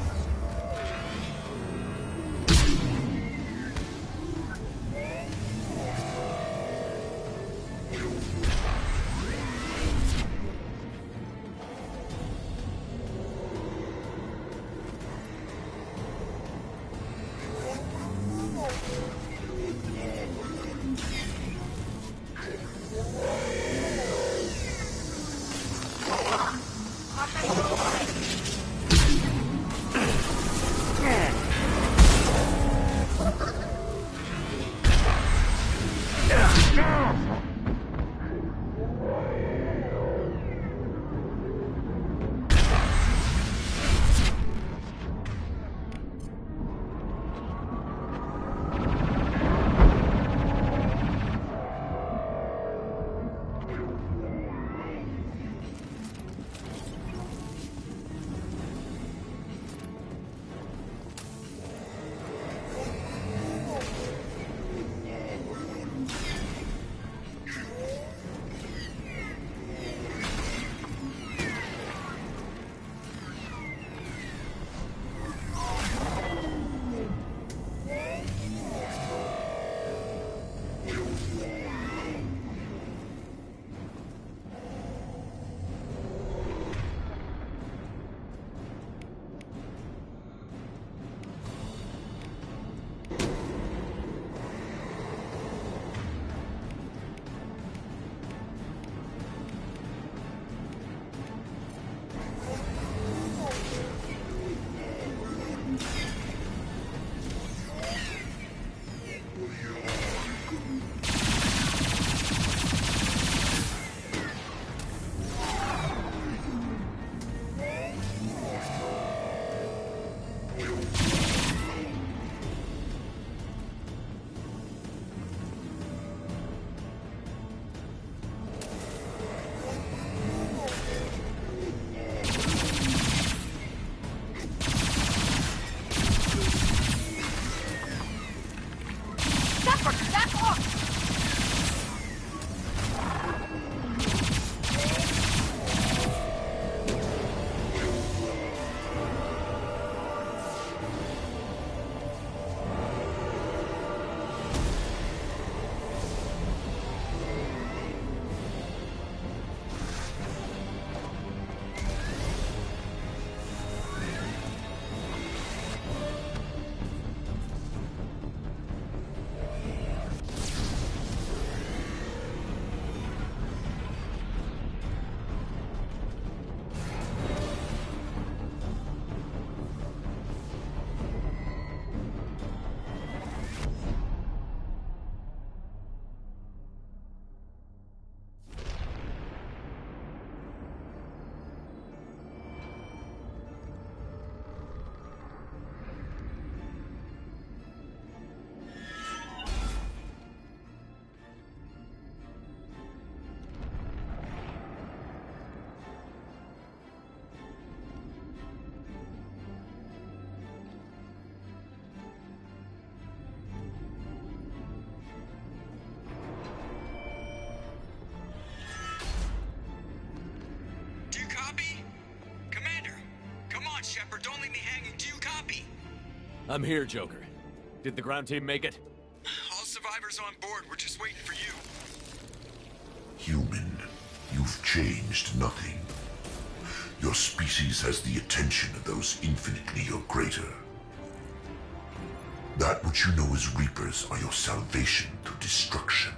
Shepard, don't leave me hanging. Do you copy? I'm here, Joker. Did the ground team make it? All survivors on board. We're just waiting for you. Human, you've changed nothing. Your species has the attention of those infinitely or greater. That which you know as Reapers are your salvation through destruction.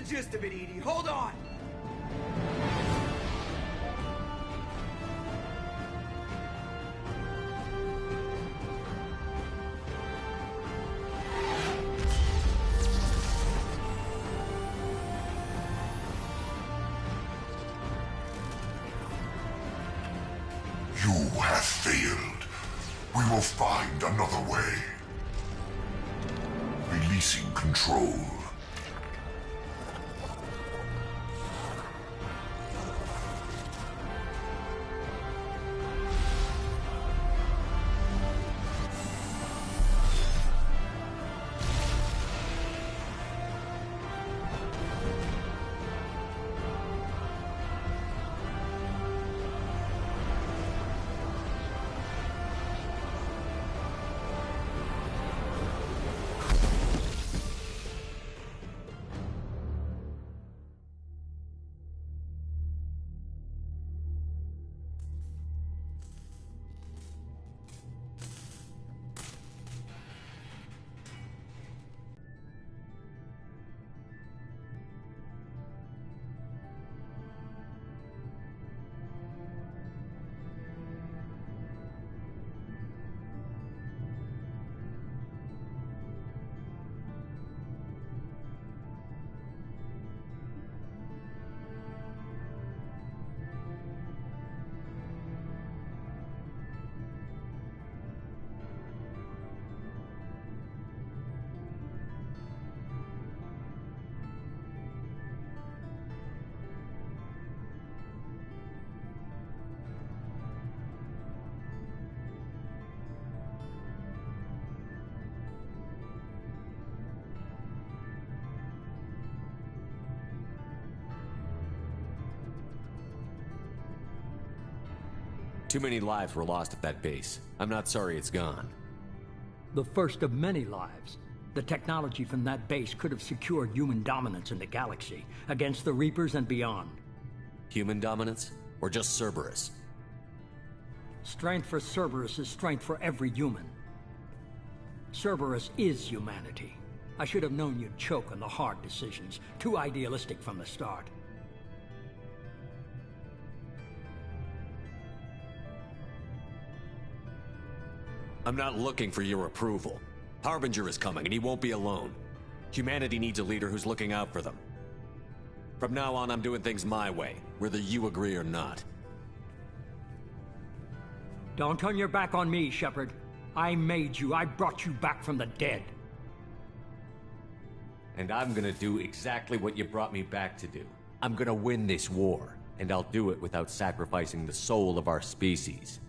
Gist of it, Edie. Hold on. You have failed. We will find another way. Releasing control. Too many lives were lost at that base. I'm not sorry it's gone. The first of many lives. The technology from that base could have secured human dominance in the galaxy, against the Reapers and beyond. Human dominance? Or just Cerberus? Strength for Cerberus is strength for every human. Cerberus is humanity. I should have known you'd choke on the hard decisions. Too idealistic from the start. I'm not looking for your approval. Harbinger is coming, and he won't be alone. Humanity needs a leader who's looking out for them. From now on, I'm doing things my way, whether you agree or not. Don't turn your back on me, Shepard. I made you. I brought you back from the dead. And I'm gonna do exactly what you brought me back to do. I'm gonna win this war, and I'll do it without sacrificing the soul of our species.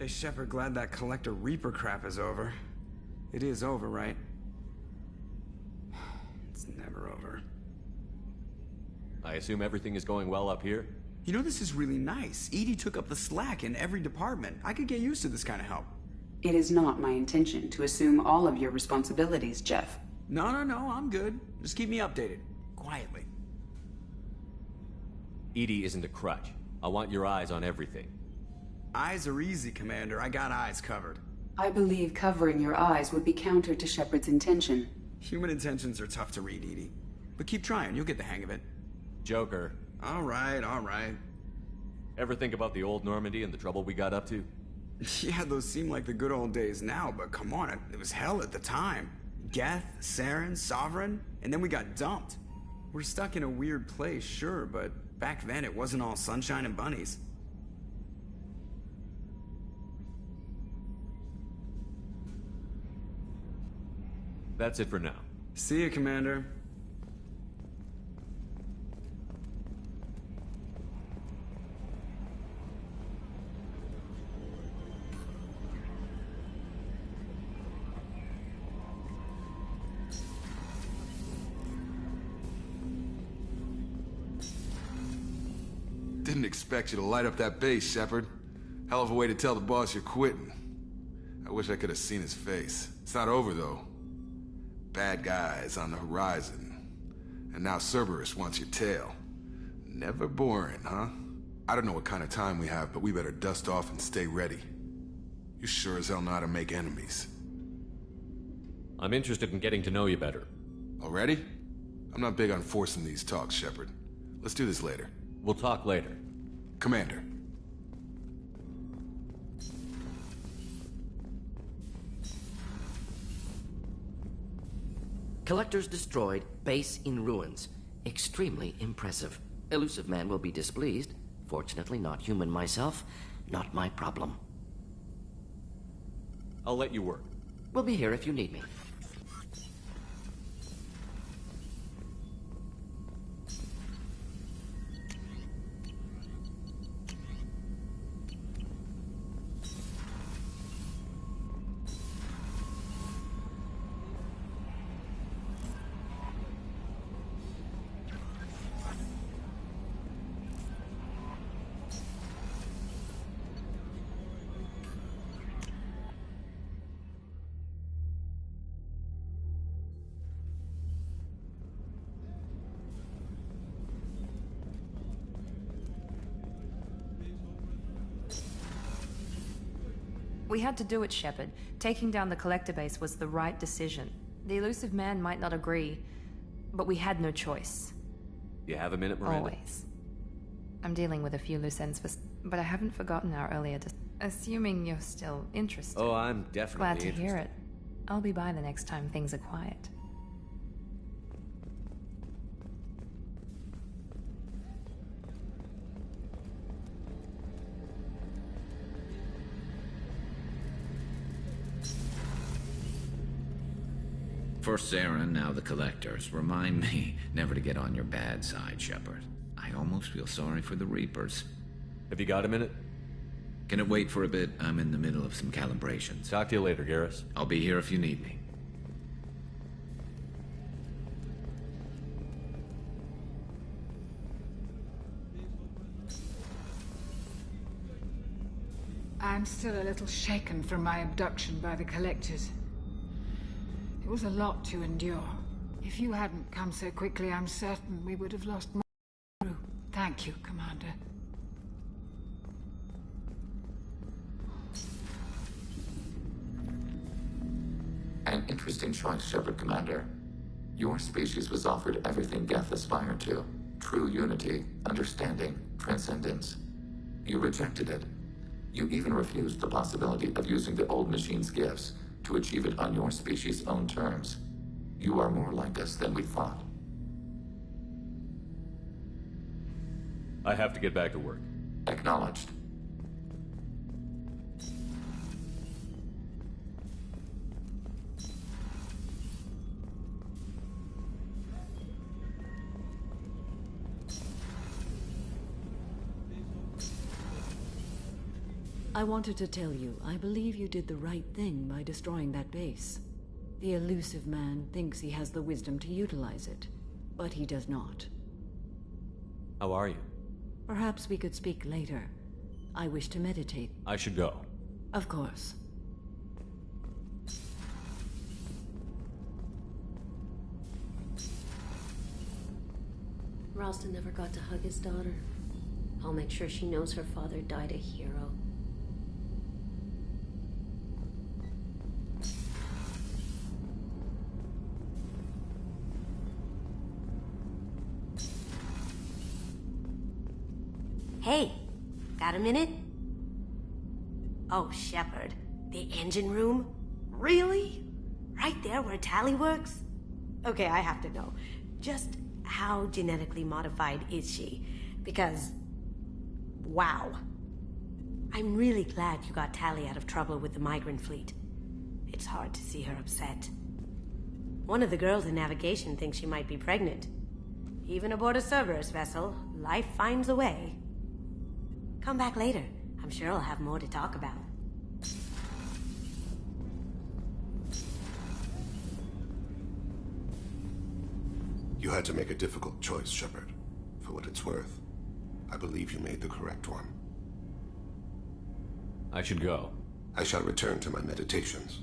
Hey, Shepard, glad that Collector Reaper crap is over. It is over, right? It's never over. I assume everything is going well up here? You know, this is really nice. EDI took up the slack in every department. I could get used to this kind of help. It is not my intention to assume all of your responsibilities, Jeff. No, I'm good. Just keep me updated. Quietly. EDI isn't a crutch. I want your eyes on everything. Eyes are easy, Commander. I got eyes covered. I believe covering your eyes would be counter to Shepard's intention. Human intentions are tough to read, EDI. But keep trying, you'll get the hang of it. Joker. All right. Ever think about the old Normandy and the trouble we got up to? Yeah, those seem like the good old days now, but come on, it was hell at the time. Geth, Saren, Sovereign, and then we got dumped. We're stuck in a weird place, sure, but back then it wasn't all sunshine and bunnies. That's it for now. See you, Commander. Didn't expect you to light up that base, Shepard. Hell of a way to tell the boss you're quitting. I wish I could have seen his face. It's not over, though. Bad guys on the horizon. And now Cerberus wants your tail. Never boring, huh? I don't know what kind of time we have, but we better dust off and stay ready. You sure as hell know how to make enemies. I'm interested in getting to know you better. Already? I'm not big on forcing these talks, Shepard. Let's do this later. We'll talk later. Commander. Collectors destroyed, base in ruins. Extremely impressive. Elusive man will be displeased. Fortunately, not human myself. Not my problem. I'll let you work. We'll be here if you need me. We had to do it, Shepard. Taking down the Collector base was the right decision. The Elusive Man might not agree, but we had no choice. You have a minute, Miranda? Always. I'm dealing with a few loose ends, but I haven't forgotten our earlier assuming you're still interested. Oh, I'm definitely Glad to interested. hear it. I'll be by the next time things are quiet. First Saren, now the Collectors. Remind me never to get on your bad side, Shepard. I almost feel sorry for the Reapers. Have you got a minute? Can it wait for a bit? I'm in the middle of some calibrations. Talk to you later, Garrus. I'll be here if you need me. I'm still a little shaken from my abduction by the Collectors. It was a lot to endure. If you hadn't come so quickly, I'm certain we would have lost more crew. Thank you, Commander. An interesting choice, Shepard Commander. Your species was offered everything Geth aspired to. True unity, understanding, transcendence. You rejected it. You even refused the possibility of using the old machine's gifts to achieve it on your species' own terms. You are more like us than we thought. I have to get back to work. Acknowledged. I wanted to tell you, I believe you did the right thing by destroying that base. The elusive man thinks he has the wisdom to utilize it, but he does not. How are you? Perhaps we could speak later. I wish to meditate. I should go. Of course. Ralston never got to hug his daughter. I'll make sure she knows her father died a hero. Hey, got a minute? Oh, Shepard, the engine room? Really? Right there where Tali works? Okay, I have to know. Just how genetically modified is she? Because, wow. I'm really glad you got Tali out of trouble with the migrant fleet. It's hard to see her upset. One of the girls in navigation thinks she might be pregnant. Even aboard a Cerberus vessel, life finds a way. Come back later. I'm sure I'll have more to talk about. You had to make a difficult choice, Shepard. For what it's worth, I believe you made the correct one. I should go. I shall return to my meditations.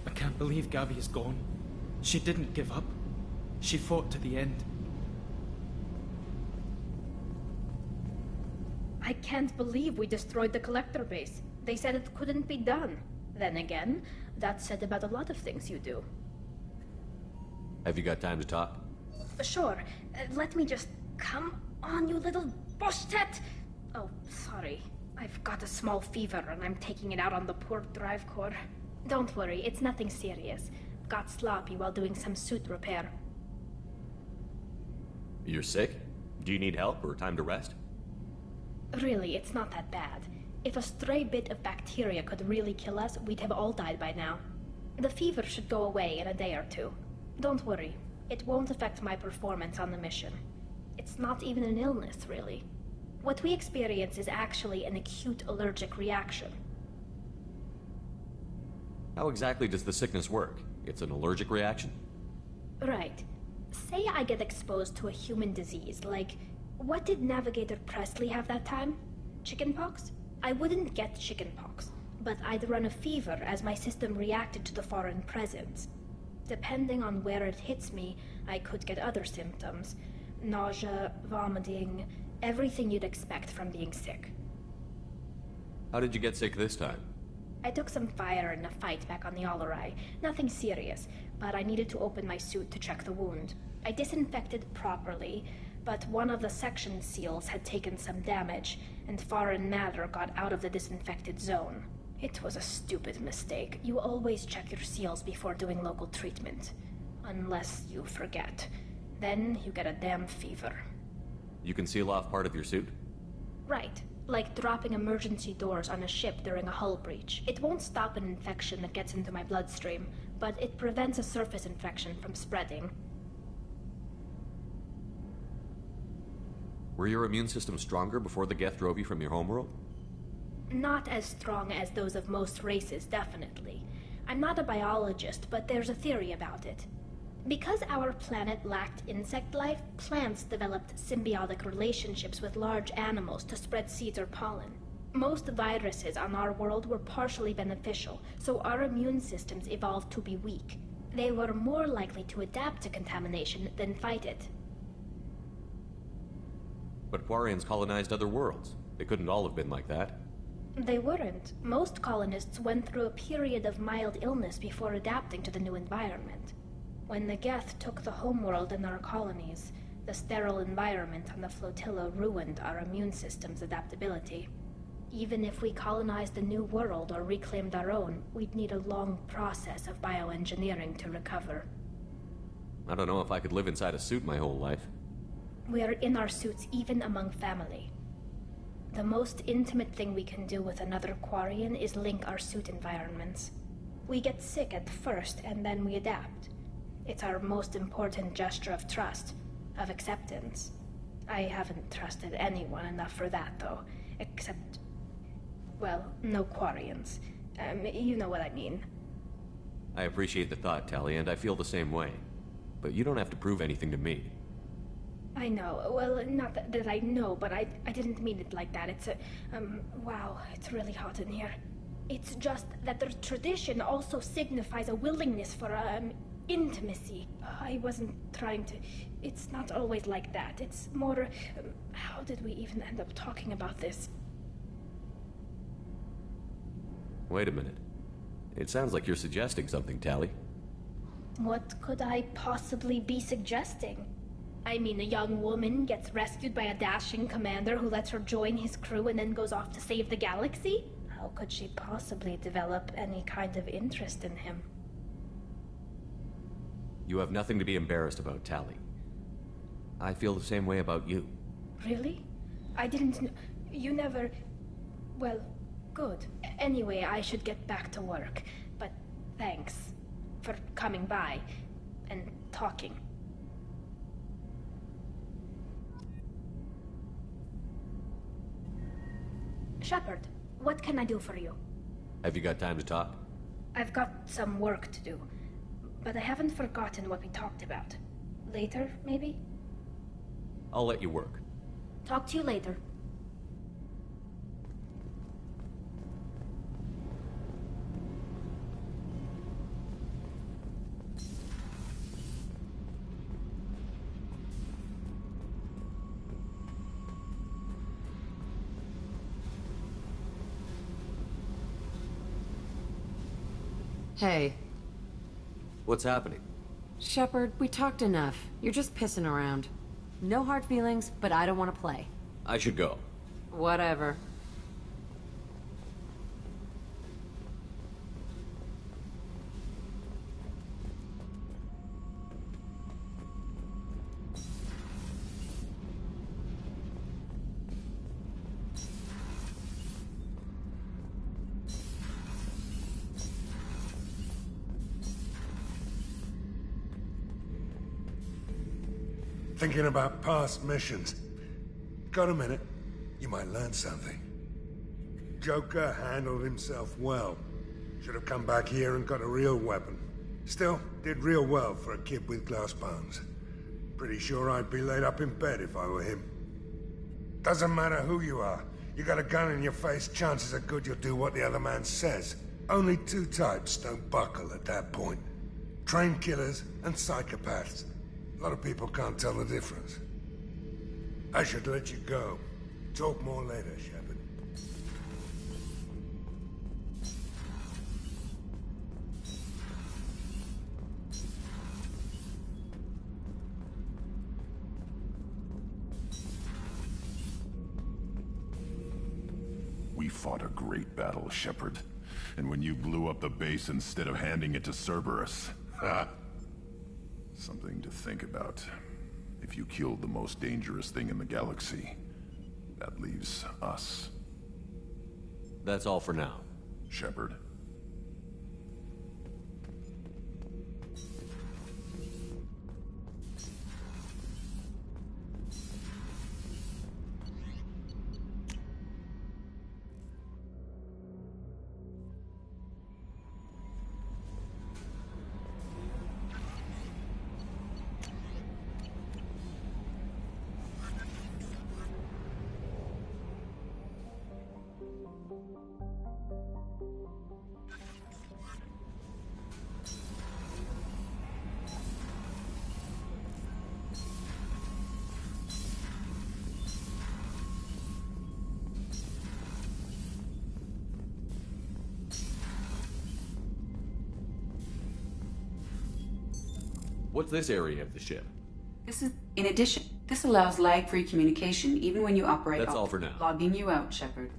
I can't believe Gabby is gone. She didn't give up. She fought to the end. I can't believe we destroyed the collector base. They said it couldn't be done. Then again, that's said about a lot of things you do. Have you got time to talk? Sure. Let me just... Come on, you little bushtet! Oh, sorry. I've got a small fever and I'm taking it out on the poor drive core. Don't worry, it's nothing serious. Got sloppy while doing some suit repair. You're sick? Do you need help or time to rest? Really, it's not that bad. If a stray bit of bacteria could really kill us, we'd have all died by now. The fever should go away in a day or two. Don't worry, it won't affect my performance on the mission. It's not even an illness, really. What we experience is actually an acute allergic reaction. How exactly does the sickness work? It's an allergic reaction? Right. Say I get exposed to a human disease, like... What did Navigator Presley have that time? Chickenpox? I wouldn't get chickenpox, but I'd run a fever as my system reacted to the foreign presence. Depending on where it hits me, I could get other symptoms. Nausea, vomiting, everything you'd expect from being sick. How did you get sick this time? I took some fire in a fight back on the Allerai. Nothing serious, but I needed to open my suit to check the wound. I disinfected properly, but one of the section seals had taken some damage, and foreign matter got out of the disinfected zone. It was a stupid mistake. You always check your seals before doing local treatment. Unless you forget. Then you get a damn fever. You can seal off part of your suit? Right. Like dropping emergency doors on a ship during a hull breach. It won't stop an infection that gets into my bloodstream, but it prevents a surface infection from spreading. Were your immune system stronger before the Geth drove you from your homeworld? Not as strong as those of most races, definitely. I'm not a biologist, but there's a theory about it. Because our planet lacked insect life, plants developed symbiotic relationships with large animals to spread seeds or pollen. Most viruses on our world were partially beneficial, so our immune systems evolved to be weak. They were more likely to adapt to contamination than fight it. But Quarians colonized other worlds. They couldn't all have been like that. They weren't. Most colonists went through a period of mild illness before adapting to the new environment. When the Geth took the homeworld in our colonies, The sterile environment on the flotilla ruined our immune system's adaptability. Even if we colonized a new world or reclaimed our own, we'd need a long process of bioengineering to recover. I don't know if I could live inside a suit my whole life. We are in our suits even among family. The most intimate thing we can do with another Quarian is link our suit environments. We get sick at first, and then we adapt. It's our most important gesture of trust, of acceptance. I haven't trusted anyone enough for that, though. Except, well, no Quarians. You know what I mean. I appreciate the thought, Tali, and I feel the same way. But you don't have to prove anything to me. I know. Well, not that I know, but I didn't mean it like that. It's a... wow, it's really hot in here. It's just that the tradition also signifies a willingness for, intimacy. I wasn't trying to... It's not always like that. It's more... how did we even end up talking about this? Wait a minute. It sounds like you're suggesting something, Tali. What could I possibly be suggesting? I mean, a young woman gets rescued by a dashing commander who lets her join his crew and then goes off to save the galaxy? How could she possibly develop any kind of interest in him? You have nothing to be embarrassed about, Tali. I feel the same way about you. Really? I didn't know... You never... Well, good. Anyway, I should get back to work. But thanks for coming by and talking. Shepard, what can I do for you? Have you got time to talk? I've got some work to do, but I haven't forgotten what we talked about. Later, maybe? I'll let you work. Talk to you later. Hey. What's happening? Shepard, we talked enough. You're just pissing around. No hard feelings, but I don't want to play. I should go. Whatever. Thinking about past missions. Got a minute? You might learn something. Joker handled himself well. Should have come back here and got a real weapon. Still, did real well for a kid with glass bones. Pretty sure I'd be laid up in bed if I were him. Doesn't matter who you are. You got a gun in your face, chances are good you'll do what the other man says. Only two types don't buckle at that point. Trained killers and psychopaths. A lot of people can't tell the difference. I should let you go. Talk more later, Shepard. We fought a great battle, Shepard. And when you blew up the base instead of handing it to Cerberus, ha! Something to think about. If you killed the most dangerous thing in the galaxy, that leaves us. That's all for now. Shepard. What's this area of the ship? In addition, this allows lag-free communication even when you operate That's all for now. Logging you out, Shepard.